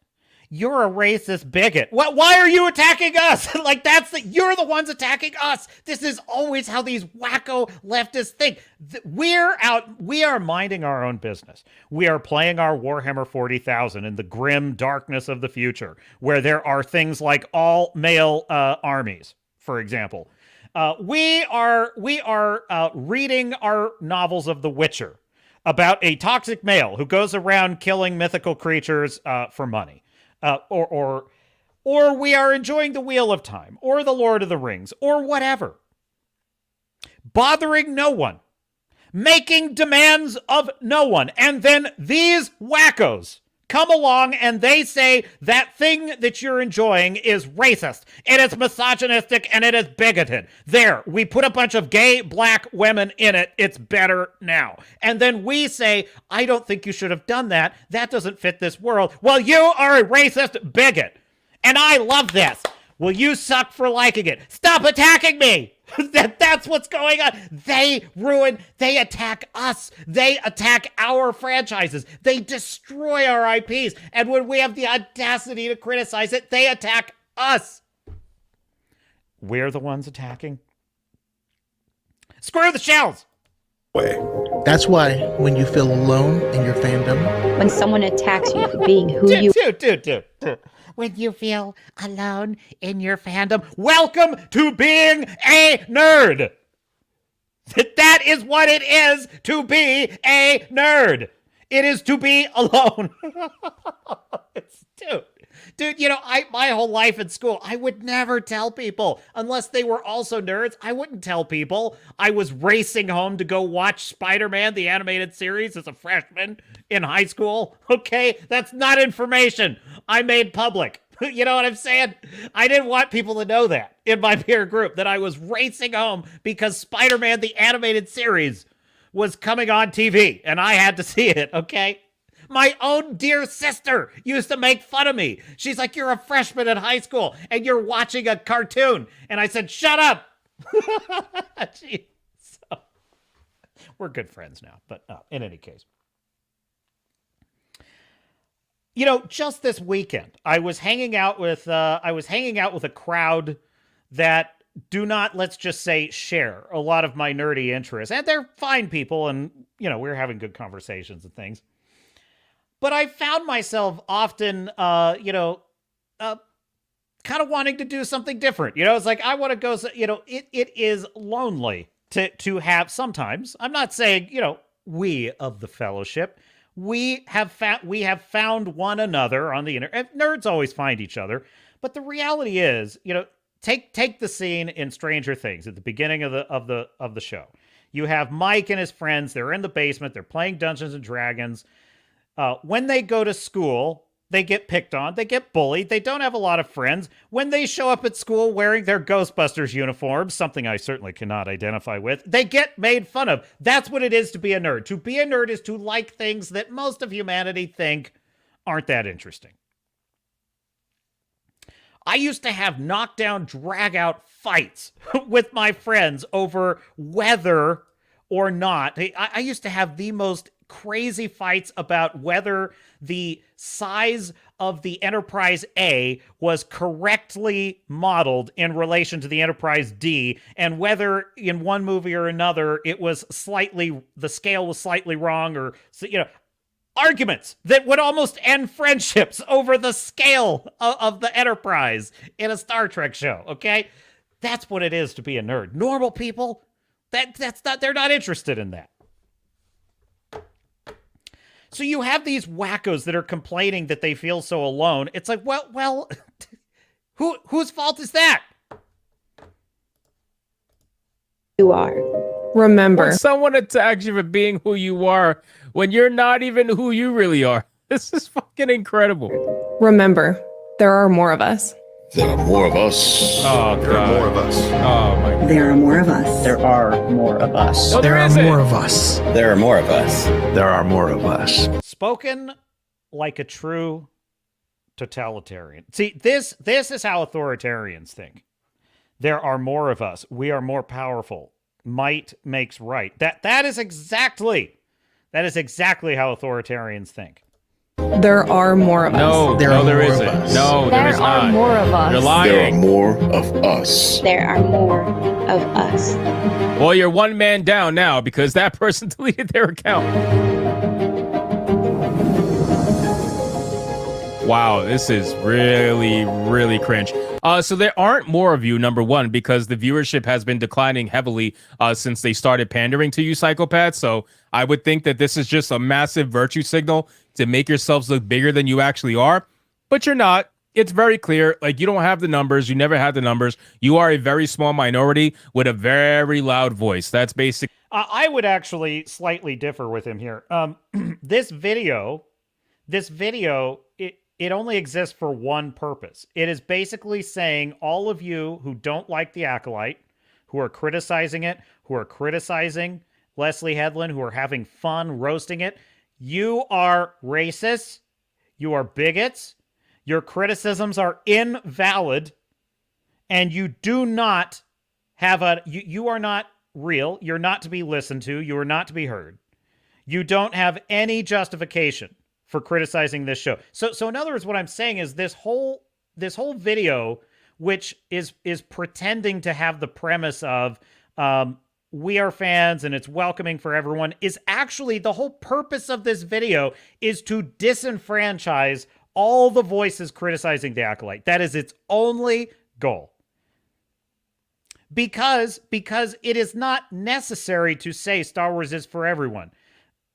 You're a racist bigot. Why are you attacking us? You're the ones attacking us. This is always how these wacko leftists think. We are minding our own business. We are playing our Warhammer 40,000 in the grim darkness of the future, where there are things like all male armies, for example. We are reading our novels of The Witcher about a toxic male who goes around killing mythical creatures for money. Or we are enjoying The Wheel of Time, or The Lord of the Rings, or whatever. Bothering no one. Making demands of no one. And then these wackos come along and they say that thing that you're enjoying is racist, it is misogynistic, and it is bigoted. There, we put a bunch of gay black women in it. It's better now. And then we say, I don't think you should have done that. That doesn't fit this world. Well, you are a racist bigot. And I love this. Well, you suck for liking it. Stop attacking me. That's what's going on. They attack us. They attack our franchises. They destroy our IPs. And when we have the audacity to criticize it, they attack us. We're the ones attacking. Screw the Shills. That's why when you feel alone in your fandom, when someone attacks you for being who you are. When you feel alone in your fandom, welcome to being a nerd. That is what it is to be a nerd. It is to be alone. Dude, my whole life in school, I would never tell people unless they were also nerds. I wouldn't tell people I was racing home to go watch Spider-Man, the animated series, as a freshman in high school. Okay, that's not information I made public. You know what I'm saying? I didn't want people to know that in my peer group, that I was racing home because Spider-Man, the animated series, was coming on TV and I had to see it, okay? My own dear sister used to make fun of me. She's like, you're a freshman in high school and you're watching a cartoon. And I said, shut up. So, we're good friends now, but in any case. Just this weekend, I was hanging out with a crowd that do not, let's just say, share a lot of my nerdy interests. And they're fine people, and, we're having good conversations and things. But I found myself often, kind of wanting to do something different. It's like, I want to go, it is lonely to have sometimes. I'm not saying, we of the fellowship, we have found one another on the internet. Nerds always find each other. But the reality is, take the scene in Stranger Things at the beginning of the show. You have Mike and his friends. They're in the basement. They're playing Dungeons and Dragons. When they go to school, they get picked on. They get bullied. They don't have a lot of friends. When they show up at school wearing their Ghostbusters uniforms, something I certainly cannot identify with, they get made fun of. That's what it is to be a nerd. To be a nerd is to like things that most of humanity think aren't that interesting. I used to have knockdown, drag-out fights with my friends over whether or not. I used to have the most crazy fights about whether the size of the Enterprise A was correctly modeled in relation to the Enterprise D, and whether in one movie or another the scale was slightly wrong, or arguments that would almost end friendships over the scale of the Enterprise in a Star Trek show. Okay, that's what it is to be a nerd. Normal people, they're not interested in that. So you have these wackos that are complaining that they feel so alone. It's like, well, whose fault is that? you are. Remember. When someone attacks you for being who you are, when you're not even who you really are. This is fucking incredible. Remember, there are more of us. There are more of us. Oh, There are more of us. Oh, my God. There are more of us. There are more of us. No, There are isn't. more of us. There are more of us. There are more of us. Spoken like a true totalitarian. See, this is how authoritarians think. There are more of us. We are more powerful. Might makes right. That is exactly how authoritarians think. There are more of us. No, There no, are there more of isn't. us. No, there is There are not. more of us. You're There are lying. more of us. There are more of us. Well, you're one man down now because that person deleted their account. Wow, this is really, really cringe. So there aren't more of you, number one, because the viewership has been declining heavily since they started pandering to you psychopaths. So I would think that this is just a massive virtue signal to make yourselves look bigger than you actually are. But you're not. It's very clear. Like, you don't have the numbers. You never had the numbers. You are a very small minority with a very loud voice. That's basic. I would actually slightly differ with him here. This video, it only exists for one purpose. It is basically saying all of you who don't like the Acolyte, who are criticizing it, who are criticizing Leslye Headland, who are having fun roasting it, you are racists, you are bigots, your criticisms are invalid, and you do not have you are not real, you're not to be listened to, you are not to be heard. You don't have any justification for criticizing this show. So in other words, what I'm saying is this whole video, which is pretending to have the premise of we are fans and it's welcoming for everyone, is actually the whole purpose of this video is to disenfranchise all the voices criticizing the Acolyte. That is its only goal. Because it is not necessary to say Star Wars is for everyone.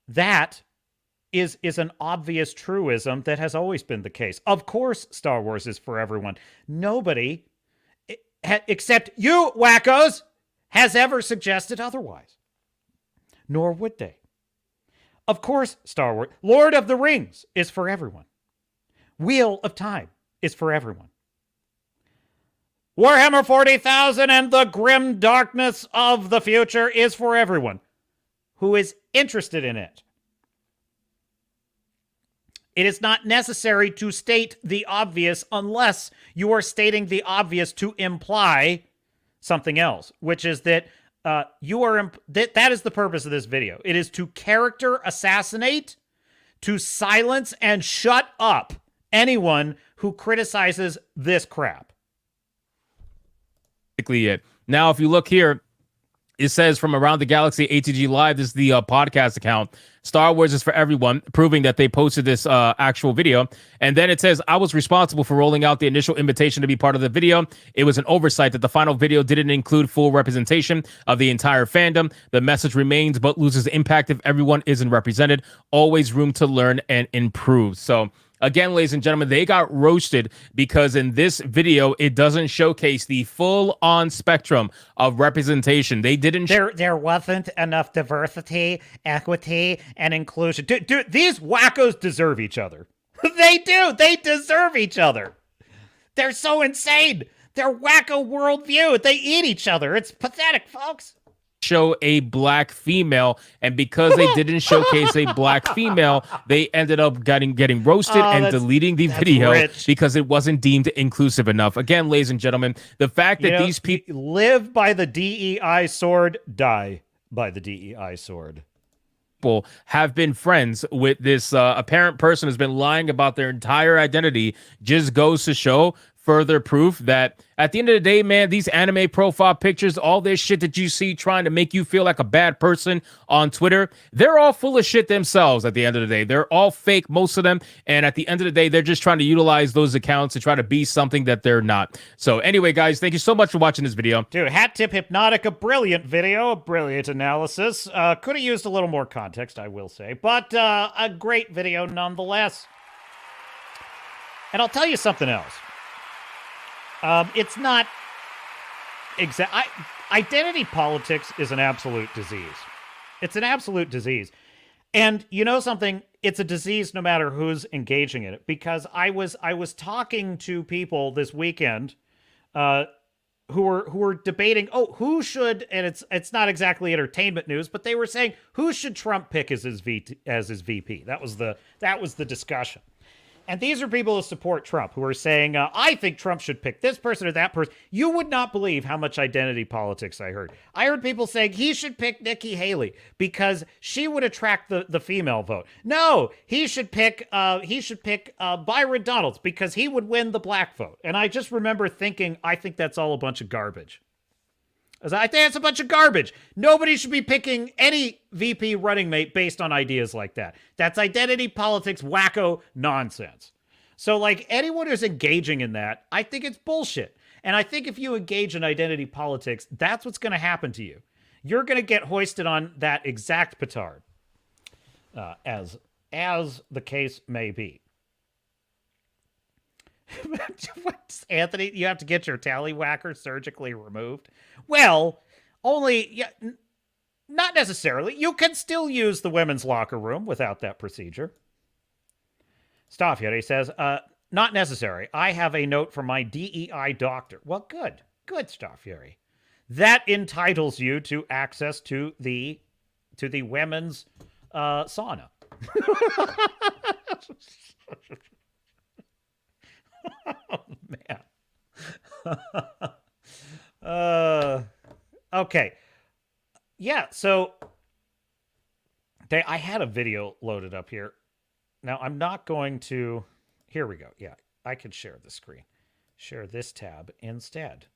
That is an obvious truism that has always been the case. Of course, Star Wars is for everyone. Nobody, except you wackos, has ever suggested otherwise. Nor would they. Of course, Star Wars, Lord of the Rings is for everyone. Wheel of Time is for everyone. Warhammer 40,000 and the grim darkness of the future is for everyone who is interested in it. It is not necessary to state the obvious unless you are stating the obvious to imply something else, which is that that is the purpose of this video. It is to character assassinate, to silence and shut up anyone who criticizes this crap. It. Now, if you look here, it says from Around the Galaxy ATG Live, this is the podcast account. Star Wars is for everyone, proving that they posted this actual video. And then it says, I was responsible for rolling out the initial invitation to be part of the video. It was an oversight that the final video didn't include full representation of the entire fandom. The message remains, but loses impact if everyone isn't represented. Always room to learn and improve. So again, ladies and gentlemen, they got roasted because in this video, it doesn't showcase the full-on spectrum of representation. They didn't. There wasn't enough diversity, equity, and inclusion. Dude, these wackos deserve each other. They do. They deserve each other. They're so insane. They're wacko worldview. They eat each other. It's pathetic, folks. Show a black female, and because they didn't showcase a black female, they ended up getting roasted and deleting the video because it wasn't deemed inclusive enough. Again, ladies and gentlemen, the fact that these people live by the DEI sword, die by the DEI sword. Have been friends with this apparent person who's been lying about their entire identity just goes to show further proof that at the end of the day, man, these anime profile pictures, all this shit that you see trying to make you feel like a bad person on Twitter, they're all full of shit themselves at the end of the day. They're all fake, most of them. And at the end of the day, they're just trying to utilize those accounts to try to be something that they're not. So anyway, guys, thank you so much for watching this video. Dude, Hat Tip Hypnotic, brilliant video, a brilliant analysis. Could have used a little more context, I will say, but a great video nonetheless. And I'll tell you something else. It's not exact. Identity politics is an absolute disease. It's an absolute disease. And you know something? It's a disease no matter who's engaging in it. Because I was talking to people this weekend who were debating, who should, and it's not exactly entertainment news, but they were saying who should Trump pick as his VP. That was the discussion. And these are people who support Trump, who are saying, I think Trump should pick this person or that person. You would not believe how much identity politics I heard. I heard people saying he should pick Nikki Haley because she would attract the female vote. No, he should pick Byron Donalds because he would win the black vote. And I just remember thinking, I think that's all a bunch of garbage. I think it's a bunch of garbage. Nobody should be picking any VP running mate based on ideas like that. That's identity politics, wacko nonsense. So, like, anyone who's engaging in that, I think it's bullshit. And I think if you engage in identity politics, that's what's going to happen to you. You're going to get hoisted on that exact petard, as the case may be. Anthony, you have to get your tallywhacker surgically removed. Well, not necessarily. You can still use the women's locker room without that procedure. Staffjeri says, not necessary. I have a note from my DEI doctor. Well, good, Staffjeri. That entitles you to access to the women's sauna. Oh, man. Okay. Yeah, so I had a video loaded up here. Now, I'm not going to... Here we go. Yeah, I can share the screen. Share this tab instead.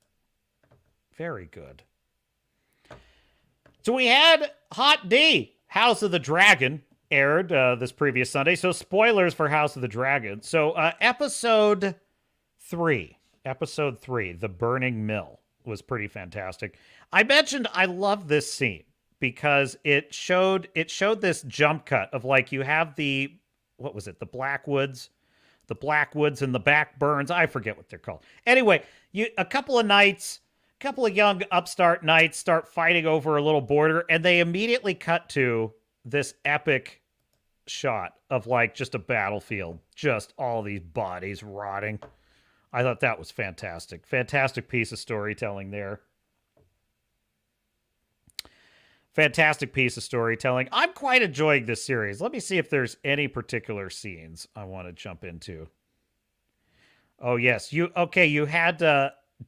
Very good. So we had Hot D, House of the Dragon, aired this previous Sunday. So spoilers for House of the Dragon. So episode 3, The Burning Mill, was pretty fantastic. I mentioned I love this scene because it showed this jump cut of, like, you have the Blackwoods and the Backburns. I forget what they're called. Anyway, a couple of young upstart knights start fighting over a little border, and they immediately cut to this epic shot of, like, just a battlefield, just all these bodies rotting. I thought that was fantastic. Fantastic piece of storytelling there. Fantastic piece of storytelling. I'm quite enjoying this series. Let me see if there's any particular scenes I want to jump into. Oh, yes. You had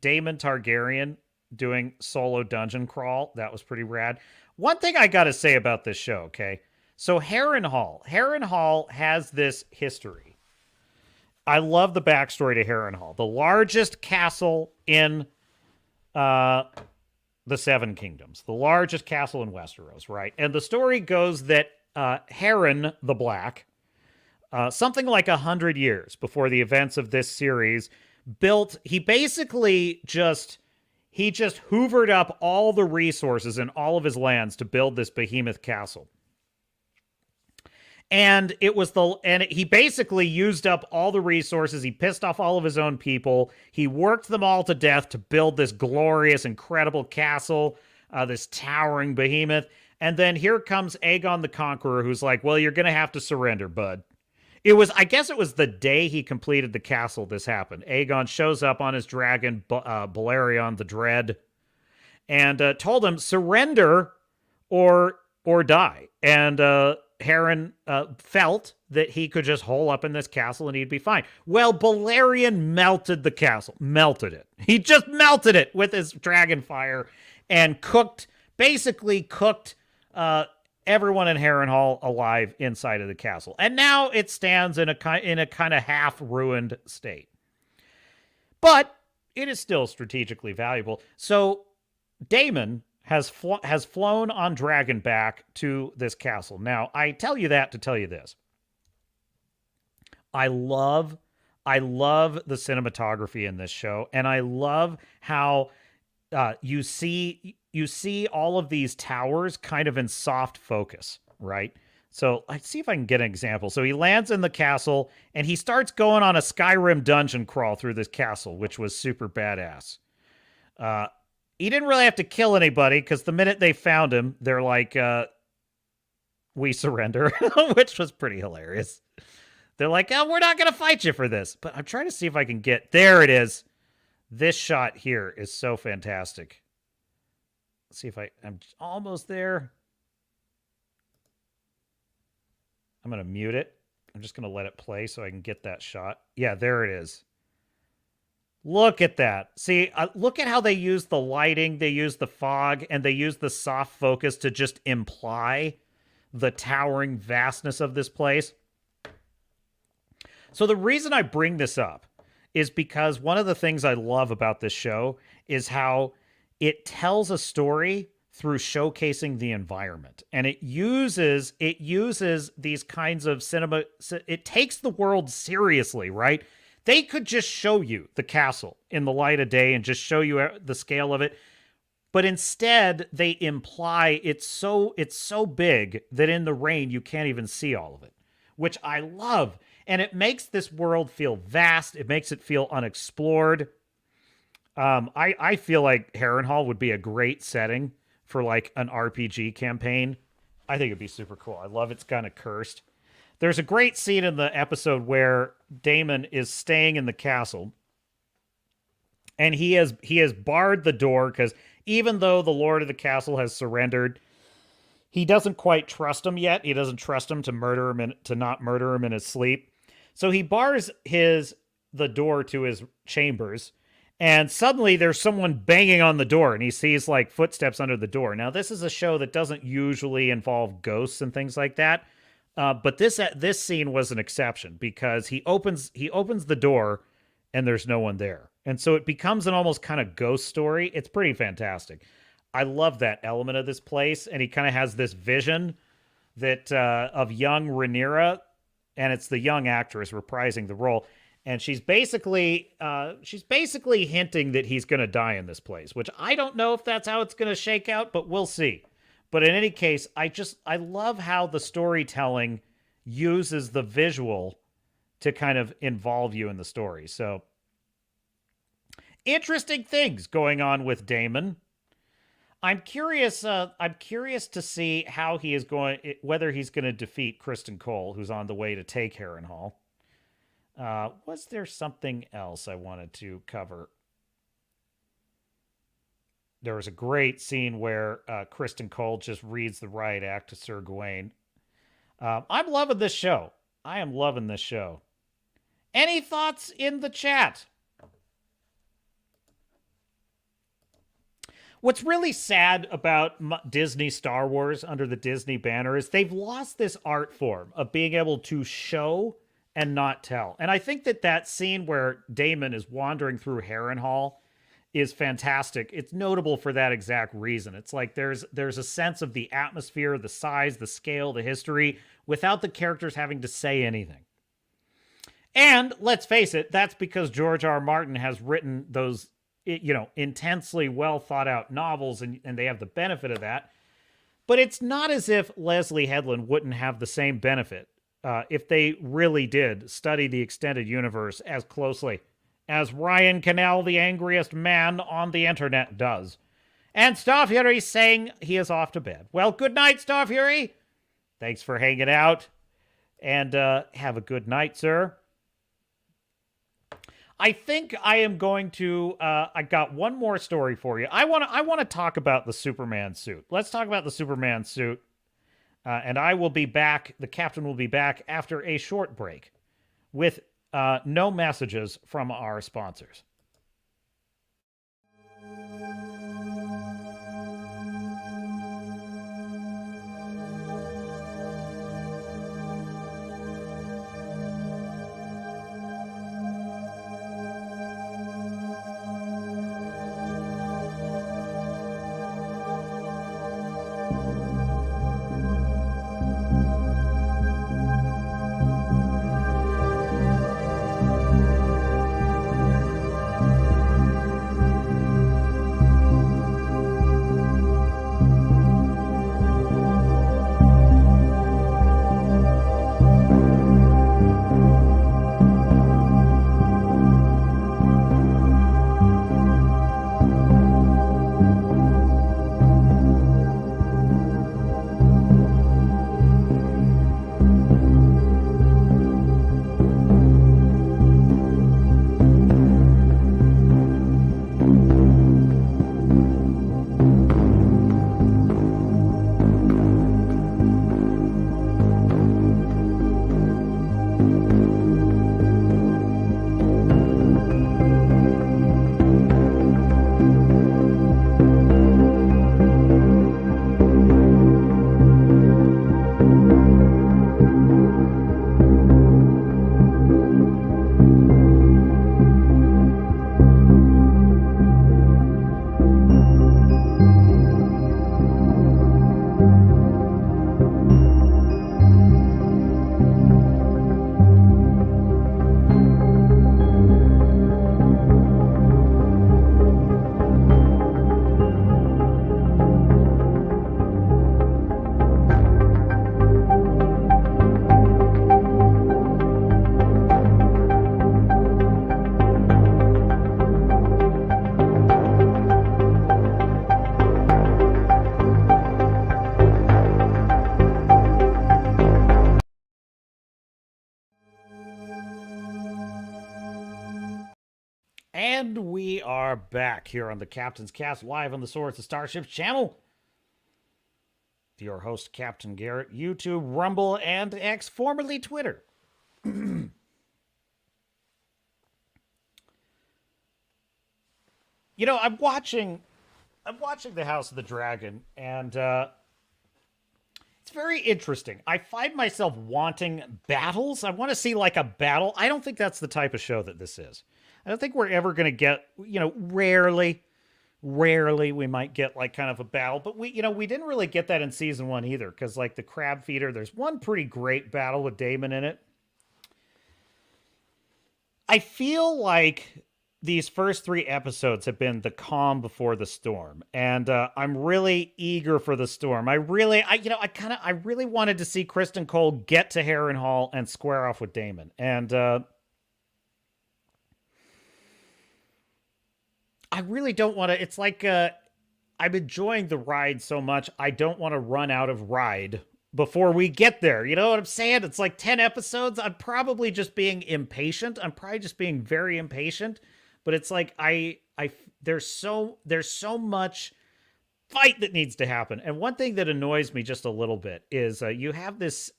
Daemon Targaryen doing solo dungeon crawl. That was pretty rad. One thing I got to say about this show, okay? So Harrenhal has this history. I love the backstory to Harrenhal, the largest castle in the Seven Kingdoms, the largest castle in Westeros, right? And the story goes that Harren the Black, something like 100 years before the events of this series, he basically just hoovered up all the resources in all of his lands to build this behemoth castle. And he basically used up all the resources. He pissed off all of his own people. He worked them all to death to build this glorious, incredible castle, this towering behemoth. And then here comes Aegon the Conqueror, who's like, well, you're going to have to surrender, bud. I guess it was the day he completed the castle this happened. Aegon shows up on his dragon, Balerion the Dread, and told him, surrender or die. And Harren felt that he could just hole up in this castle and he'd be fine. Well, Balerion melted the castle. Melted it. He just melted it with his dragon fire and basically cooked everyone in Harrenhal alive inside of the castle. And now it stands in a kind of half-ruined state. But it is still strategically valuable. So Daemon has flown on Dragonback to this castle. Now, I tell you that to tell you this. I love the cinematography in this show, and I love how you see all of these towers kind of in soft focus, right? So let's see if I can get an example. So he lands in the castle, and he starts going on a Skyrim dungeon crawl through this castle, which was super badass. He didn't really have to kill anybody because the minute they found him, they're like, we surrender, which was pretty hilarious. They're like, oh, we're not going to fight you for this. But I'm trying to see if I can get... There it is. This shot here is so fantastic. Let's see if I'm almost there. I'm going to mute it. I'm just going to let it play so I can get that shot. Yeah, there it is. Look at that. See, look at how they use the lighting, they use the fog, and they use the soft focus to just imply the towering vastness of this place. So the reason I bring this up is because one of the things I love about this show is how it tells a story through showcasing the environment. And it uses these kinds of cinema. It takes the world seriously, right? They could just show you the castle in the light of day and just show you the scale of it. But instead, they imply it's so big that in the rain, you can't even see all of it, which I love. And it makes this world feel vast. It makes it feel unexplored. I feel like Harrenhal would be a great setting for like an RPG campaign. I think it'd be super cool. I love it's kind of cursed. There's a great scene in the episode where Daemon is staying in the castle, and he has barred the door because even though the lord of the castle has surrendered, he doesn't quite trust him yet. He doesn't trust him to murder him and to not murder him in his sleep. So he bars the door to his chambers, and suddenly there's someone banging on the door, and he sees like footsteps under the door. Now, this is a show that doesn't usually involve ghosts and things like that. But this scene was an exception because he opens the door and there's no one there. And so it becomes an almost kind of ghost story. It's pretty fantastic. I love that element of this place. And he kind of has this vision that of young Rhaenyra, and it's the young actress reprising the role. And she's basically hinting that he's going to die in this place, which I don't know if that's how it's going to shake out, but we'll see. But in any case, I love how the storytelling uses the visual to kind of involve you in the story. So, interesting things going on with Daemon. I'm curious to see how he is whether he's going to defeat Criston Cole, who's on the way to take Harrenhal. Was there something else I wanted to cover? There was a great scene where Criston Cole just reads the riot act to Sir Gawain. I'm loving this show. I am loving this show. Any thoughts in the chat? What's really sad about Disney Star Wars under the Disney banner is they've lost this art form of being able to show and not tell. And I think that scene where Daemon is wandering through Harrenhal is fantastic. It's notable for that exact reason. It's like there's a sense of the atmosphere, the size, the scale, the history, without the characters having to say anything. And let's face it, that's because George R. R. Martin has written those, intensely well thought out novels, and they have the benefit of that. But it's not as if Leslye Headland wouldn't have the same benefit if they really did study the extended universe as closely as Ryan Cannell, the angriest man on the internet, does. And Starfury saying he is off to bed. Well, good night, Starfury. Thanks for hanging out. And have a good night, sir. I think I am going to... I got one more story for you. I want to talk about the Superman suit. Let's talk about the Superman suit. And I will be back. The captain will be back after a short break with... no messages from our sponsors. And we are back here on the Captain's Cast, live on the Swords of Starships channel. Your host, Captain Garrett, YouTube, Rumble, and X, formerly Twitter. You know, I'm watching The House of the Dragon, and it's very interesting. I find myself wanting battles. I want to see like a battle. I don't think that's the type of show that this is. I don't think we're ever going to get, you know, rarely we might get like kind of a battle, but we didn't really get that in season 1 either. Cause like the crab feeder, there's one pretty great battle with Daemon in it. I feel like these first 3 episodes have been the calm before the storm. And I'm really eager for the storm. I really wanted to see Criston Cole get to Harrenhal and square off with Daemon. And, I really don't want to. It's like I'm enjoying the ride so much. I don't want to run out of ride before we get there. You know what I'm saying? It's like 10 episodes. I'm probably just being impatient. I'm probably just being very impatient. But it's like there's so much fight that needs to happen. And one thing that annoys me just a little bit is you have this.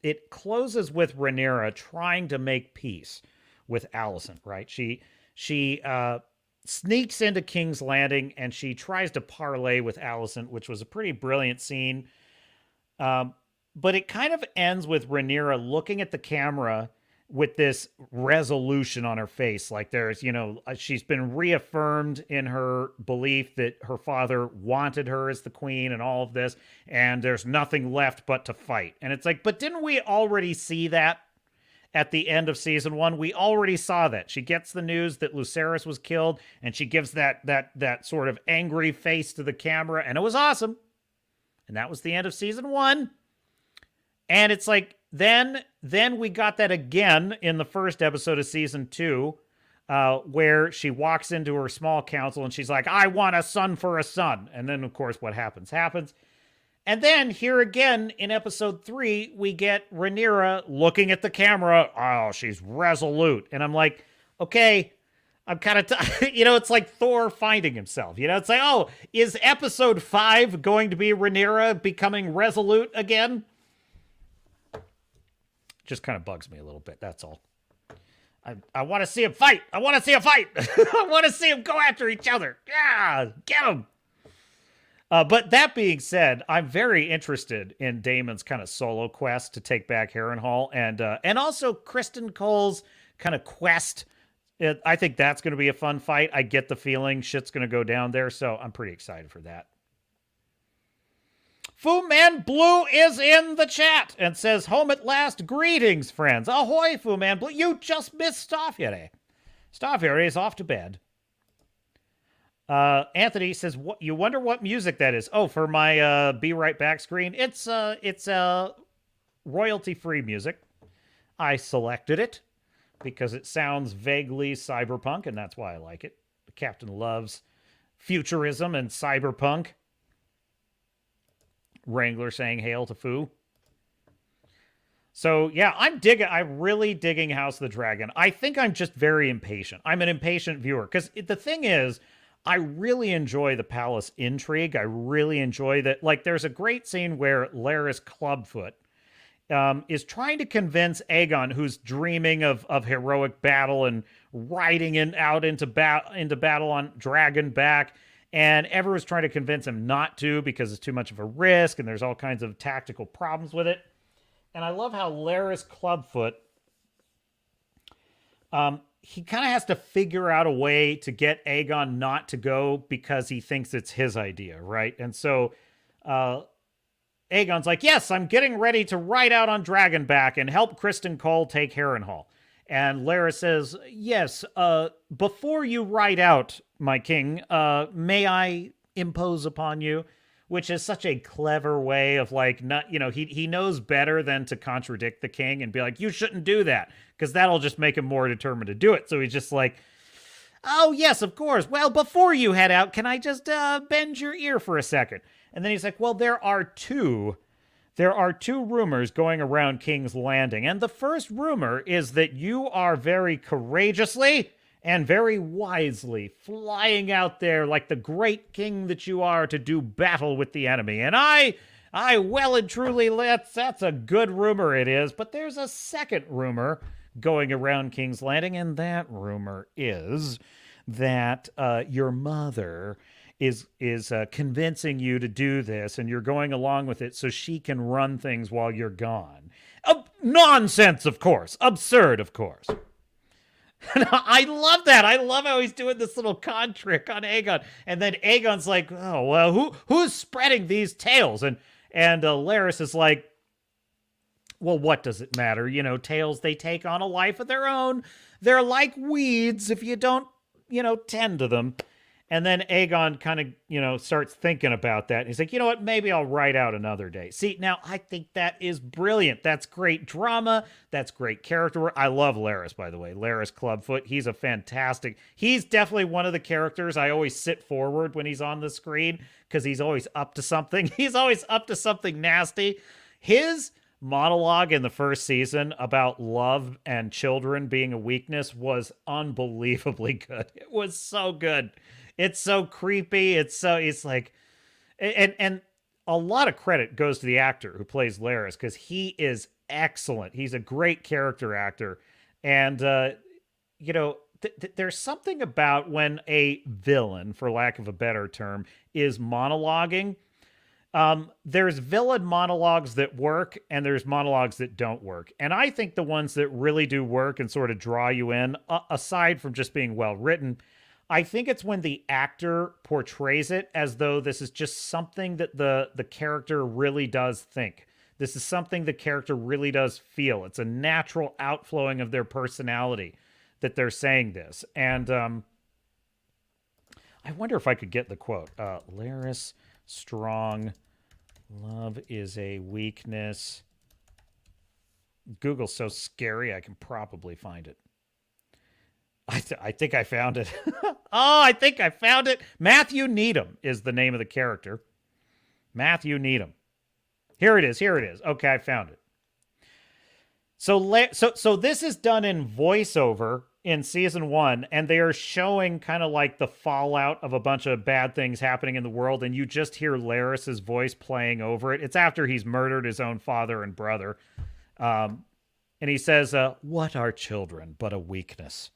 It closes with Rhaenyra trying to make peace with Alicent, right? She sneaks into King's Landing and she tries to parlay with Alicent, which was a pretty brilliant scene. But it kind of ends with Rhaenyra looking at the camera with this resolution on her face. Like there's, you know, she's been reaffirmed in her belief that her father wanted her as the queen and all of this, and there's nothing left but to fight. And it's like, but didn't we already see that? At the end of season 1, we already saw that. She gets the news that Lucerys was killed, and she gives that sort of angry face to the camera, and it was awesome. And that was the end of season 1. And it's like, then we got that again in the first episode of season 2, where she walks into her small council, and she's like, I want a son for a son. And then, of course, what happens. And then here again in episode 3, we get Rhaenyra looking at the camera. Oh, she's resolute. And I'm like, okay, I'm kind of, it's like Thor finding himself. You know, it's like, oh, is episode 5 going to be Rhaenyra becoming resolute again? Just kind of bugs me a little bit. That's all. I want to see him fight. I want to see him go after each other. Yeah, get him. But that being said, I'm very interested in Daemon's kind of solo quest to take back Harrenhal, and also Criston Cole's kind of quest. I think that's going to be a fun fight. I get the feeling shit's going to go down there, so I'm pretty excited for that. Fu Man Blue is in the chat and says, home at last. Greetings, friends. Ahoy, Fu Man Blue. You just missed Staffyere. Staffyere is off to bed. Anthony says, "What? You wonder what music that is?" Oh, for my Be Right Back screen. It's royalty-free music. I selected it because it sounds vaguely cyberpunk, and that's why I like it. The Captain loves futurism and cyberpunk. Wrangler saying hail to Fu. So, yeah, I'm really digging House of the Dragon. I think I'm just very impatient. I'm an impatient viewer, because the thing is, I really enjoy the palace intrigue. I really enjoy that. Like, there's a great scene where Larys Clubfoot is trying to convince Aegon, who's dreaming of heroic battle and riding out into battle on Dragonback, and everyone's trying to convince him not to because it's too much of a risk, and there's all kinds of tactical problems with it. And I love how Larys Clubfoot, he kind of has to figure out a way to get Aegon not to go because he thinks it's his idea, right? And so Aegon's like, yes, I'm getting ready to ride out on Dragonback and help Criston Cole take Harrenhal. And Larys says, yes, before you ride out, my king, may I impose upon you? Which is such a clever way of like, not, you know, he knows better than to contradict the king and be like, you shouldn't do that, because that'll just make him more determined to do it. So he's just like, oh, yes, of course. Well, before you head out, can I just bend your ear for a second? And then he's like, well, there are two rumors going around King's Landing. And the first rumor is that you are very courageously and very wisely flying out there like the great king that you are to do battle with the enemy. And I well and truly, that's a good rumor it is, but there's a second rumor going around King's Landing, and that rumor is that your mother is convincing you to do this, and you're going along with it so she can run things while you're gone. Nonsense, of course. Absurd, of course. I love that. I love how he's doing this little con trick on Aegon. And then Aegon's like, oh, well, who's spreading these tales? And Larys is like, well, what does it matter? You know, tales, they take on a life of their own. They're like weeds if you don't, tend to them. And then Aegon kind of, starts thinking about that. He's like, you know what? Maybe I'll write out another day. See, now I think that is brilliant. That's great drama. That's great character work. I love Larys, by the way. Larys Clubfoot. He's he's definitely one of the characters I always sit forward when he's on the screen because he's always up to something. He's always up to something nasty. His monologue in the first season about love and children being a weakness was unbelievably good. It was so good. It's so creepy. It's like, and a lot of credit goes to the actor who plays Larys because he is excellent. He's a great character actor. And, there's something about when a villain, for lack of a better term, is monologuing. There's villain monologues that work and there's monologues that don't work. And I think the ones that really do work and sort of draw you in, aside from just being well written, I think it's when the actor portrays it as though this is just something that the character really does think. This is something the character really does feel. It's a natural outflowing of their personality that they're saying this. And I wonder if I could get the quote. Larys Strong, love is a weakness. Google's so scary, I can probably find it. I think I found it. I think I found it. Matthew Needham is the name of the character. Matthew Needham. Here it is. Okay, I found it. So this is done in voiceover in season 1, and they are showing kind of like the fallout of a bunch of bad things happening in the world, and you just hear Larys's voice playing over it. It's after he's murdered his own father and brother. And he says, what are children but a weakness?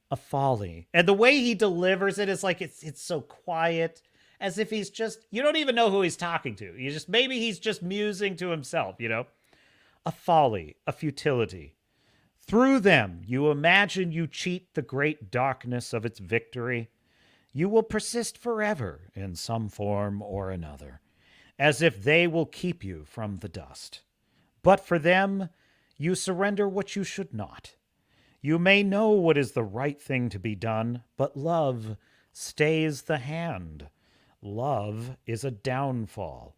A folly. And the way he delivers it is like it's so quiet, as if he's just, you don't even know who he's talking to. Maybe he's just musing to himself, A folly, a futility. Through them, you imagine you cheat the great darkness of its victory. You will persist forever in some form or another, as if they will keep you from the dust. But for them, you surrender what you should not. You may know what is the right thing to be done, but love stays the hand. Love is a downfall.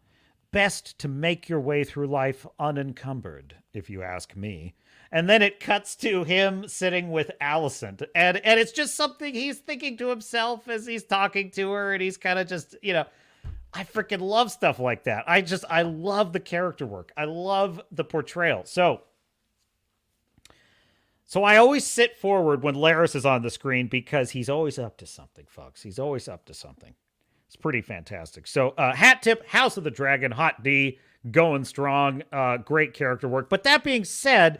Best to make your way through life unencumbered, if you ask me. And then it cuts to him sitting with Alicent. And it's just something he's thinking to himself as he's talking to her, and he's kind of just, I freaking love stuff like that. I love the character work. I love the portrayal. So I always sit forward when Larys is on the screen because he's always up to something, folks. He's always up to something. It's pretty fantastic. So hat tip, House of the Dragon, Hot D, going strong, great character work. But that being said,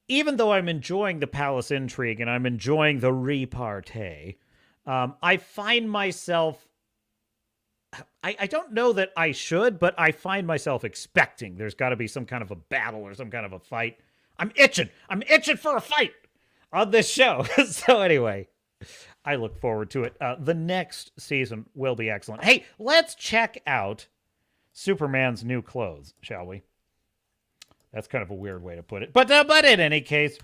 even though I'm enjoying the palace intrigue and I'm enjoying the repartee, I find myself, I don't know that I should, but I find myself expecting there's got to be some kind of a battle or some kind of a fight. I'm itching for a fight on this show. So anyway, I look forward to it. The next season will be excellent. Hey, let's check out Superman's new clothes, shall we? That's kind of a weird way to put it. But in any case,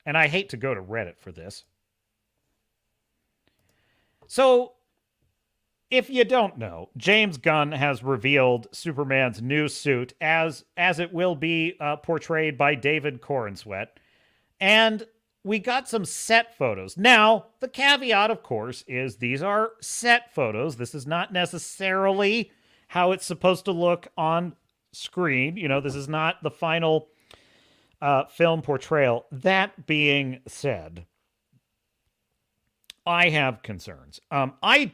and I hate to go to Reddit for this. So, if you don't know, James Gunn has revealed Superman's new suit as it will be portrayed by David Corenswet. And we got some set photos. Now, the caveat, of course, is these are set photos. This is not necessarily how it's supposed to look on screen. This is not the final film portrayal. That being said, I have concerns. I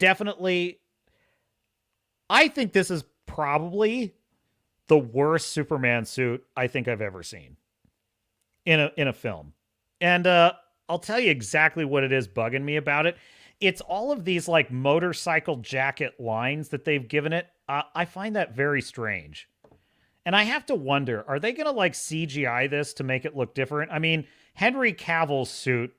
think this is probably the worst Superman suit I think I've ever seen in a film. And I'll tell you exactly what it is bugging me about it. It's all of these like motorcycle jacket lines that they've given it. I find that very strange. And I have to wonder, are they going to like CGI this to make it look different? I mean, Henry Cavill's suit,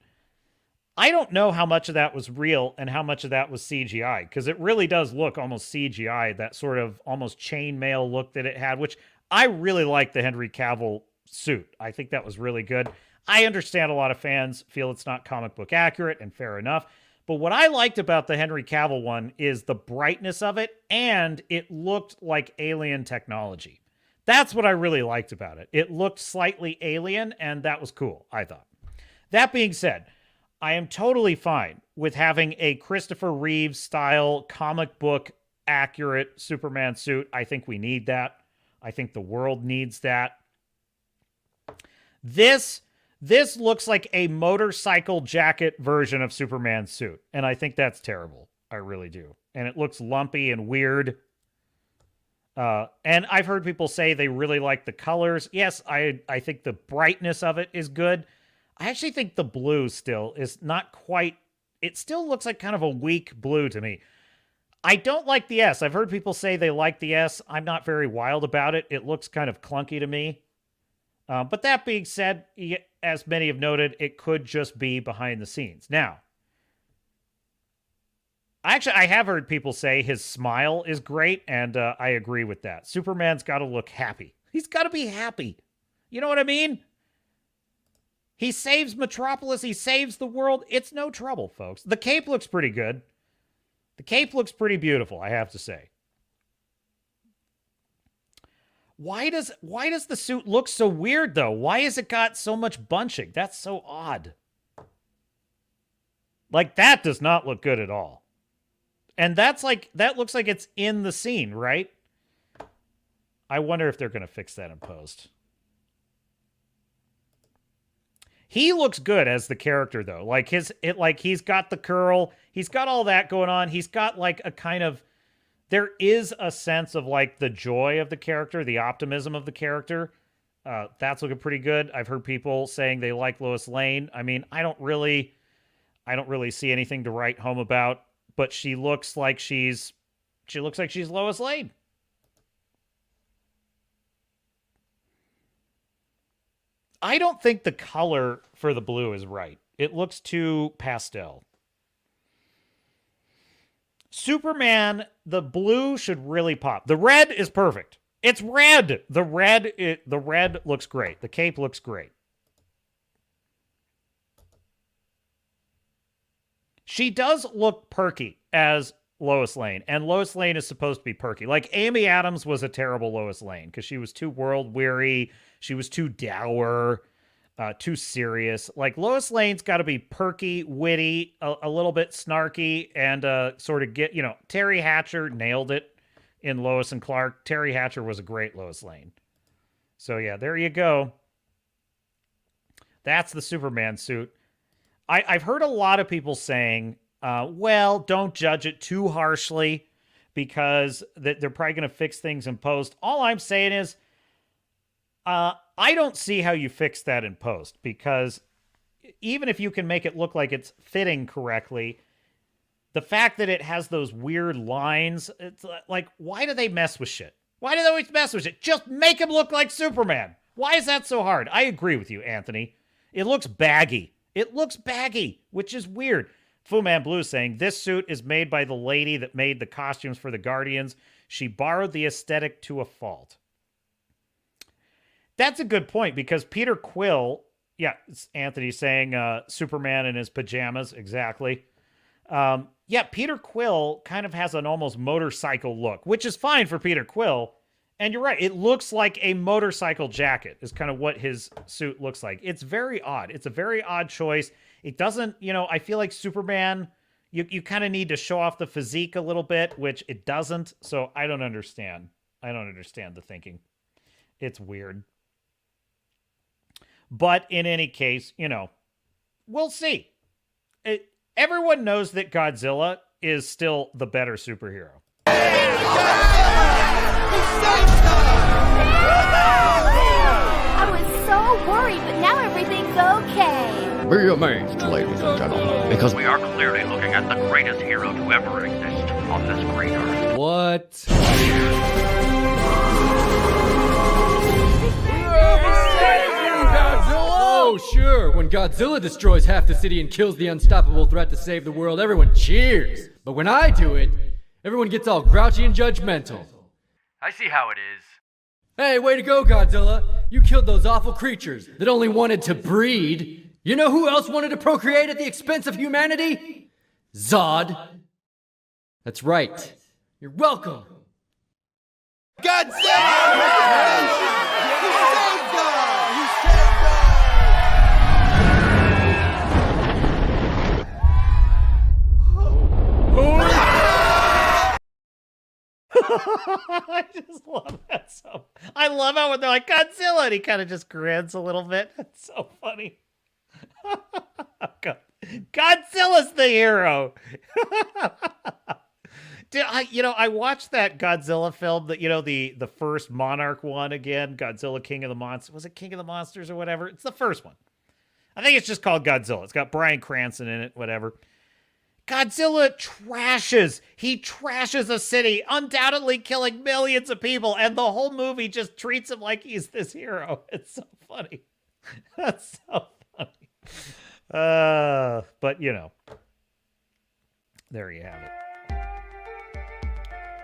I don't know how much of that was real and how much of that was CGI, because it really does look almost CGI, that sort of almost chainmail look that it had, which I really like the Henry Cavill suit. I think that was really good. I understand a lot of fans feel it's not comic book accurate, and fair enough. But what I liked about the Henry Cavill one is the brightness of it, and it looked like alien technology. That's what I really liked about it. It looked slightly alien, and that was cool, I thought. That being said, I am totally fine with having a Christopher Reeve style comic book accurate Superman suit. I think we need that. I think the world needs that. This looks like a motorcycle jacket version of Superman's suit, and I think that's terrible. I really do. And it looks lumpy and weird. And I've heard people say they really like the colors. Yes, I think the brightness of it is good. I actually think the blue still is not quite... It still looks like kind of a weak blue to me. I don't like the S. I've heard people say they like the S. I'm not very wild about it. It looks kind of clunky to me. But that being said, as many have noted, it could just be behind the scenes. Now, actually, I have heard people say his smile is great, and I agree with that. Superman's got to look happy. He's got to be happy. You know what I mean? He saves Metropolis. He saves the world. It's no trouble, folks. The cape looks pretty good. The cape looks pretty beautiful, I have to say. Why does the suit look so weird, though? Why has it got so much bunching? That's so odd. Like, that does not look good at all. And that looks like it's in the scene, right? I wonder if they're going to fix that in post. He looks good as the character, though. Like he's got the curl. He's got all that going on. He's got like a kind of... There is a sense of like the joy of the character, the optimism of the character. That's looking pretty good. I've heard people saying they like Lois Lane. I mean, I don't really see anything to write home about, but she looks like she's Lois Lane. I don't think the color for the blue is right. It looks too pastel. Superman, the blue should really pop. The red is perfect. It's red. The red looks great. The cape looks great. She does look perky as Lois Lane, and Lois Lane is supposed to be perky. Like, Amy Adams was a terrible Lois Lane because she was too world-weary. She was too dour, too serious. Like, Lois Lane's got to be perky, witty, a little bit snarky, and sort of get, Terry Hatcher nailed it in Lois and Clark. Terry Hatcher was a great Lois Lane. So, yeah, there you go. That's the Superman suit. I've heard a lot of people saying, well, don't judge it too harshly because they're probably going to fix things in post. All I'm saying is, I don't see how you fix that in post, because even if you can make it look like it's fitting correctly, the fact that it has those weird lines, it's like, why do they mess with shit? Why do they always mess with shit? Just make him look like Superman. Why is that so hard? I agree with you, Anthony. It looks baggy. It looks baggy, which is weird. Fu Man Blue saying, this suit is made by the lady that made the costumes for the Guardians. She borrowed the aesthetic to a fault. That's a good point, because Peter Quill, yeah, it's Anthony saying Superman in his pajamas, exactly. Yeah, Peter Quill kind of has an almost motorcycle look, which is fine for Peter Quill. And you're right, it looks like a motorcycle jacket is kind of what his suit looks like. It's very odd. It's a very odd choice. It doesn't, I feel like Superman, you kind of need to show off the physique a little bit, which it doesn't. So I don't understand. I don't understand the thinking. It's weird. But in any case, we'll see. Everyone knows that Godzilla is still the better superhero. I was so worried, but now everything's okay. Be amazed, ladies and gentlemen, because we are clearly looking at the greatest hero to ever exist on this great earth. What? Oh, sure. When Godzilla destroys half the city and kills the unstoppable threat to save the world, everyone cheers. But when I do it, everyone gets all grouchy and judgmental. I see how it is. Hey, way to go, Godzilla. You killed those awful creatures that only wanted to breed. You know who else wanted to procreate at the expense of humanity? Zod. That's right. You're welcome. Godzilla! I just love that so. I love how when they're like Godzilla and he kind of just grins a little bit. It's so funny. Godzilla's the hero. I watched that Godzilla film that the first Monarch one again, Godzilla King of the Monsters. Was it King of the Monsters or whatever? It's the first one. I think it's just called Godzilla. It's got Bryan Cranston in it, whatever. Godzilla trashes. He trashes a city, undoubtedly killing millions of people, and the whole movie just treats him like he's this hero. It's so funny. That's so funny. But there you have it.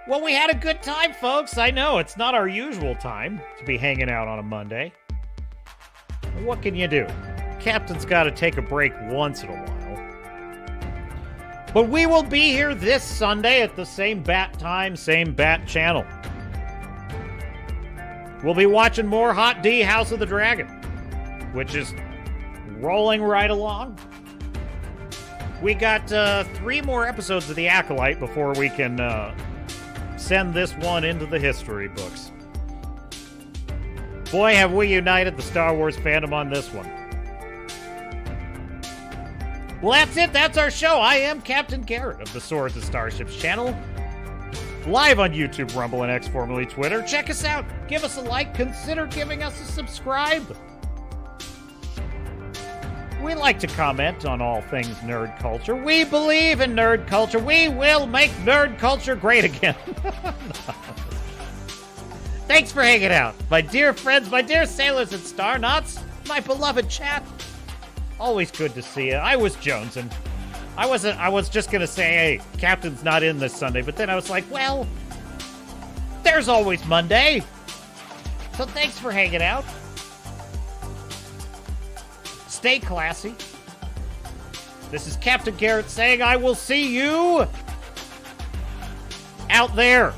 Well, we had a good time, folks. I know it's not our usual time to be hanging out on a Monday. What can you do? Captain's got to take a break once in a while. But we will be here this Sunday at the same bat time, same bat channel. We'll be watching more Hot D House of the Dragon, which is rolling right along. We got 3 more episodes of The Acolyte before we can send this one into the history books. Boy, have we united the Star Wars fandom on this one. Well, that's it. That's our show. I am Captain Garrett of the Swords and Starships channel. Live on YouTube, Rumble, and X, formerly Twitter. Check us out. Give us a like. Consider giving us a subscribe. We like to comment on all things nerd culture. We believe in nerd culture. We will make nerd culture great again. Thanks for hanging out. My dear friends, my dear sailors and star knots, my beloved chat. Always good to see you. I was jonesing. I was just going to say, hey, Captain's not in this Sunday, but then I was like, well, there's always Monday. So thanks for hanging out. Stay classy. This is Captain Garrett saying I will see you out there.